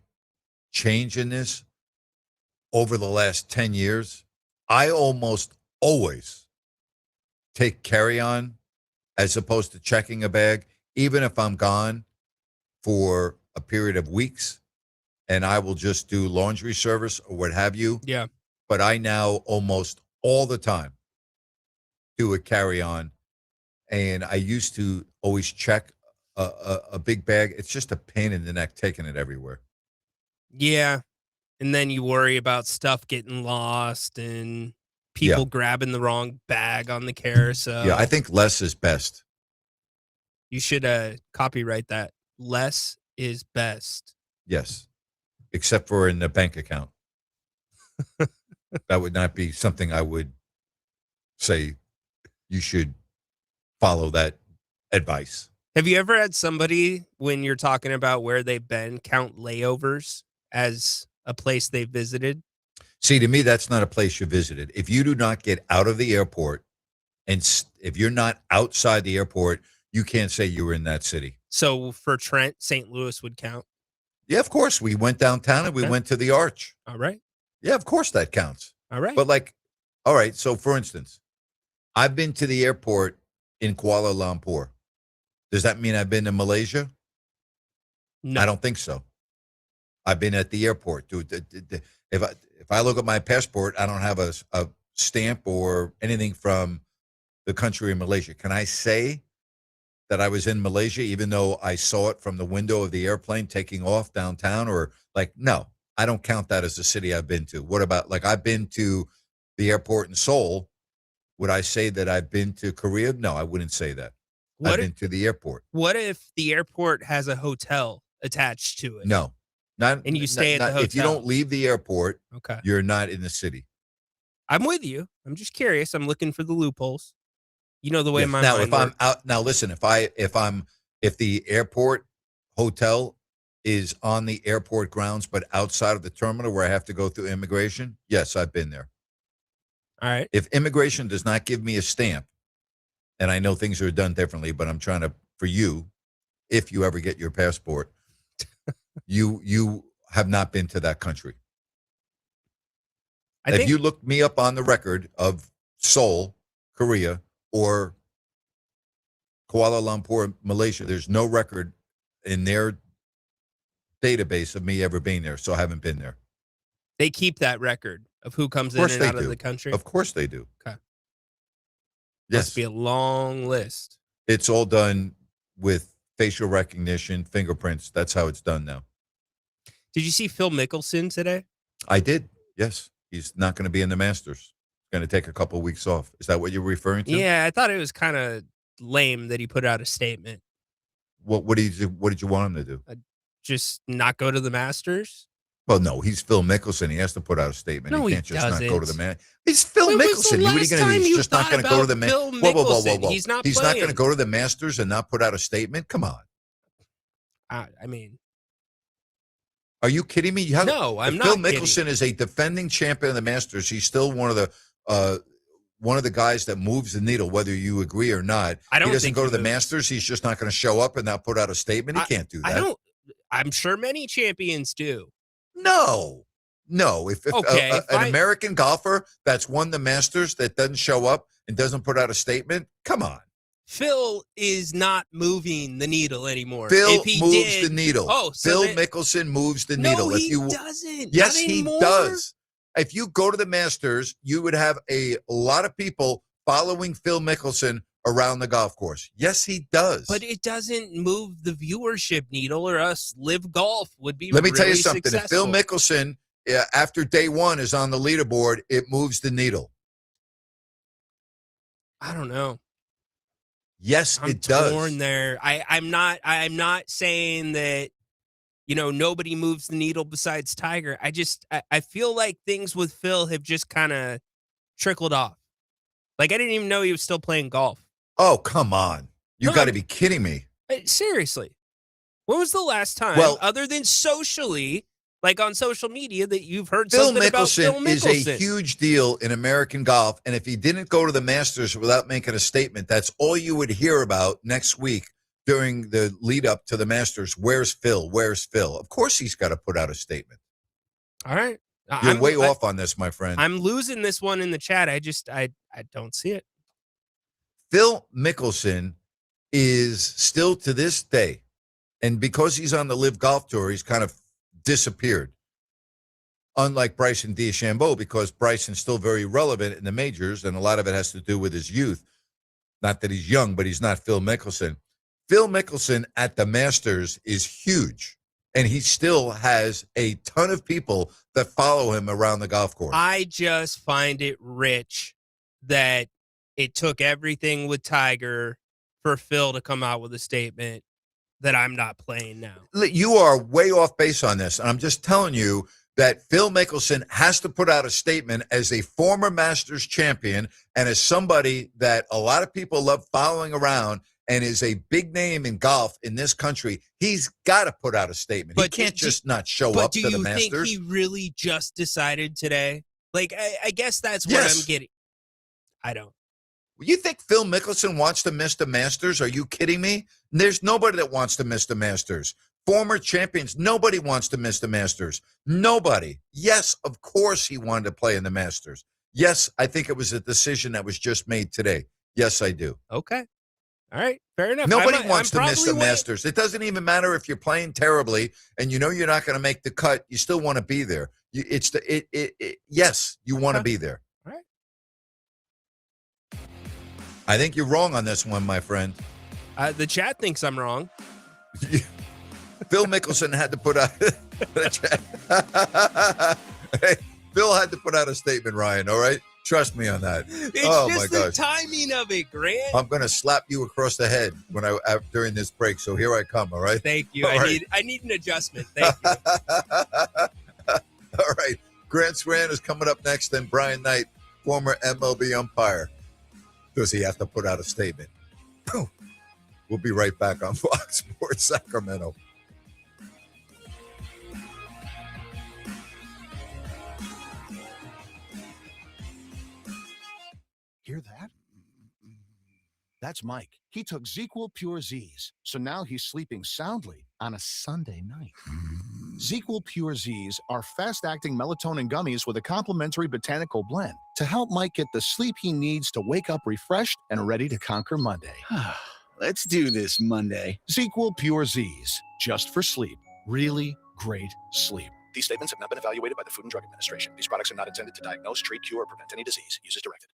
change in this over the last 10 years. I almost always take carry-on as opposed to checking a bag, even if I'm gone for a period of weeks. And I will just do laundry service or what have you. Yeah. But I now almost all the time do a carry-on. and I used to always check a big bag. It's just a pain in the neck taking it everywhere. Yeah. And then you worry about stuff getting lost and people grabbing the wrong bag on the carousel. Yeah, I think less is best. You should copyright that. Less is best. Yes, except for in the bank account. That would not be something I would say you should follow that advice. Have you ever had somebody, when you're talking about where they've been, count layovers as a place they visited? See, to me, that's not a place you visited. If you do not get out of the airport, and if you're not outside the airport, you can't say you were in that city. So for Trent, St. Louis would count? Yeah, of course. We went downtown and we went to the Arch. All right. Yeah, of course that counts. All right. But like, all right, so for instance, I've been to the airport in Kuala Lumpur. Does that mean I've been to Malaysia? No. I don't think so. I've been at the airport. Dude, if I look at my passport, I don't have a stamp or anything from the country of Malaysia. Can I say that I was in Malaysia even though I saw it from the window of the airplane taking off downtown? Or like, no, I don't count that as a city I've been to. What about, like, I've been to the airport in Seoul. Would I say that I've been to Korea? No, I wouldn't say that. I've been to the airport. What if the airport has a hotel attached to it? No. And you stay at the hotel. If you don't leave the airport, okay, you're not in the city. I'm with you. I'm just curious. I'm looking for the loopholes. You know the way my now, mind if works. I'm out now, listen. If the airport hotel is on the airport grounds, but outside of the terminal where I have to go through immigration, yes, I've been there. All right. If immigration does not give me a stamp, and I know things are done differently, but I'm trying to, for you, if you ever get your passport, you have not been to that country. If you look me up on the record of Seoul, Korea, or Kuala Lumpur, Malaysia, there's no record in their database of me ever being there, so I haven't been there. They keep that record of who comes in and out of the country? Of course they do. Okay. Yes. Must be a long list. It's all done with facial recognition, fingerprints. That's how it's done now. Did you see Phil Mickelson today? I did, yes. He's not going to be in the Masters. He's going to take a couple of weeks off. Is that what you're referring to? Yeah, I thought it was kind of lame that he put out a statement. What did you want him to do? Just not go to the Masters? Well, no, he's Phil Mickelson. He has to put out a statement. No, he can't just doesn't. not go to the man. He's Phil When was Mickelson. the What are you last going to do? time He's you just not thought going to go to the about man. Phil Whoa. Mickelson? He's not He's not going to playing. go to the Masters and not put out a statement? Come on. I mean, are you kidding me? No, I'm not Phil kidding. Mickelson is a defending champion of the Masters. He's still one of the guys that moves the needle, whether you agree or not. I don't he doesn't think go he to the moves. Masters. He's just not going to show up and not put out a statement. He can't do that. I'm sure many champions do. No. If Okay, an American golfer that's won the Masters that doesn't show up and doesn't put out a statement, come on. Phil is not moving the needle anymore. Phil If he moves did, the needle. Oh, so Phil then- Mickelson moves the No, needle. he you doesn't. Yes, Not he anymore. does. If you go to the Masters, you would have a lot of people following Phil Mickelson around the golf course. Yes, he does. But it doesn't move the viewership needle, or us Live Golf would be. Let me tell you really something. If Phil successful. Mickelson, after day one, is on the leaderboard, it moves the needle. I don't know. Yes, I'm it does. torn there. I'm not saying that, nobody moves the needle besides Tiger. I feel like things with Phil have just kind of trickled off. Like, I didn't even know he was still playing golf. Oh, come on. You No, got to be kidding me. Seriously. When was the last time, other than socially, like on social media, that you've heard Phil something about Phil Mickelson Mickelson? is a huge deal in American golf, and if he didn't go to the Masters without making a statement, that's all you would hear about next week during the lead up to the Masters. Where's Phil? Where's Phil? Of course he's got to put out a statement. All right. You're way off on this, my friend. I'm losing this one in the chat. I don't see it. Phil Mickelson is still to this day, and because he's on the Live Golf Tour, he's kind of disappeared. Unlike Bryson DeChambeau, because Bryson's still very relevant in the majors, and a lot of it has to do with his youth. Not that he's young, but he's not Phil Mickelson. Phil Mickelson at the Masters is huge, and he still has a ton of people that follow him around the golf course. I just find it rich that it took everything with Tiger for Phil to come out with a statement that I'm not playing now. You are way off base on this, and I'm just telling you that Phil Mickelson has to put out a statement as a former Masters champion and as somebody that a lot of people love following around and is a big name in golf in this country. He's got to put out a statement. He can't just not show up to the Masters. But do you think he really just decided today? Like, I guess that's what I'm getting. I don't. You think Phil Mickelson wants to miss the Masters? Are you kidding me? There's nobody that wants to miss the Masters. Former champions, nobody wants to miss the Masters. Nobody. Yes, of course he wanted to play in the Masters. Yes, I think it was a decision that was just made today. Yes, I do. Okay. All right. Fair enough. Nobody wants to miss the Masters. It doesn't even matter if you're playing terribly and you know you're not going to make the cut. You still want to be there. Yes, you want to be there. All right. I think you're wrong on this one, my friend. The chat thinks I'm wrong. Phil Mickelson had to put out hey, Phil had to put out a statement, Ryan, all right? Trust me on that. It's just the timing of it, Grant. I'm going to slap you across the head during this break, so here I come, all right? Thank you. I need an adjustment. Thank you. All right. Grant Swan is coming up next, then Brian Knight, former MLB umpire. Does he have to put out a statement? We'll be right back on Fox Sports Sacramento. Hear that? That's Mike. He took ZQL Pure Z's, so now he's sleeping soundly on a Sunday night. ZQL Pure Z's are fast-acting melatonin gummies with a complementary botanical blend to help Mike get the sleep he needs to wake up refreshed and ready to conquer Monday. Let's do this Monday. ZQL Pure Z's, just for sleep. Really great sleep. These statements have not been evaluated by the Food and Drug Administration. These products are not intended to diagnose, treat, cure, or prevent any disease. Use as directed.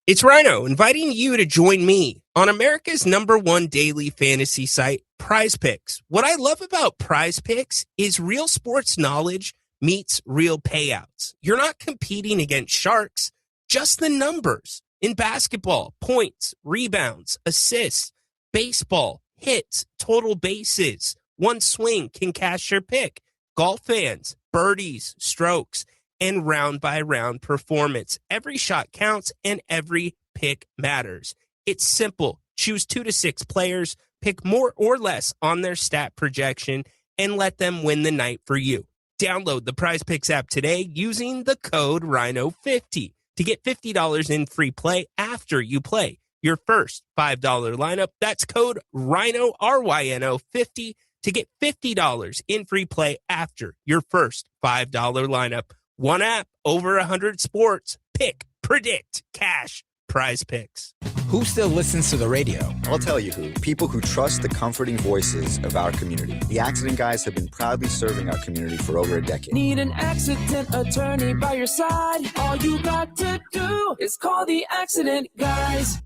It's Rhino inviting you to join me on America's #1 daily fantasy site, Prize Picks. What I love about Prize Picks is real sports knowledge meets real payouts. You're not competing against sharks, just the numbers. In basketball, points, rebounds, assists, baseball, hits, total bases. One swing can cash your pick. Golf fans, birdies, strokes, and round-by-round performance. Every shot counts and every pick matters. It's simple. Choose 2 to 6 players, pick more or less on their stat projection, and let them win the night for you. Download the Prize Picks app today using the code Rhino50 to get $50 in free play after you play your first $5 lineup. That's code Rhino, RYNO50 to get $50 in free play after your first $5 lineup. One app, over 100 sports. Pick, predict, cash, Prize Picks. Who still listens to the radio? I'll tell you who. People who trust the comforting voices of our community. The Accident Guys have been proudly serving our community for over a decade. Need an accident attorney by your side? All you got to do is call the Accident Guys.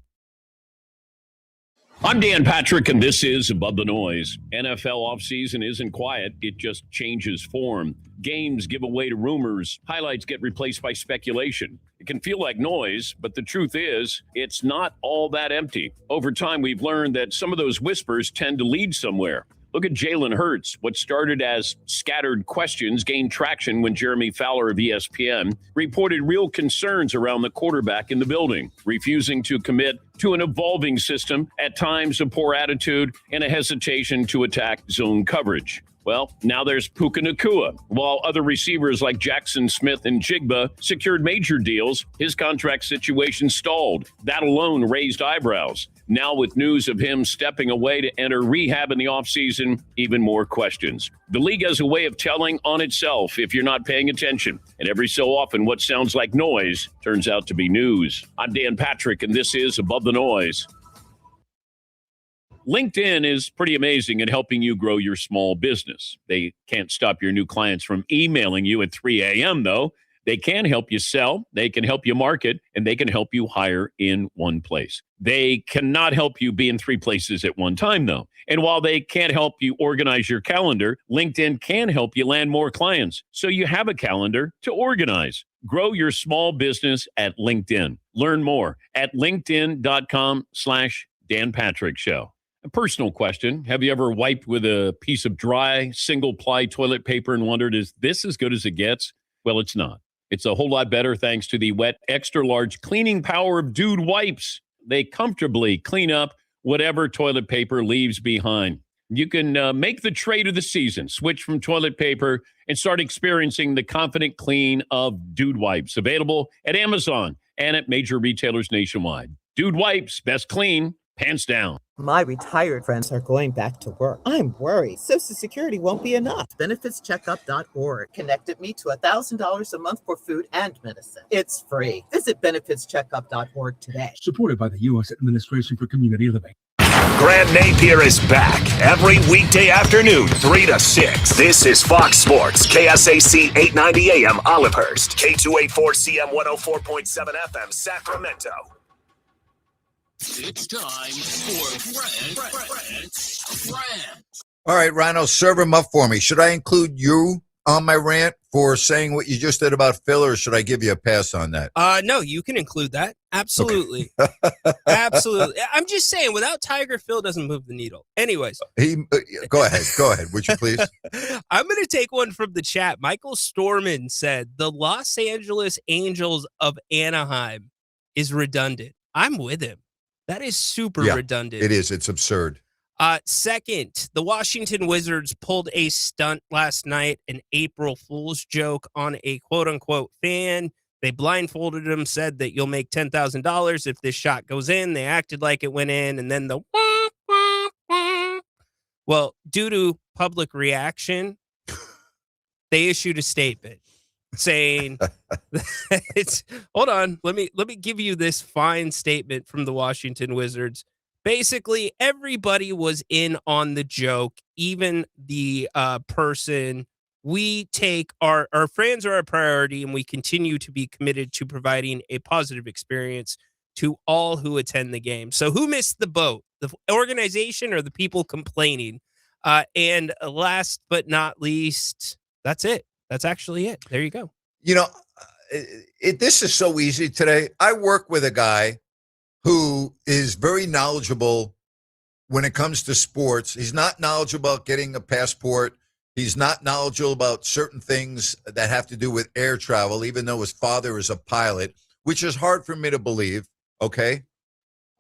I'm Dan Patrick, and this is Above the Noise. NFL offseason isn't quiet. It just changes form. Games give way to rumors. Highlights get replaced by speculation. It can feel like noise, but the truth is, it's not all that empty. Over time, we've learned that some of those whispers tend to lead somewhere. Look at Jalen Hurts. What started as scattered questions gained traction when Jeremy Fowler of ESPN reported real concerns around the quarterback in the building, refusing to commit to an evolving system, at times a poor attitude, and a hesitation to attack zone coverage. Well, now there's Puka Nacua. While other receivers like Jackson Smith and Jigba secured major deals, his contract situation stalled. That alone raised eyebrows. Now with news of him stepping away to enter rehab in the offseason, even more questions. The league has a way of telling on itself if you're not paying attention. And every so often, what sounds like noise turns out to be news. I'm Dan Patrick, and this is Above the Noise. LinkedIn is pretty amazing at helping you grow your small business. They can't stop your new clients from emailing you at 3 a.m., though. They can help you sell, they can help you market, and they can help you hire in one place. They cannot help you be in 3 places at one time, though. And while they can't help you organize your calendar, LinkedIn can help you land more clients so you have a calendar to organize. Grow your small business at LinkedIn. Learn more at linkedin.com/Dan Patrick Show. A personal question. Have you ever wiped with a piece of dry, single-ply toilet paper and wondered, is this as good as it gets? Well, it's not. It's a whole lot better thanks to the wet, extra-large cleaning power of Dude Wipes. They comfortably clean up whatever toilet paper leaves behind. You can make the trade of the season, switch from toilet paper, and start experiencing the confident clean of Dude Wipes. Available at Amazon and at major retailers nationwide. Dude Wipes, best clean, pants down. My retired friends are going back to work. I'm worried Social Security won't be enough. BenefitsCheckup.org connected me to $1,000 a month for food and medicine. It's free. Visit BenefitsCheckup.org today. Supported by the U.S. Administration for Community Living. Grant Napear is back every weekday afternoon, 3 to 6. This is Fox Sports, KSAC 890 AM Olivehurst, K284CM 104.7 FM Sacramento. It's time for Rant. All right, Rhino, serve him up for me. Should I include you on my rant for saying what you just did about Phil, or should I give you a pass on that? No, you can include that. Absolutely. Okay. Absolutely. I'm just saying, without Tiger, Phil doesn't move the needle. Anyways. Go ahead, would you please? I'm going to take one from the chat. Michael Storman said, the Los Angeles Angels of Anaheim is redundant. I'm with him. That is super redundant. It is. It's absurd. Second, the Washington Wizards pulled a stunt last night, an April Fool's joke on a quote-unquote fan. They blindfolded him, said that you'll make $10,000 if this shot goes in. They acted like it went in, and then the well, due to public reaction, they issued a statement saying hold on, let me give you this fine statement from the Washington Wizards. Basically, everybody was in on the joke, even the person. We take our fans are our priority, and we continue to be committed to providing a positive experience to all who attend the game. So who missed the boat, the organization or the people complaining? And last but not least, that's it. That's actually it. There you go. You know, this is so easy today. I work with a guy who is very knowledgeable when it comes to sports. He's not knowledgeable about getting a passport. He's not knowledgeable about certain things that have to do with air travel, even though his father is a pilot, which is hard for me to believe. Okay.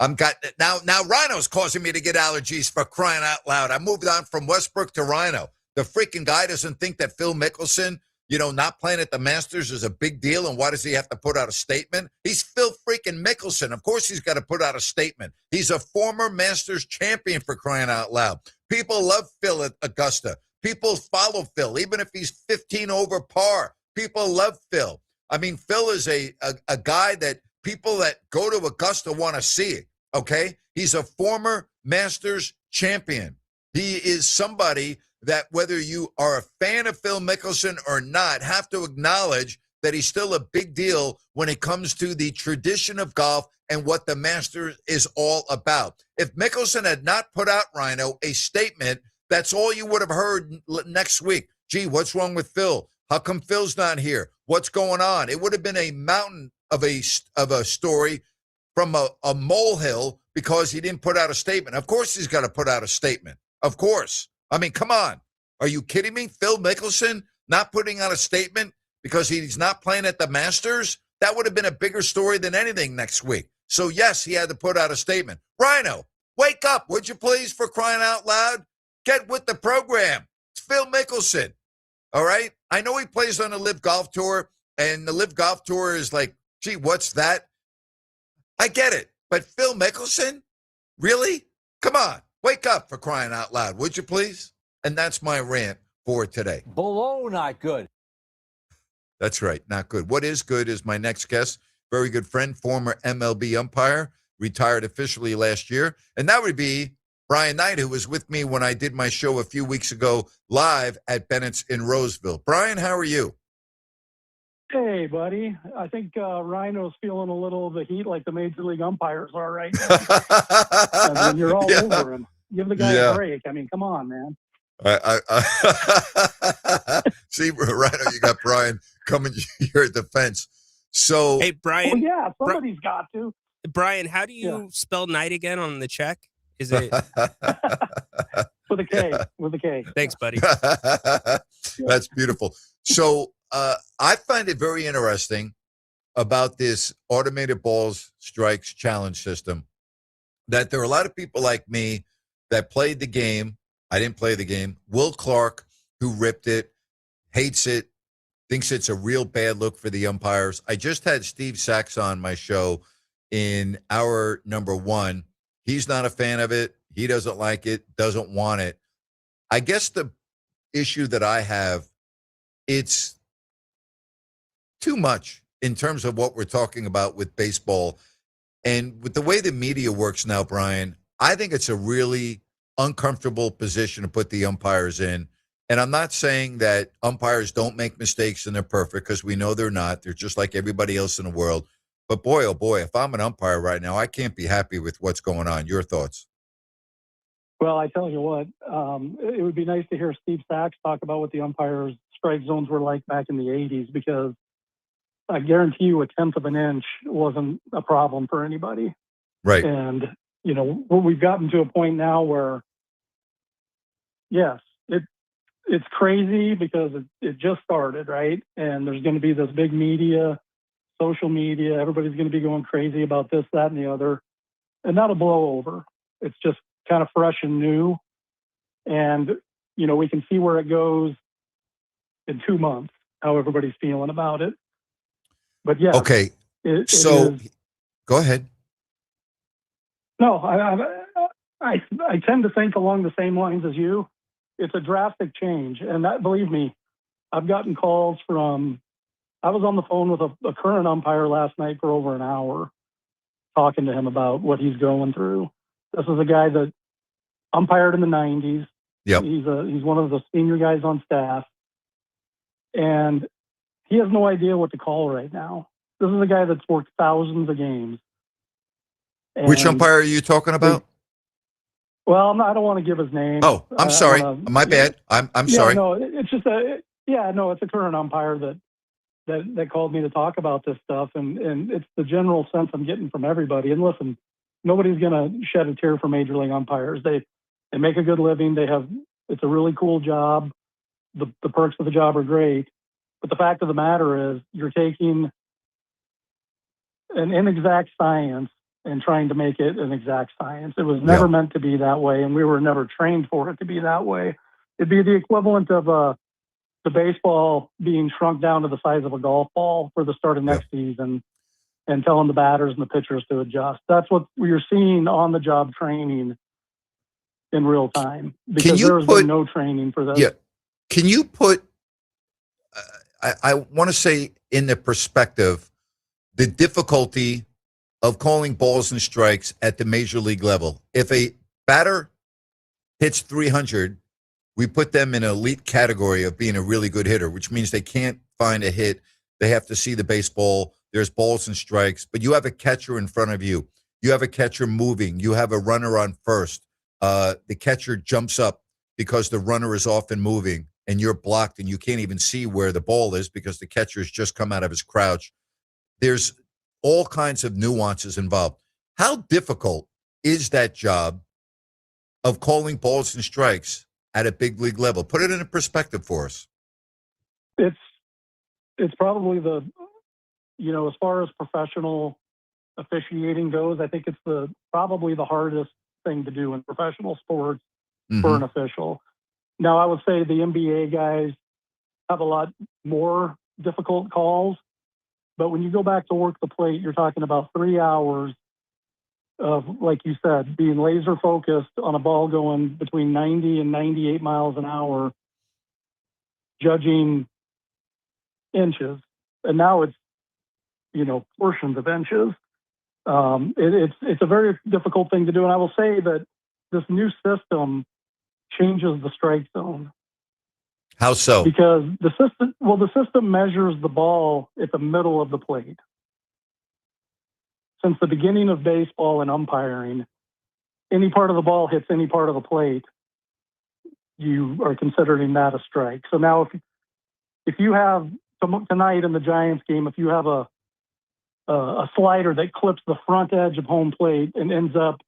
Now Rhino's causing me to get allergies, for crying out loud. I moved on from Westbrook to Rhino. The freaking guy doesn't think that Phil Mickelson, not playing at the Masters is a big deal, and why does he have to put out a statement? He's Phil freaking Mickelson. Of course he's got to put out a statement. He's a former Masters champion, for crying out loud. People love Phil at Augusta. People follow Phil, even if he's 15 over par. People love Phil. I mean, Phil is a guy that people that go to Augusta want to see, okay? He's a former Masters champion. He is somebody that, whether you are a fan of Phil Mickelson or not, have to acknowledge that he's still a big deal when it comes to the tradition of golf and what the Masters is all about. If Mickelson had not put out, Rhino, a statement, that's all you would have heard next week. Gee, what's wrong with Phil? How come Phil's not here? What's going on? It would have been a mountain of a story from a molehill because he didn't put out a statement. Of course he's got to put out a statement. Of course. I mean, come on. Are you kidding me? Phil Mickelson not putting out a statement because he's not playing at the Masters? That would have been a bigger story than anything next week. So, yes, he had to put out a statement. Rhino, wake up, would you please, for crying out loud? Get with the program. It's Phil Mickelson. All right? I know he plays on the Live Golf Tour, and the Live Golf Tour is like, gee, what's that? I get it. But Phil Mickelson? Really? Come on. Wake up, for crying out loud, would you please? And that's my rant for today. Below not good. That's right, not good. What is good is my next guest, very good friend, former MLB umpire, retired officially last year. And that would be Brian Knight, who was with me when I did my show a few weeks ago live at Bennett's in Roseville. Brian, how are you? Hey, buddy. I think Rhino's feeling a little of the heat like the major league umpires are right now. I mean, you're all over him. Give the guy a break. I mean, come on, man. See, Rhino, you got Brian coming here at the fence. So, hey, Brian. Well, yeah, somebody's got to. Brian, how do you spell night again on the check? Is it with a K? With a K. Thanks, buddy. That's beautiful. So, I find it very interesting about this automated balls strikes challenge system that there are a lot of people like me that played the game. I didn't play the game. Will Clark, who ripped it, hates it, thinks it's a real bad look for the umpires. I just had Steve Sachs on my show in hour number 1. He's not a fan of it. He doesn't like it, doesn't want it. I guess the issue that I have, it's too much in terms of what we're talking about with baseball. And with the way the media works now, Brian, I think it's a really uncomfortable position to put the umpires in. And I'm not saying that umpires don't make mistakes and they're perfect, because we know they're not. They're just like everybody else in the world. But boy, oh boy, if I'm an umpire right now, I can't be happy with what's going on. Your thoughts? Well, I tell you what, it would be nice to hear Steve Sachs talk about what the umpires' strike zones were like back in the 80s, because I guarantee you a tenth of an inch wasn't a problem for anybody. Right. And, you know, we've gotten to a point now where, yes, it's crazy because it just started, right? And there's going to be this big media, social media, everybody's going to be going crazy about this, that, and the other. And that'll blow over. It's just kind of fresh and new. And, you know, we can see where it goes in 2 months, how everybody's feeling about it. But yeah. Okay. So go ahead. No, I tend to think along the same lines as you. It's a drastic change. And that, believe me, I've gotten calls from, I was on the phone with a current umpire last night for over an hour talking to him about what he's going through. This is a guy that umpired in the 90s. Yep. He's one of the senior guys on staff. And he has no idea what to call right now. This is a guy that's worked thousands of games. And which umpire are you talking about? Well, I don't want to give his name. Oh, I'm sorry. My bad. I'm sorry. No, it's just it's a current umpire that called me to talk about this stuff, and it's the general sense I'm getting from everybody. And listen, nobody's going to shed a tear for major league umpires. They make a good living. It's a really cool job. The perks of the job are great, but the fact of the matter is you're taking an inexact science and trying to make it an exact science. It was never meant to be that way, and we were never trained for it to be that way. It'd be the equivalent of the baseball being shrunk down to the size of a golf ball for the start of next season and telling the batters and the pitchers to adjust. That's what you're seeing on the job training in real time, because there's been no training for this. Yeah. Can you put, I want to say in the perspective, the difficulty of calling balls and strikes at the major league level. If a batter hits 300, we put them in an elite category of being a really good hitter, which means they can't find a hit. They have to see the baseball. There's balls and strikes, but you have a catcher in front of you. You have a catcher moving. You have a runner on first. The catcher jumps up because the runner is often moving, and you're blocked, and you can't even see where the ball is because the catcher has just come out of his crouch. There's all kinds of nuances involved. How difficult is that job of calling balls and strikes at a big league level? Put it in a perspective for us. It's probably as far as professional officiating goes, I think it's probably the hardest thing to do in professional sports for an official. Now, I would say the NBA guys have a lot more difficult calls, but when you go back to work the plate, you're talking about 3 hours of, like you said, being laser focused on a ball going between 90 and 98 miles an hour, judging inches. And now it's, portions of inches. It's a very difficult thing to do. And I will say that this new system changes the strike zone. How so? Because the system measures the ball at the middle of the plate. Since the beginning of baseball and umpiring, any part of the ball hits any part of the plate, you are considering that a strike. So now if you have tonight in the Giants game, if you have a slider that clips the front edge of home plate and ends up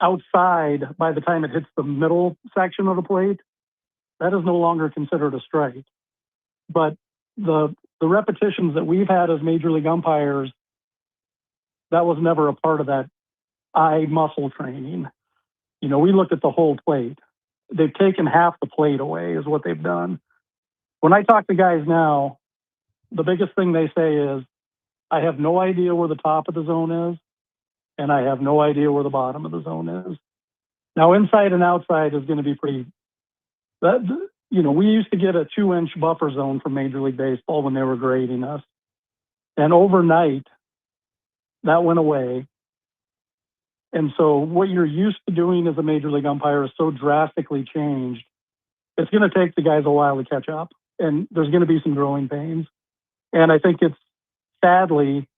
outside by the time it hits the middle section of the plate, that is no longer considered a strike. But the repetitions that we've had as major league umpires, that was never a part of that eye muscle training. We looked at the whole plate. They've taken half the plate away is what they've done. When I talk to guys now, the biggest thing they say is, I have no idea where the top of the zone is, and I have no idea where the bottom of the zone is. Now, inside and outside is going to be pretty. We used to get a 2-inch buffer zone from Major League Baseball when they were grading us, and overnight that went away. And so, what you're used to doing as a major league umpire is so drastically changed. It's going to take the guys a while to catch up, and there's going to be some growing pains. And I think it's sadly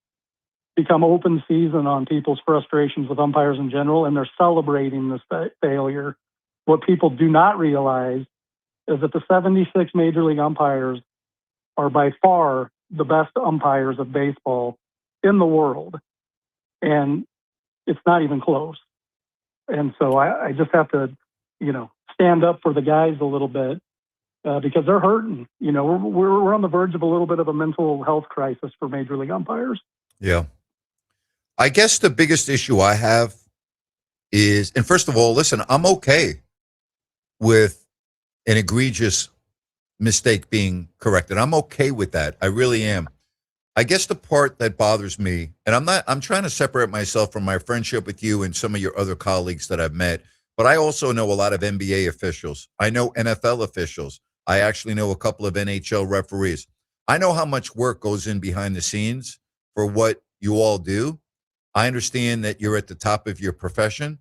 become open season on people's frustrations with umpires in general, and they're celebrating this failure. What people do not realize is that the 76 major league umpires are by far the best umpires of baseball in the world. And it's not even close. And so I just have to, stand up for the guys a little bit because they're hurting. We're on the verge of a little bit of a mental health crisis for major league umpires. Yeah. I guess the biggest issue I have is, and first of all, listen, I'm okay with an egregious mistake being corrected. I'm okay with that. I really am. I guess the part that bothers me, and I'm trying to separate myself from my friendship with you and some of your other colleagues that I've met, but I also know a lot of NBA officials. I know NFL officials. I actually know a couple of NHL referees. I know how much work goes in behind the scenes for what you all do. I understand that you're at the top of your profession.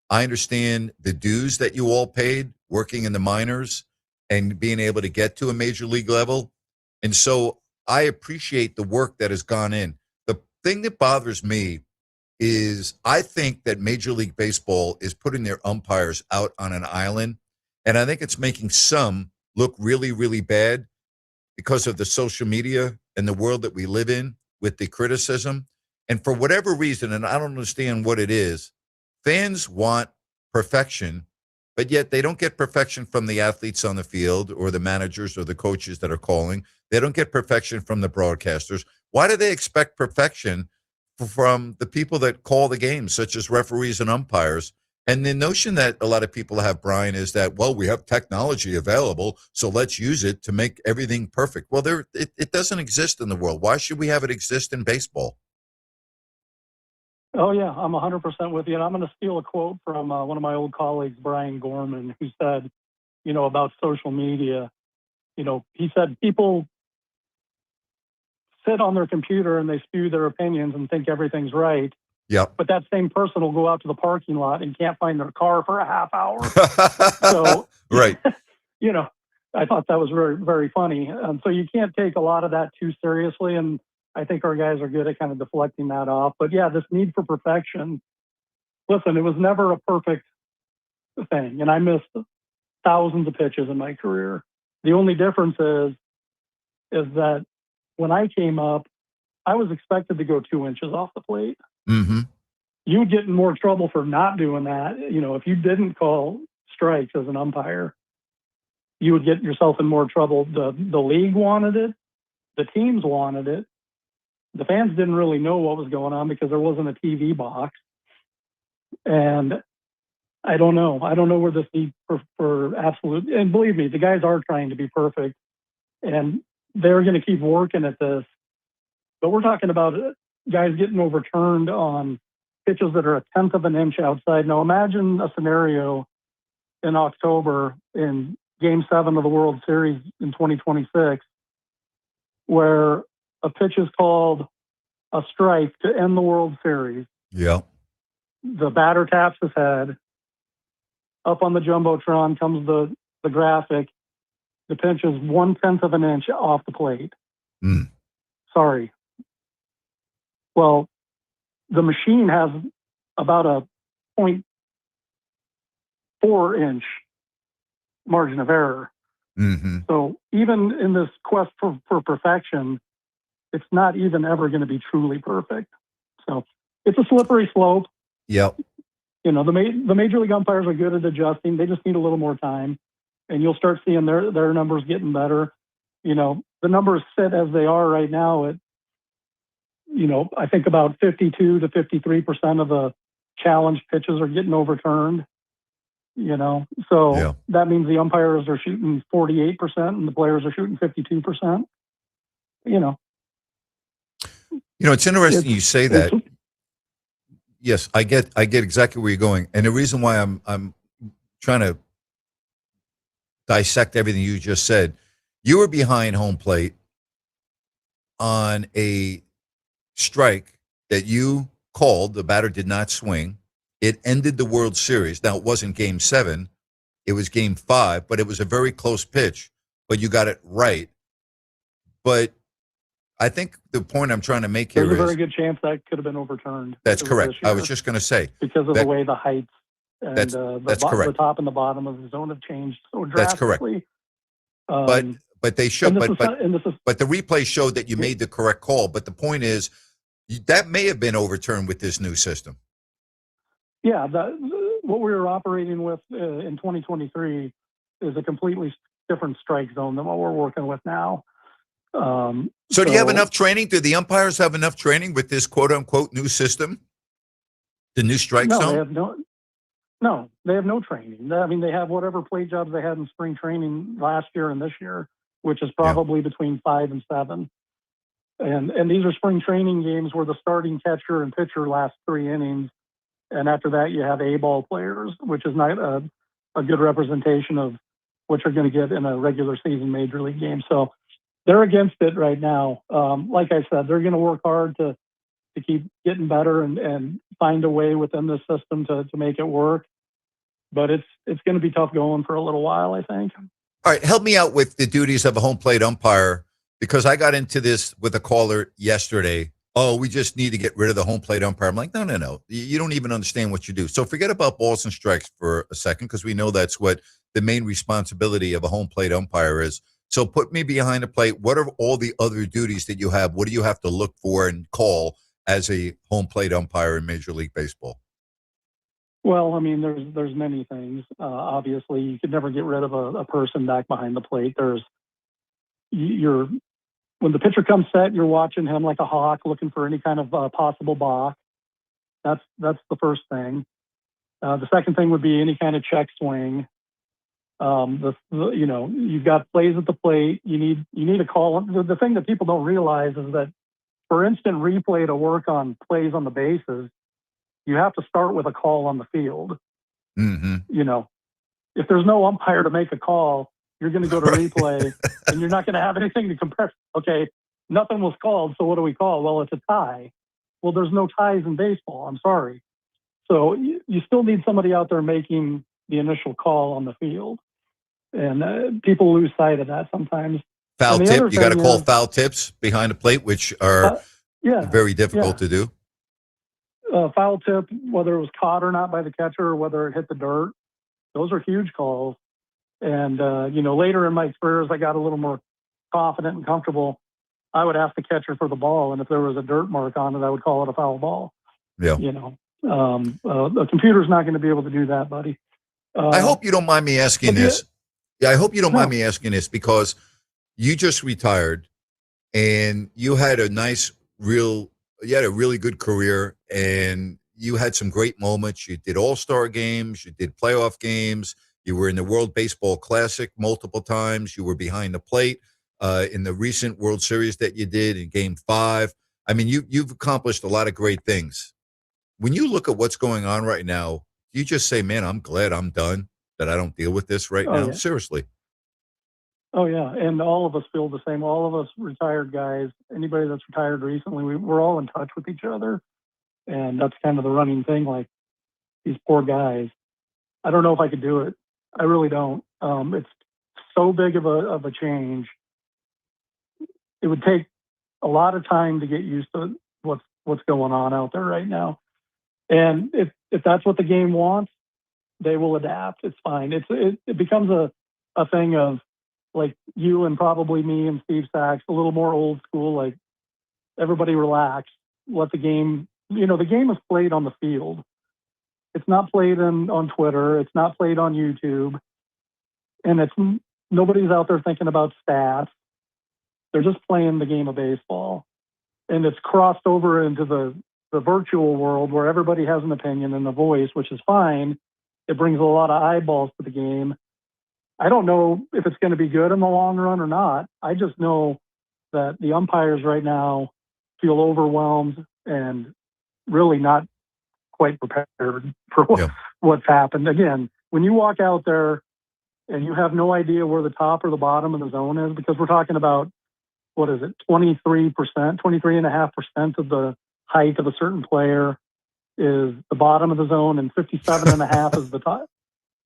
I understand the dues that you all paid working in the minors and being able to get to a major league level. And so I appreciate the work that has gone in. The thing that bothers me is I think that Major League Baseball is putting their umpires out on an island, and I think it's making some look really, really bad because of the social media and the world that we live in with the criticism. And for whatever reason, and I don't understand what it is, fans want perfection, but yet they don't get perfection from the athletes on the field or the managers or the coaches that are calling. They don't get perfection from the broadcasters. Why do they expect perfection from the people that call the games, such as referees and umpires? And the notion that a lot of people have, Brian, is that, well, we have technology available, so let's use it to make everything perfect. Well, it doesn't exist in the world. Why should we have it exist in baseball? Oh, yeah, I'm 100% with you. And I'm going to steal a quote from one of my old colleagues, Brian Gorman, who said, about social media. He said people sit on their computer and they spew their opinions and think everything's right. Yep. But that same person will go out to the parking lot and can't find their car for a half hour. So, right. I thought that was very, very funny. So you can't take a lot of that too seriously. And I think our guys are good at kind of deflecting that off. But yeah, this need for perfection. Listen, it was never a perfect thing. And I missed thousands of pitches in my career. The only difference is that when I came up, I was expected to go 2 inches off the plate. Mm-hmm. You would get in more trouble for not doing that. If you didn't call strikes as an umpire, you would get yourself in more trouble. The league wanted it. The teams wanted it. The fans didn't really know what was going on because there wasn't a TV box. And I don't know. I don't know where this need for absolute, and believe me, the guys are trying to be perfect and they're going to keep working at this. But we're talking about guys getting overturned on pitches that are a tenth of an inch outside. Now imagine a scenario in October in Game 7 of the World Series in 2026 where a pitch is called a strike to end the World Series. Yeah. The batter taps his head. Up on the Jumbotron comes the graphic. the pitch is 1/10 of an inch off the plate. Sorry. Well, the machine has about a 0.4 inch margin of error. So even in this quest for perfection, it's not even ever going to be truly perfect. So it's a slippery slope. Yep. You know, the major league umpires are good at adjusting. They just need a little more time, and you'll start seeing their numbers getting better. You know, the numbers sit as they are right now at, you know, I think about 52 to 53% of the challenged pitches are getting overturned. You know, so that means the umpires are shooting 48% and the players are shooting 52%. You know, it's interesting you say that. Yes, I get exactly where you're going, and the reason why I'm trying to dissect everything you just said. You were behind home plate on a strike that you called. The batter did not swing. It ended the World Series. Now, it wasn't Game 7. It was Game 5, but it was a very close pitch, but you got it right. But I think the point I'm trying to make here is... There's a very good chance that could have been overturned. That's correct. I was just going to say. Because of the way the heights and that's correct. The top and the bottom of the zone have changed so drastically. That's correct. But they showed, but the replay showed that you made the correct call. But the point is, that may have been overturned with this new system. Yeah, what we were operating with in 2023 is a completely different strike zone than what we're working with now. So do you have enough training? Do the umpires have enough training with this quote unquote new system? The new strike zone? They have no training. I mean, they have whatever play jobs they had in spring training last year and this year, which is probably between 5 and 7. And these are spring training games where the starting catcher and pitcher last 3 innings. And after that, you have A-ball players, which is not a good representation of what you're going to get in a regular season major league game. So they're against it right now. Like I said, they're going to work hard to keep getting better and find a way within the system to make it work. But it's going to be tough going for a little while, I think. All right, help me out with the duties of a home plate umpire, because I got into this with a caller yesterday. Oh, we just need to get rid of the home plate umpire. I'm like, no. You don't even understand what you do. So forget about balls and strikes for a second, because we know that's what the main responsibility of a home plate umpire is. So put me behind the plate. What are all the other duties that you have? What do you have to look for and call as a home plate umpire in Major League Baseball? Well, I mean, there's many things. Obviously, you could never get rid of a person back behind the plate. When the pitcher comes set, you're watching him like a hawk, looking for any kind of possible balk. That's the first thing. The second thing would be any kind of check swing. You've got plays at the plate. You need a call. The thing that people don't realize is that for instant replay to work on plays on the bases, you have to start with a call on the field. Mm-hmm. You know, if there's no umpire to make a call, you're going to go to replay and you're not going to have anything to compare. Okay, nothing was called, so what do we call? Well, it's a tie. Well, there's no ties in baseball. I'm sorry. So you still need somebody out there making the initial call on the field. And people lose sight of that sometimes. Foul tip. You got to call foul tips behind the plate, which are very difficult to do. Foul tip, whether it was caught or not by the catcher or whether it hit the dirt, those are huge calls. And, later in my career, as I got a little more confident and comfortable, I would ask the catcher for the ball. And if there was a dirt mark on it, I would call it a foul ball. Yeah. The computer's not going to be able to do that, buddy. I hope you don't mind me asking this. I hope you don't mind me asking this, because you just retired and you had a really good career, and you had some great moments. You did all-star games. You did playoff games. You were in the World Baseball Classic multiple times. You were behind the plate in the recent World Series that you did in Game 5. I mean, you've accomplished a lot of great things. When you look at what's going on right now, you just say, man, I'm glad I'm done, that I don't deal with this right now. Yeah. Seriously. Oh, yeah. And all of us feel the same. All of us retired guys, anybody that's retired recently, we're all in touch with each other. And that's kind of the running thing. Like, these poor guys, I don't know if I could do it. I really don't. It's so big of a change. It would take a lot of time to get used to what's going on out there right now. And if that's what the game wants, they will adapt. It's fine. It becomes a thing of like you and probably me and Steve Sachs, a little more old school, like everybody relax, let the game, the game is played on the field. It's not played on Twitter. It's not played on YouTube. And nobody's out there thinking about stats. They're just playing the game of baseball. And it's crossed over into the virtual world where everybody has an opinion and a voice, which is fine. It brings a lot of eyeballs to the game. I don't know if it's going to be good in the long run or not. I just know that the umpires right now feel overwhelmed and really not quite prepared for what's happened. Again, when you walk out there and you have no idea where the top or the bottom of the zone is, because we're talking about, 23%, 23.5% of the height of a certain player is the bottom of the zone and 57.5 is the top.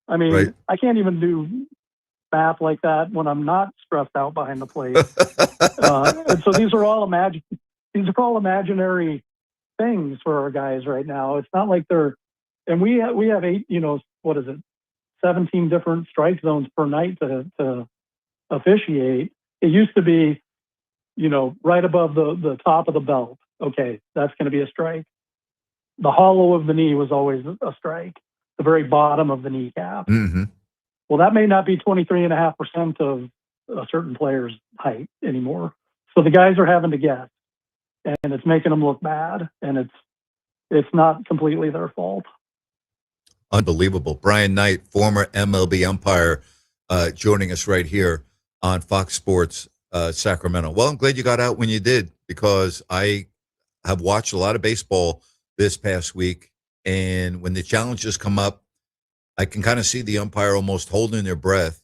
I mean, right. I can't even do math like that when I'm not stressed out behind the plate. And so these are all imaginary things for our guys right now. It's not like and we have 17 different strike zones per night to officiate. It used to be, right above the top of the belt. Okay, that's going to be a strike. The hollow of the knee was always a strike, the very bottom of the kneecap. Mm-hmm. Well, that may not be 23.5% of a certain player's height anymore. So the guys are having to guess, and it's making them look bad, and it's not completely their fault. Unbelievable. Brian Knight, former MLB umpire, joining us right here on Fox Sports Sacramento. Well, I'm glad you got out when you did, because I have watched a lot of baseball this past week, and when the challenges come up, I can kind of see the umpire almost holding their breath.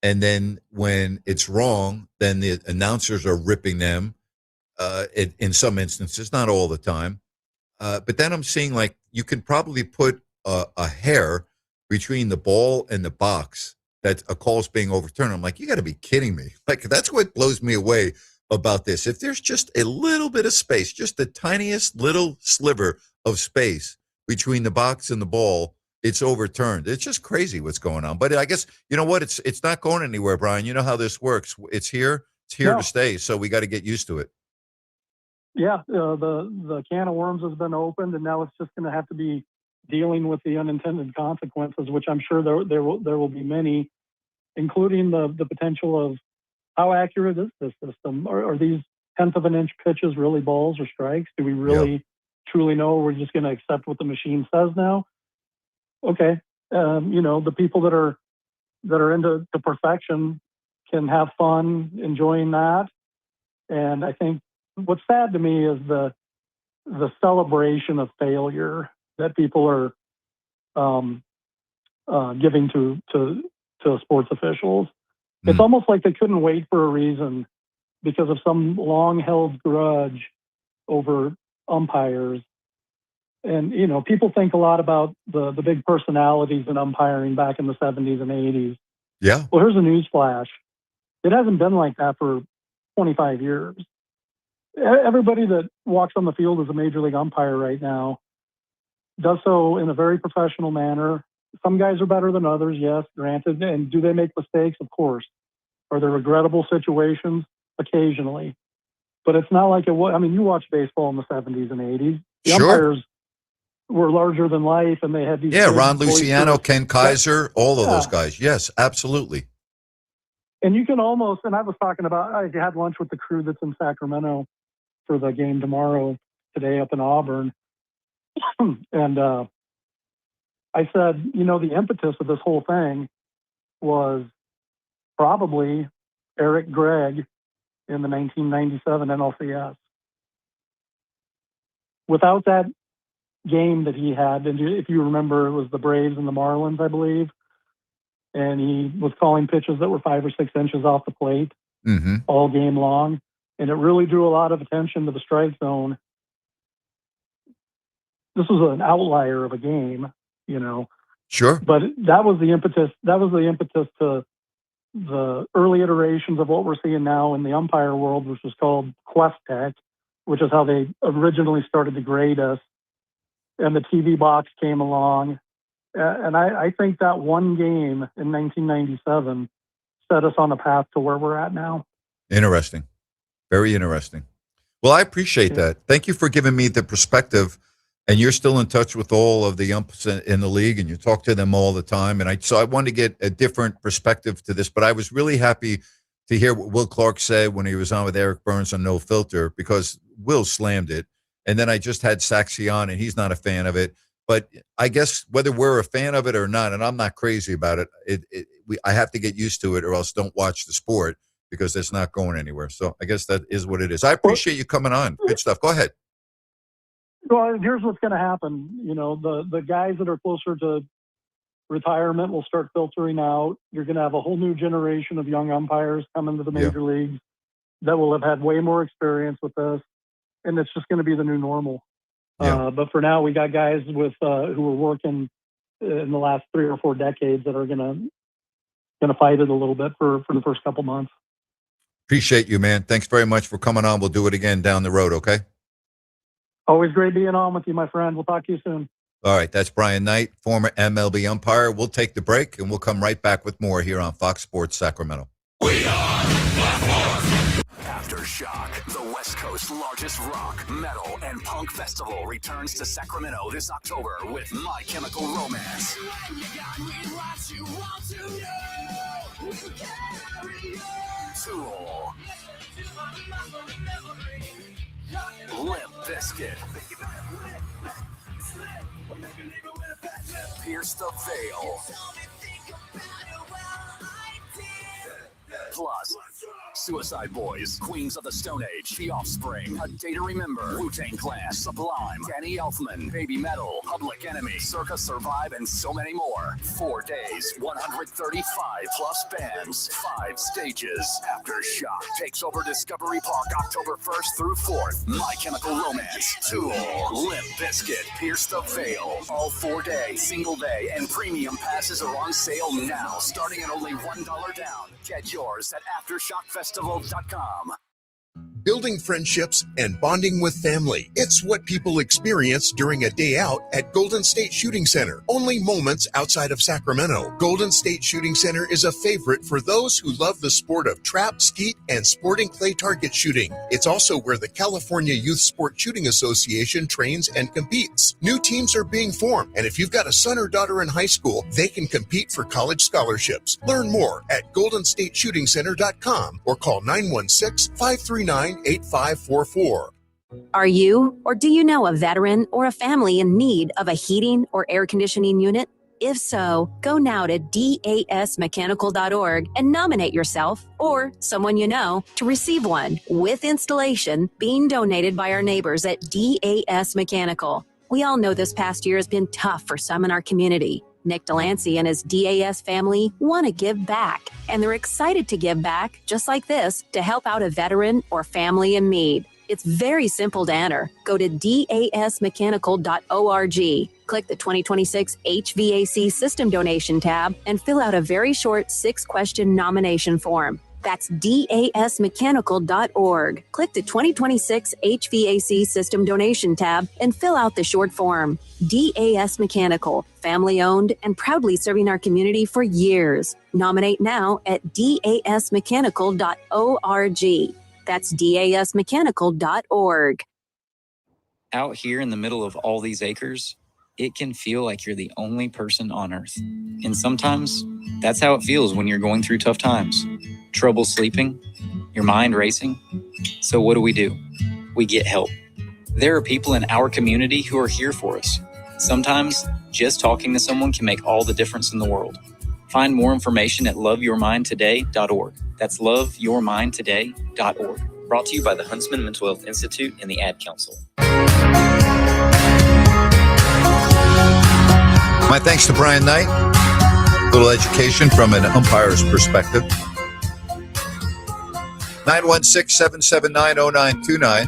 And then when it's wrong, then the announcers are ripping them in some instances, not all the time. But then I'm seeing like you can probably put a hair between the ball and the box that a call's being overturned. I'm like, you got to be kidding me. Like, that's what blows me away about this. If there's just a little bit of space, just the tiniest little sliver of space between the box and the ball, it's overturned. It's just crazy what's going on. But I guess, you know what? It's not going anywhere, Brian. You know how this works. It's here to stay. So we got to get used to it. Yeah, the can of worms has been opened, and now it's just going to have to be dealing with the unintended consequences, which I'm sure there will be many, including the potential of how accurate is this system? Are these tenth of an inch pitches really balls or strikes? Do we really truly know? We're just going to accept what the machine says now? Okay, the people that are into the perfection can have fun enjoying that, and I think what's sad to me is the celebration of failure that people are giving to sports officials. It's almost like they couldn't wait for a reason because of some long-held grudge over umpires. And, people think a lot about the big personalities in umpiring back in the 70s and 80s. Yeah. Well, here's a news flash. It hasn't been like that for 25 years. Everybody that walks on the field as a major league umpire right now does so in a very professional manner. Some guys are better than others, yes, granted. And do they make mistakes? Of course. Are there regrettable situations? Occasionally. But it's not like it was. I mean, you watch baseball in the 70s and 80s. The umpires were larger than life, and they had these. Yeah, Ron Luciano, Ken Kaiser, all of those guys. Yes, absolutely. And you can almost, and I was talking about, I had lunch with the crew that's in Sacramento for the game today up in Auburn. And I said, the impetus of this whole thing was probably Eric Gregg in the 1997 NLCS. Without that game that he had, and if you remember, it was the Braves and the Marlins, I believe, and he was calling pitches that were 5 or 6 inches off the plate all game long, and it really drew a lot of attention to the strike zone. This was an outlier of a game, Sure. But that was the impetus. That was the impetus to the early iterations of what we're seeing now in the umpire world, which is called Quest Tech, which is how they originally started to grade us. And the TV box came along. And I think that one game in 1997 set us on the path to where we're at now. Interesting. Very interesting. Well, I appreciate that. Thank you for giving me the perspective. And you're still in touch with all of the umps in the league, and you talk to them all the time. And so I wanted to get a different perspective to this, but I was really happy to hear what Will Clark said when he was on with Eric Burns on No Filter, because Will slammed it. And then I just had Saxy on, and he's not a fan of it. But I guess whether we're a fan of it or not, and I'm not crazy about it, I have to get used to it, or else don't watch the sport, because it's not going anywhere. So I guess that is what it is. I appreciate you coming on. Good stuff. Go ahead. Well, here's what's going to happen. The guys that are closer to retirement will start filtering out. You're going to have a whole new generation of young umpires come into the major leagues that will have had way more experience with this, and it's just going to be the new normal. But for now, we got guys with who were working in the last 3 or 4 decades that are going to fight it a little bit for the first couple months. Appreciate you, man. Thanks very much for coming on. We'll do it again down the road, okay? Always great being on with you, my friend. We'll talk to you soon. All right, that's Brian Knight, former MLB umpire. We'll take the break, and we'll come right back with more here on Fox Sports Sacramento. We are Aftershock, the West Coast's largest rock, metal, and punk festival, returns to Sacramento this October with My Chemical Romance. Tool, Limp Bizkit, Pierce the Veil, plus Suicide Boys, Queens of the Stone Age, The Offspring, A Day to Remember, Wu-Tang Clan, Sublime, Danny Elfman, Baby Metal, Public Enemy, Circa Survive, and so many more. 4 days, 135 plus bands, 5 stages. Aftershock takes over Discovery Park October 1st through 4th. My Chemical Romance, Tool, Limp Bizkit, Pierce the Veil. All 4 day, single day, and premium passes are on sale now, starting at only $1 down. Get yours at AftershockFestival.com. Building friendships and bonding with family. It's what people experience during a day out at Golden State Shooting Center. Only moments outside of Sacramento. Golden State Shooting Center is a favorite for those who love the sport of trap, skeet, and sporting clay target shooting. It's also where the California Youth Sport Shooting Association trains and competes. New teams are being formed, and if you've got a son or daughter in high school, they can compete for college scholarships. Learn more at goldenstateshootingcenter.com or call 916-539-8544. Are you or do you know a veteran or a family in need of a heating or air conditioning unit? If so, go now to dasmechanical.org and nominate yourself or someone you know to receive one, with installation being donated by our neighbors at DAS Mechanical. We all know this past year has been tough for some in our community. Nick Delancey and his DAS family want to give back, and they're excited to give back, just like this, to help out a veteran or family in need. It's very simple to enter. Go to dasmechanical.org, click the 2026 HVAC System Donation tab, and fill out a very short 6-question nomination form. That's dasmechanical.org. Click the 2026 HVAC System Donation tab and fill out the short form. DAS Mechanical, family owned and proudly serving our community for years. Nominate now at dasmechanical.org. That's dasmechanical.org. Out here in the middle of all these acres, it can feel like you're the only person on earth. And sometimes that's how it feels when you're going through tough times. Trouble sleeping, your mind racing. So what do? We get help. There are people in our community who are here for us. Sometimes just talking to someone can make all the difference in the world. Find more information at loveyourmindtoday.org. That's loveyourmindtoday.org. Brought to you by the Huntsman Mental Health Institute and the Ad Council. My thanks to Brian Knight. A little education from an umpire's perspective. 916-779-0929.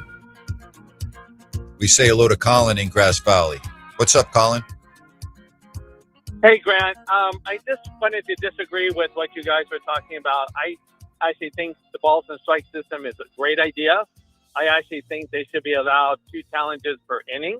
We say hello to Colin in Grass Valley. What's up, Colin? Hey, Grant. I just wanted to disagree with what you guys were talking about. I actually think the balls and strike system is a great idea. I actually think they should be allowed 2 challenges per inning.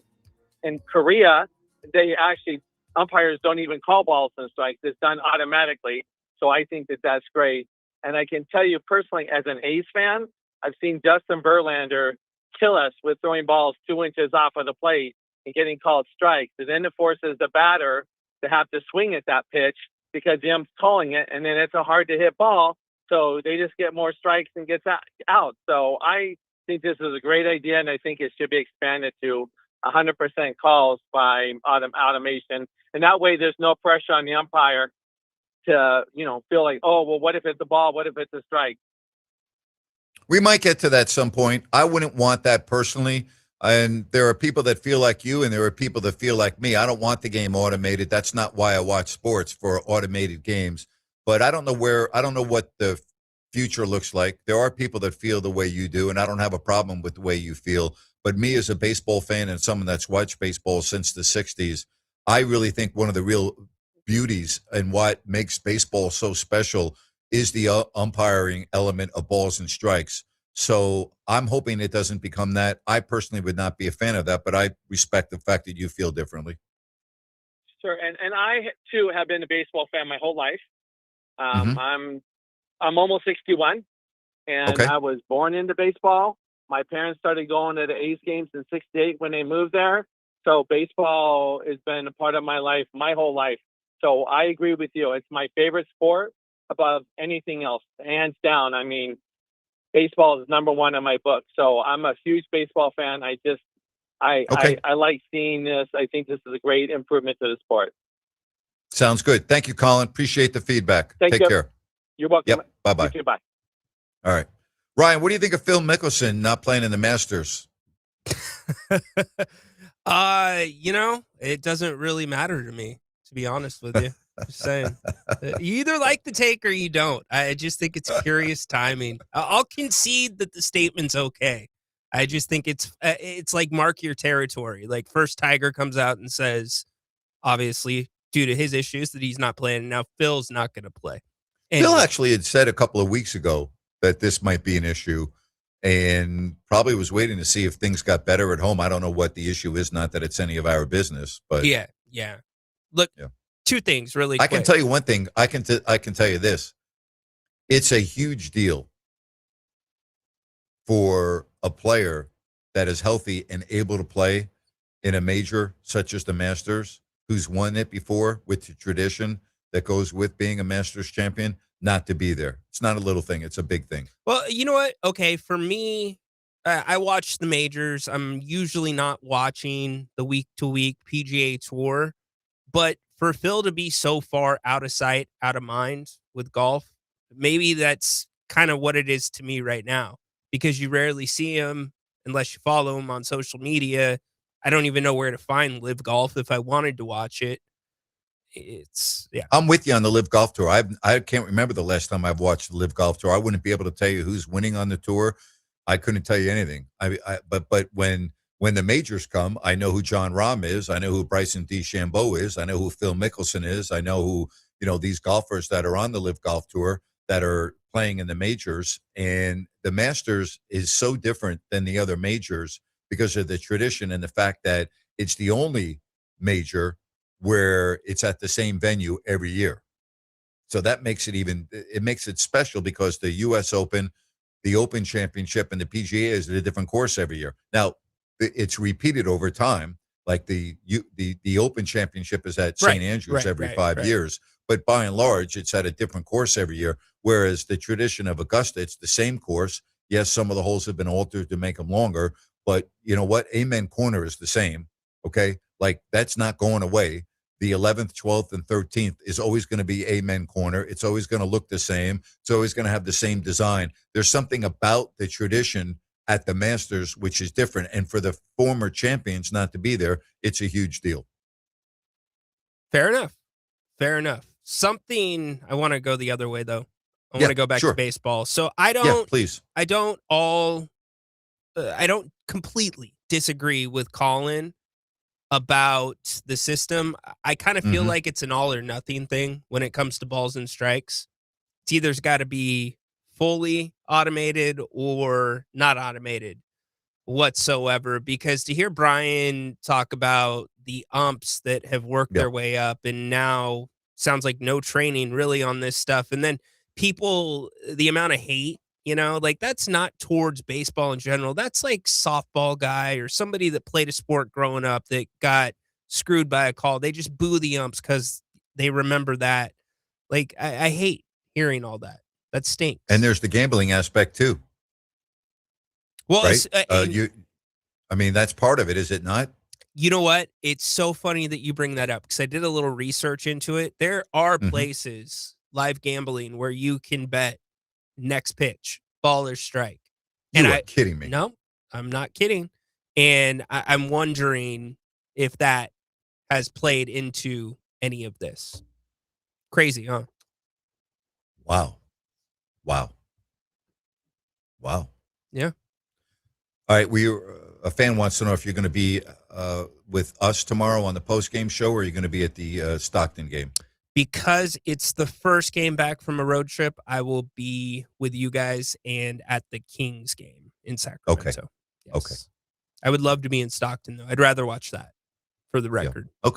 In Korea, they actually, umpires don't even call balls and strikes. It's done automatically. So I think that that's great. And I can tell you personally, as an A's fan, I've seen Justin Verlander kill us with throwing balls 2 inches off of the plate and getting called strikes. And then it forces the batter to have to swing at that pitch because the ump's calling it, and then it's a hard to hit ball. So they just get more strikes and gets out. So I think this is a great idea, and I think it should be expanded to 100% calls by automation. And that way there's no pressure on the umpire to, feel like, oh, well, what if it's a ball? What if it's a strike? We might get to that some point. I wouldn't want that personally. And there are people that feel like you, and there are people that feel like me. I don't want the game automated. That's not why I watch sports, for automated games. But I don't know what the future looks like. There are people that feel the way you do, and I don't have a problem with the way you feel. But me, as a baseball fan and someone that's watched baseball since the 60s, I really think one of the real beauties and what makes baseball so special is the umpiring element of balls and strikes. So I'm hoping it doesn't become that. I personally would not be a fan of that, but I respect the fact that you feel differently. Sure, and I too have been a baseball fan my whole life. I'm almost 61, and I was born into baseball. My parents started going to the A's games in '68 when they moved there. So baseball has been a part of my life my whole life. So I agree with you. It's my favorite sport above anything else, hands down. I mean, baseball is number one in my book. So I'm a huge baseball fan. I like seeing this. I think this is a great improvement to the sport. Sounds good. Thank you, Colin. Appreciate the feedback. Take care. You're welcome. Yep. Bye-bye. You too, bye. All right. Ryan, what do you think of Phil Mickelson not playing in the Masters? It doesn't really matter to me, to be honest with you. Just saying. You either like the take or you don't. I just think it's curious timing. I'll concede that the statement's okay. I just think it's like mark your territory. Like, first Tiger comes out and says, obviously, due to his issues, that he's not playing. Now Phil's not going to play. Phil actually had said a couple of weeks ago that this might be an issue, and probably was waiting to see if things got better at home. I don't know what the issue is. Not that it's any of our business, but yeah. Look, two things really quick. I can tell you one thing. I can tell you this. It's a huge deal for a player that is healthy and able to play in a major such as the Masters, who's won it before with the tradition that goes with being a Masters champion, not to be there. It's not a little thing. It's a big thing. Well, you know what? Okay, for me, I watch the majors. I'm usually not watching the week-to-week PGA Tour. But for Phil to be so far out of sight, out of mind with golf, maybe that's kind of what it is to me right now, because you rarely see him unless you follow him on social media. I don't even know where to find Live Golf if I wanted to watch it. I'm with you on the Live Golf Tour. I can't remember the last time I've watched the Live Golf Tour. I wouldn't be able to tell you who's winning on the tour. I couldn't tell you anything. But when the majors come, I know who John Rahm is. I know who Bryson DeChambeau is. I know who Phil Mickelson is. I know who, these golfers that are on the Live Golf Tour that are playing in the majors. And the Masters is so different than the other majors because of the tradition and the fact that it's the only major where it's at the same venue every year. So that makes it makes it special, because the U.S. Open, the Open Championship, and the PGA is at a different course every year. Now, it's repeated over time. Like the Open Championship is at St. Andrews every 5 years. But by and large, it's at a different course every year. Whereas the tradition of Augusta, it's the same course. Yes, some of the holes have been altered to make them longer. But you know what? Amen Corner is the same. Okay? Like, that's not going away. The 11th, 12th, and 13th is always going to be Amen Corner. It's always going to look the same. It's always going to have the same design. There's something about the tradition at the Masters which is different. And for the former champions not to be there, it's a huge deal. Fair enough. Something, I want to go the other way, though. I want to go back to baseball. So I don't completely disagree with Colin about the system. I kind of feel Mhm. like it's an all or nothing thing when it comes to balls and strikes. It's either's got to be fully automated or not automated whatsoever. Because to hear Brian talk about the umps that have worked Yep. their way up and now sounds like no training really on this stuff, and then people, the amount of hate, like that's not towards baseball in general. That's like softball guy or somebody that played a sport growing up that got screwed by a call. They just boo the umps because they remember that. Like I hate hearing all that. That stinks. And there's the gambling aspect too, Well, right? I mean, that's part of it, is it not? you know what? It's so funny that you bring that up because I did a little research into it. There are Mhm. places, live gambling, where you can bet next pitch, ball or strike. You are kidding me. No, I'm not kidding. And I'm wondering if that has played into any of this. Crazy, huh? Wow. Wow. Wow. Yeah. All right. A fan wants to know if you're going to be with us tomorrow on the post-game show, or are you going to be at the Stockton game? Because it's the first game back from a road trip, I will be with you guys and at the Kings game in Sacramento. Okay. Yes. Okay. I would love to be in Stockton, though. I'd rather watch that, for the record. Yeah.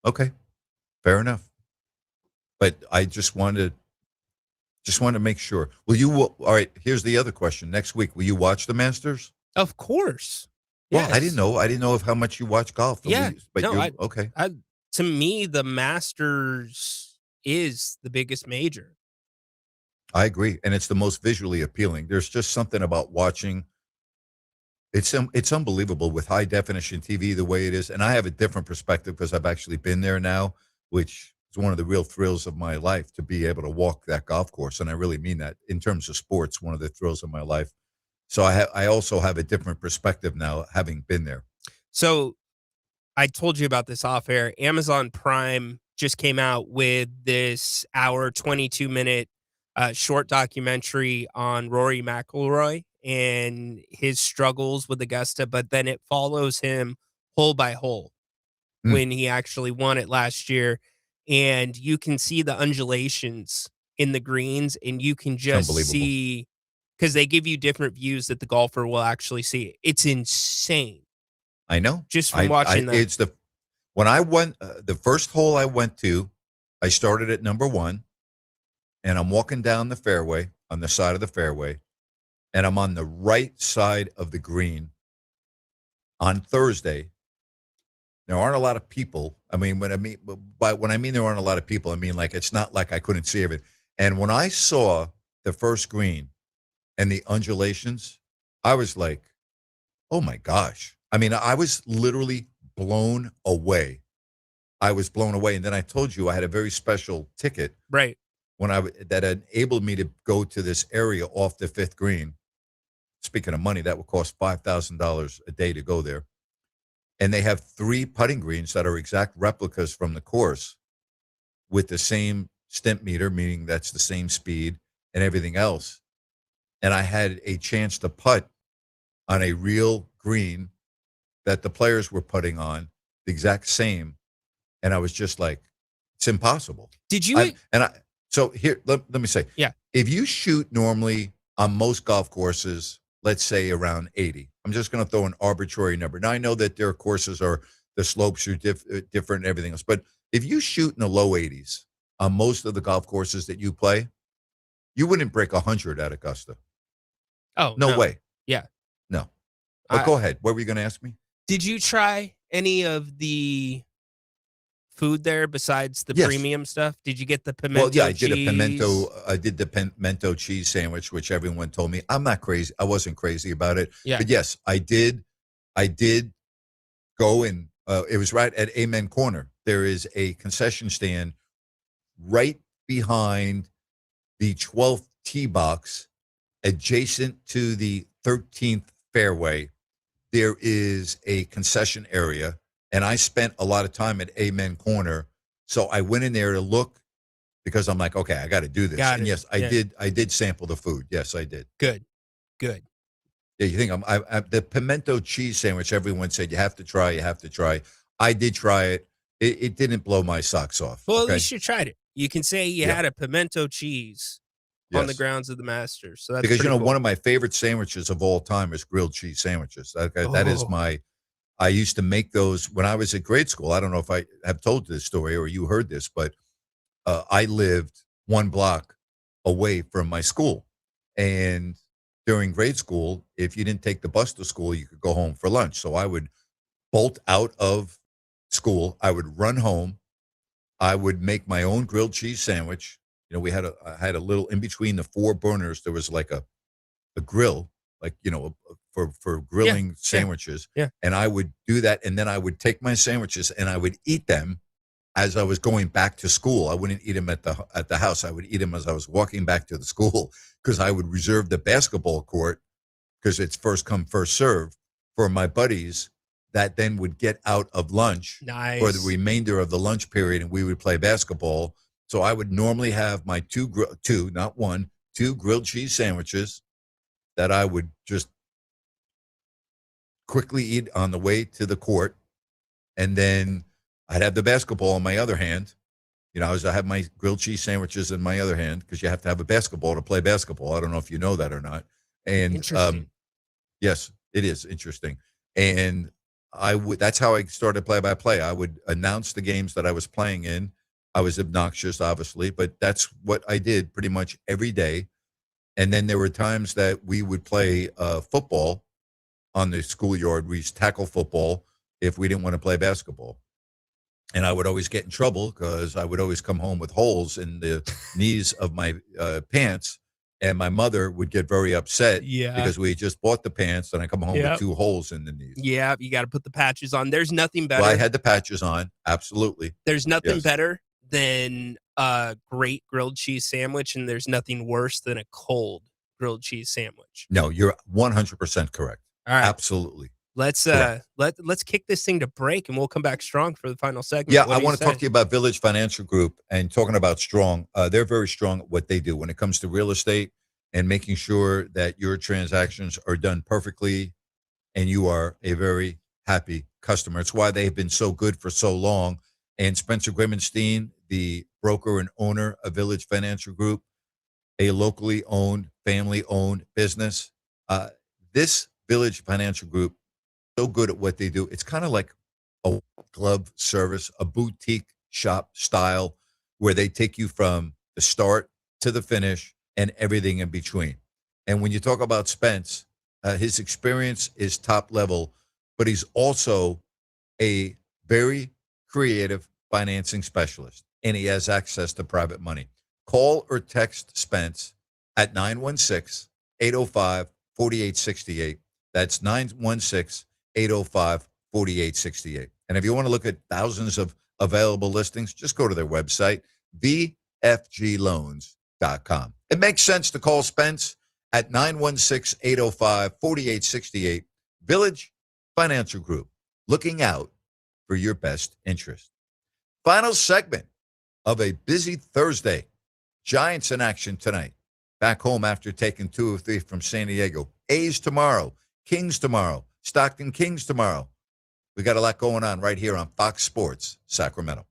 Okay. Fair enough. But I just wanted to make sure. All right, here's the other question. Next week, will you watch the Masters? Of course. Well, Yes. I didn't know of how much you watch golf. Yeah. Okay. To me, the Masters is the biggest major. I agree, and it's the most visually appealing. There's just something about watching. It's unbelievable with high definition TV the way it is, and I have a different perspective because I've actually been there now, which is one of the real thrills of my life, to be able to walk that golf course, and I really mean that in terms of sports. One of the thrills of my life. So I also have a different perspective now, having been there. So I told you about this off air. Amazon Prime just came out with this 22-minute short documentary on Rory McIlroy and his struggles with Augusta, but then it follows him hole by hole when he actually won it last year. And you can see the undulations in the greens, and you can just see, because they give you different views that the golfer will actually see. It's insane. I know. Just from watching that. When I went, the first hole I went to, I started at number 1, and I'm walking down the fairway, on the side of the fairway, and I'm on the right side of the green on Thursday. There aren't a lot of people. I mean, when I mean there aren't a lot of people, I mean, like, it's not like I couldn't see everything. And when I saw the first green and the undulations, I was like, oh my gosh. I mean, I was literally blown away. And then I told you I had a very special ticket. Right. That enabled me to go to this area off the 5th green. Speaking of money, that would cost $5,000 a day to go there. And they have 3 putting greens that are exact replicas from the course with the same stimp meter, meaning that's the same speed and everything else. And I had a chance to putt on a real green that the players were putting on, the exact same. And I was just like, it's impossible. Did you? So here, let me say, yeah. If you shoot normally on most golf courses, let's say around 80, I'm just going to throw an arbitrary number. Now, I know that their courses the slopes are different and everything else, but if you shoot in the low 80s on most of the golf courses that you play, you wouldn't break 100 at Augusta. Oh, no way. Yeah. No. But go ahead. What were you going to ask me? Did you try any of the food there besides the premium stuff? Did you get the pimento cheese? I did the pimento cheese sandwich, which everyone told me. I'm not crazy. I wasn't crazy about it. Yeah. But yes, I did go and it was right at Amen Corner. There is a concession stand right behind the 12th tee box, adjacent to the 13th fairway. There is a concession area, and I spent a lot of time at Amen Corner. So I went in there to look because I'm like, okay, I got to do this. And yes, I did sample the food. Yes, I did. Good. Yeah, you think the pimento cheese sandwich, everyone said you have to try. I did try it. It didn't blow my socks off. Well, okay? at least you tried it. You can say you had a pimento cheese on the Yes. grounds of the Masters. So that's Because, pretty cool. one of my favorite sandwiches of all time is grilled cheese sandwiches. That is I used to make those when I was in grade school. I don't know if I have told this story or you heard this, but I lived 1 block away from my school. And during grade school, if you didn't take the bus to school, you could go home for lunch. So I would bolt out of school. I would run home. I would make my own grilled cheese sandwich. I had a little in between the 4 burners. There was like a grill, like, for grilling sandwiches. Yeah. And I would do that. And then I would take my sandwiches and I would eat them as I was going back to school. I wouldn't eat them at the house. I would eat them as I was walking back to the school, because I would reserve the basketball court, because it's first come, first serve, for my buddies that then would get out of lunch for the remainder of the lunch period, and we would play basketball. So I would normally have my two grilled cheese sandwiches that I would just quickly eat on the way to the court. And then I'd have the basketball in my other hand. I have my grilled cheese sandwiches in my other hand, because you have to have a basketball to play basketball. I don't know if you know that or not. And Interesting. yes, it is interesting. And that's how I started play-by-play. I would announce the games that I was playing in. I was obnoxious, obviously, but that's what I did pretty much every day. And then there were times that we would play football on the schoolyard. We used to tackle football if we didn't want to play basketball. And I would always get in trouble, because I would always come home with holes in the knees of my pants. And my mother would get very upset because we just bought the pants, and I come home with 2 holes in the knees. Yeah, you got to put the patches on. There's nothing better. Well, I had the patches on. Absolutely. There's nothing better than a great grilled cheese sandwich, and there's nothing worse than a cold grilled cheese sandwich. No, you're 100% correct. All right. Absolutely. Let's kick this thing to break, and we'll come back strong for the final segment. Yeah, I want to talk to you about Village Financial Group, and talking about strong. They're very strong at what they do when it comes to real estate and making sure that your transactions are done perfectly and you are a very happy customer. It's why they've been so good for so long. And Spencer Grimmenstein, the broker and owner of Village Financial Group, a locally owned, family-owned business. This Village Financial Group, so good at what they do. It's kind of like a glove service, a boutique shop style, where they take you from the start to the finish and everything in between. And when you talk about Spence, his experience is top level, but he's also a very creative financing specialist, and he has access to private money. Call or text Spence at 916-805-4868. That's 916-805-4868. And if you want to look at thousands of available listings, just go to their website, vfgloans.com. It makes sense to call Spence at 916-805-4868. Village Financial Group, looking out for your best interest. Final segment of a busy Thursday. Giants in action tonight. Back home after taking 2 of 3 from San Diego. A's tomorrow. Kings tomorrow. Stockton Kings tomorrow. We got a lot going on right here on Fox Sports Sacramento.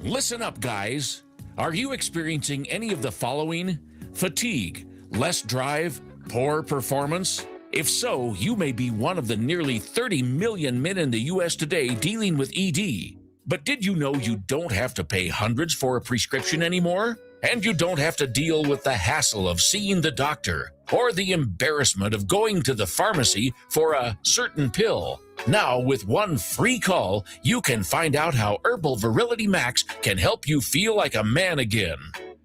Listen up, guys. Are you experiencing any of the following? Fatigue, less drive, poor performance? If so, you may be one of the nearly 30 million men in the U.S. today dealing with ED. But did you know you don't have to pay hundreds for a prescription anymore? And you don't have to deal with the hassle of seeing the doctor or the embarrassment of going to the pharmacy for a certain pill. Now, with one free call, you can find out how Herbal Virility Max can help you feel like a man again.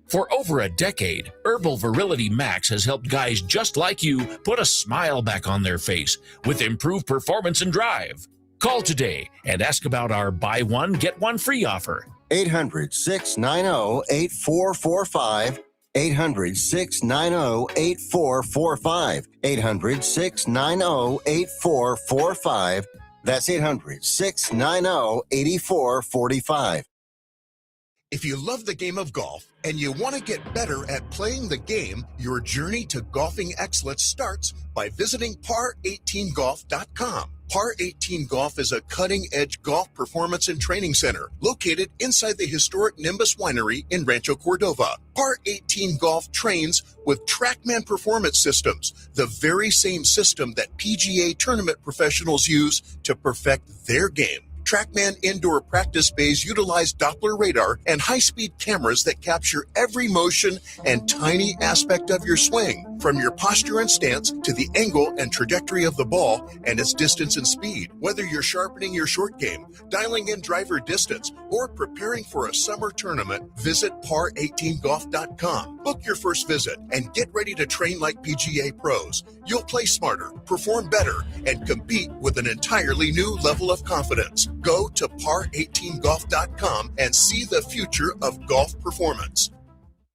For over a decade, Herbal Virility Max has helped guys just like you put a smile back on their face with improved performance and drive. Call today and ask about our buy one, get one free offer. 800-690-8445. 800-690-8445. 800-690-8445. That's 800-690-8445. If you love the game of golf and you want to get better at playing the game, your journey to golfing excellence starts by visiting par18golf.com. Par 18 Golf is a cutting-edge golf performance and training center located inside the historic Nimbus Winery in Rancho Cordova. Par 18 Golf trains with TrackMan Performance Systems, the very same system that PGA tournament professionals use to perfect their game. TrackMan indoor practice bays utilize Doppler radar and high-speed cameras that capture every motion and tiny aspect of your swing, from your posture and stance to the angle and trajectory of the ball and its distance and speed. Whether you're sharpening your short game, dialing in driver distance, or preparing for a summer tournament, visit par18golf.com. Book your first visit and get ready to train like PGA pros. You'll play smarter, perform better, and compete with an entirely new level of confidence. Go to par18golf.com and see the future of golf performance.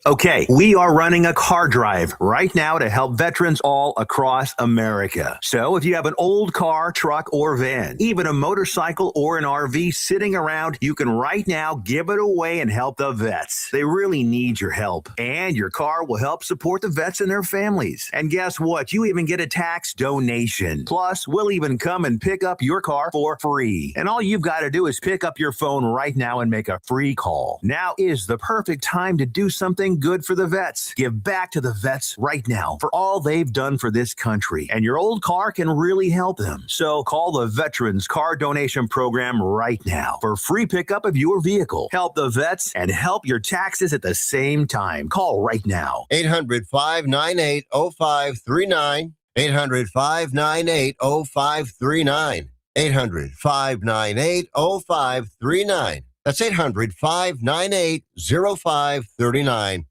Okay, we are running a car drive right now to help veterans all across America. So if you have an old car, truck, or van, even a motorcycle or an RV sitting around, you can right now give it away and help the vets. They really need your help. And your car will help support the vets and their families. And guess what? You even get a tax donation. Plus, we'll even come and pick up your car for free. And all you've got to do is pick up your phone right now and make a free call. Now is the perfect time to do something good for the vets. Give back to the vets right now for all they've done for this country. And your old car can really help them. So call the Veterans Car Donation Program right now for free pickup of your vehicle. Help the vets and help your taxes at the same time. Call right now. 800-598-0539. 800-598-0539. 800-598-0539. That's 800-598-0539.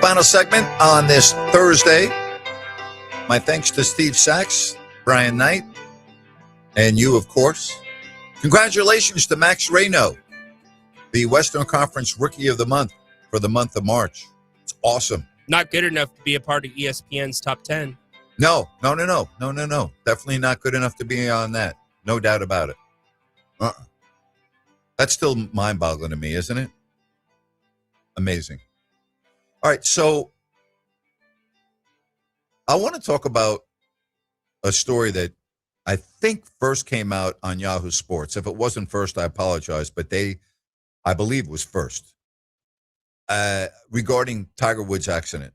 Final segment on this Thursday. My thanks to Steve Sachs, Brian Knight, and you, of course. Congratulations to Max Reno, the Western Conference Rookie of the Month for the month of March. It's awesome. Not good enough to be a part of ESPN's top 10. No. Definitely not good enough to be on that. No doubt about it. That's still mind-boggling to me, isn't it? Amazing. All right, so I want to talk about a story that I think first came out on Yahoo Sports. If it wasn't first, I apologize, but I believe, was first, regarding Tiger Woods' accident.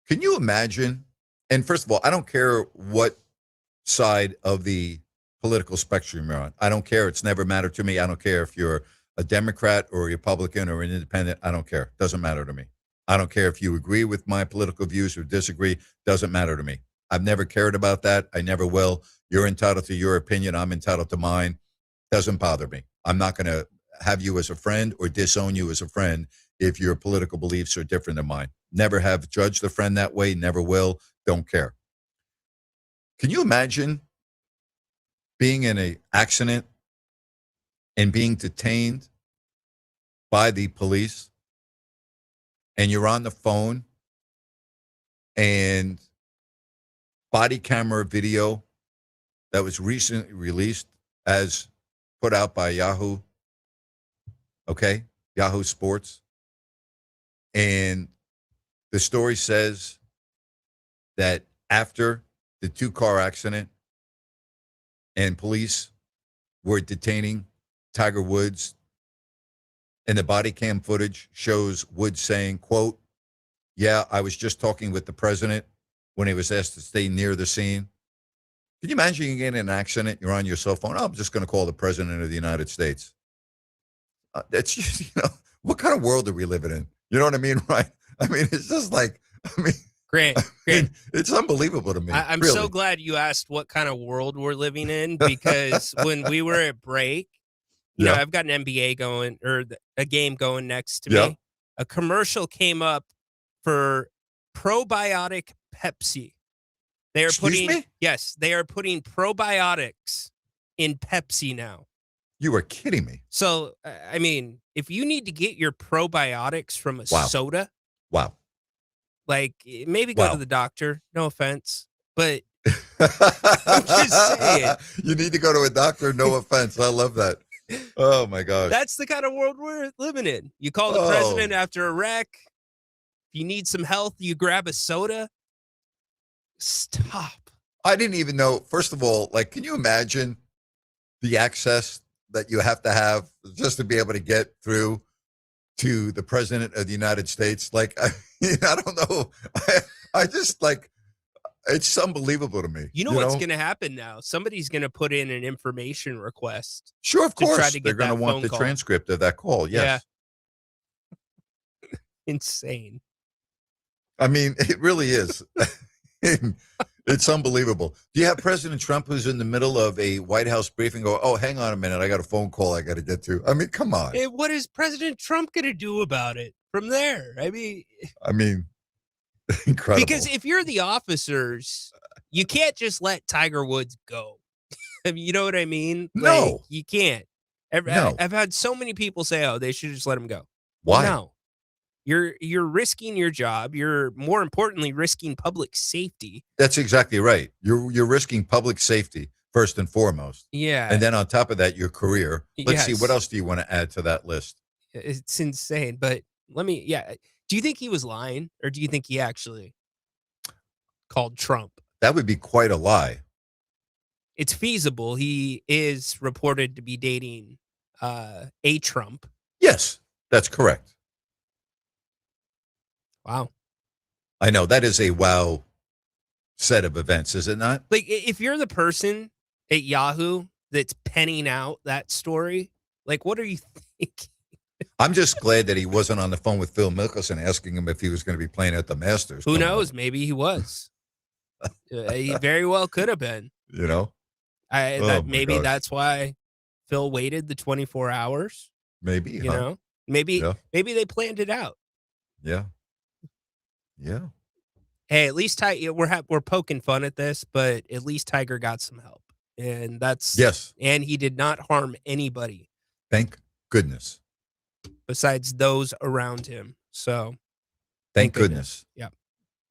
Can you imagine? And first of all, I don't care what side of the political spectrum you're on. I don't care. It's never mattered to me. I don't care if you're a Democrat or a Republican or an independent. I don't care. Doesn't matter to me. I don't care if you agree with my political views or disagree. Doesn't matter to me. I've never cared about that. I never will. You're entitled to your opinion. I'm entitled to mine. Doesn't bother me. I'm not going to have you as a friend or disown you as a friend if your political beliefs are different than mine. Never have judged a friend that way. Never will. Don't care. Can you imagine being in an accident and being detained by the police, and you're on the phone, and body camera video that was recently released as put out by Yahoo, Yahoo Sports, and the story says that after the two-car accident and police were detaining Tiger Woods, and the body cam footage shows Woods saying, quote, "Yeah, I was just talking with the president," when he was asked to stay near the scene. Can you imagine you get in an accident, you're on your cell phone, I'm just going to call the president of the United States. That's just, what kind of world are we living in? You know what I mean, right? I mean, it's just like, Grant, it's unbelievable to me. I'm really. so glad you asked what kind of world we're living in, because when we were at break, you know, I've got an NBA going, or a game going next to me. A commercial came up for probiotic Pepsi. They are they are putting probiotics in Pepsi now. You are kidding me. So, I mean, if you need to get your probiotics from a soda, like, maybe go to the doctor. No offense, but I'm just saying. You need to go to a doctor. No offense. I love that. Oh my gosh. That's the kind of world we're living in. You call the president after a wreck. you need some health, you grab a soda. Stop. I didn't even know. First of all, like, can you imagine the access that you have to have just to be able to get through to the president of the United States? Like, I don't know. I just like, it's unbelievable to me. You know what's going to happen now? Somebody's going to put in an information request. Sure, of course. Try to They're get going to that want phone the call. transcript of that call. Yes. Yeah. Insane. I mean, it really is. It's unbelievable. Do you have President Trump who's in the middle of a White House briefing go, oh, hang on a minute, I got a phone call I got to get to? I mean, come on. Hey, what is President Trump going to do about it from there? I mean, incredible. Because if you're the officers, you can't just let Tiger Woods go. I mean, you know what I mean? No. Like, you can't. I've had so many people say, oh, they should just let him go. Why? No. You're risking your job. You're, more importantly, risking public safety. That's exactly right. You're risking public safety first and foremost. Yeah. And then on top of that, your career. Let's see, Yes. what else do you want to add to that list? It's insane. But do you think he was lying, or do you think he actually called Trump? That would be quite a lie. It's feasible. He is reported to be dating a Trump. Yes, that's correct. Wow. I know. That is a wow set of events, is it not? Like, if you're the person at Yahoo that's penning out that story, like, what are you thinking? I'm just glad that he wasn't on the phone with Phil Mickelson asking him if he was going to be playing at the Masters. Who knows? Maybe he was. He very well could have been. You know? Maybe gosh. that's why Phil waited the 24 hours. Maybe. You know? Maybe they planned it out. Yeah. Yeah. Hey, at least we're poking fun at this, but at least Tiger got some help. And that's yes. And he did not harm anybody. Thank goodness. Besides those around him. So thank goodness. Yep.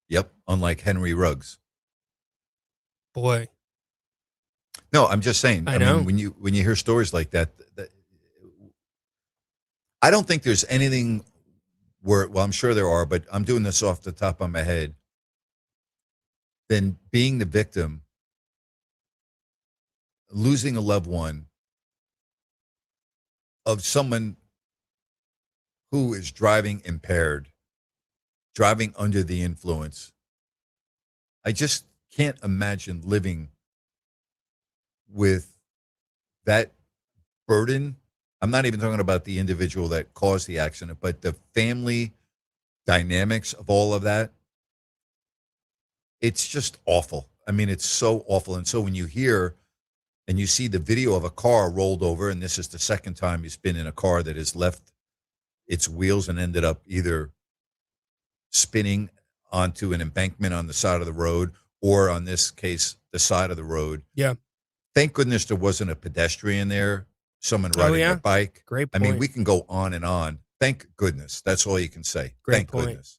Yep. Unlike Henry Ruggs. Boy. No, I'm just saying. I know. Mean, when you hear stories like that, I don't think there's anything where, well, I'm sure there are, but I'm doing this off the top of my head, than being the victim, losing a loved one of someone who is driving impaired, driving under the influence. I just can't imagine living with that burden. I'm not even talking about the individual that caused the accident, but the family dynamics of all of that. It's just awful. I mean, it's so awful. And so when you hear and you see the video of a car rolled over, and this is the second time he's been in a car that has left its wheels and ended up either spinning onto an embankment on the side of the road, or on this case, the side of the road. Yeah. Thank goodness there wasn't a pedestrian there, someone riding a bike. Great point. I mean, point. we can go on and on. Thank goodness. That's all you can say. Great Thank point. goodness.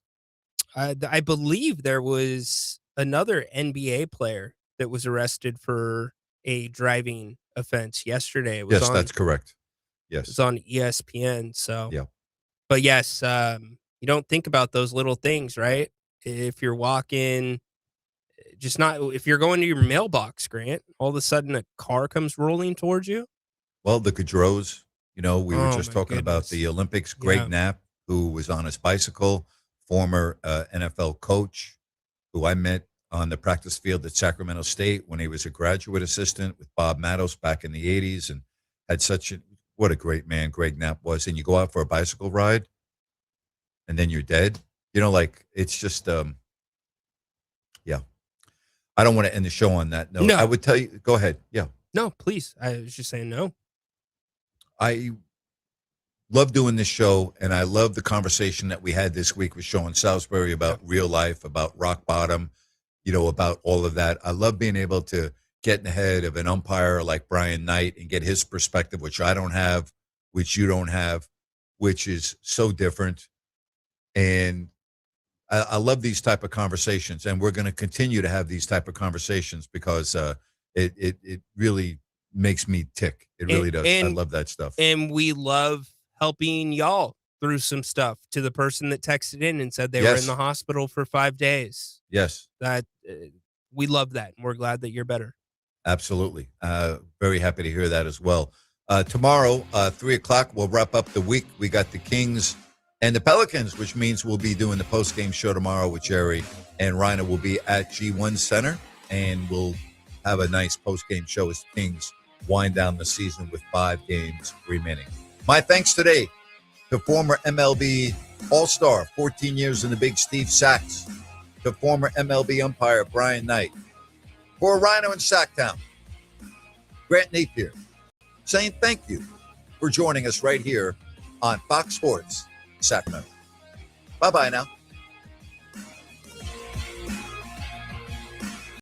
I believe there was another NBA player that was arrested for a driving offense yesterday. It was Yes, that's correct. Yes. It's on ESPN. So, yeah. But yes, you don't think about those little things, right? If you're walking, if you're going to your mailbox, Grant, all of a sudden a car comes rolling towards you. Well, the Gaudreaus, we were just talking about the Olympics. Greg Knapp, who was on his bicycle, former NFL coach, who I met on the practice field at Sacramento State when he was a graduate assistant with Bob Mattos back in the 80s, and had what a great man Greg Knapp was. And you go out for a bicycle ride and then you're dead. It's just, yeah. I don't want to end the show on that note. No. I would tell you, go ahead. Yeah. No, please. I was just saying no. I love doing this show, and I love the conversation that we had this week with Sean Salisbury about real life, about rock bottom, about all of that. I love being able to get in the head of an umpire like Brian Knight and get his perspective, which I don't have, which you don't have, which is so different. And I love these type of conversations, and we're going to continue to have these type of conversations because it really makes me tick. It really does. I love that stuff. And we love helping y'all through some stuff, to the person that texted in and said they were Yes. in the hospital for 5 days. Yes. That we love that, and we're glad that you're better. Absolutely. Very happy to hear that as well. Tomorrow, 3 o'clock, we'll wrap up the week. We got the Kings and the Pelicans, which means we'll be doing the post-game show tomorrow with Jerry, and Reiner will be at G1 Center, and we'll have a nice post-game show as the Kings wind down the season with 5 games remaining. My thanks today to former MLB All-Star, 14 years in the big, Steve Sachs, to former MLB umpire Brian Knight, for Rhino and Sacktown, Grant Napear, saying thank you for joining us right here on Fox Sports Sacramento. Bye-bye now.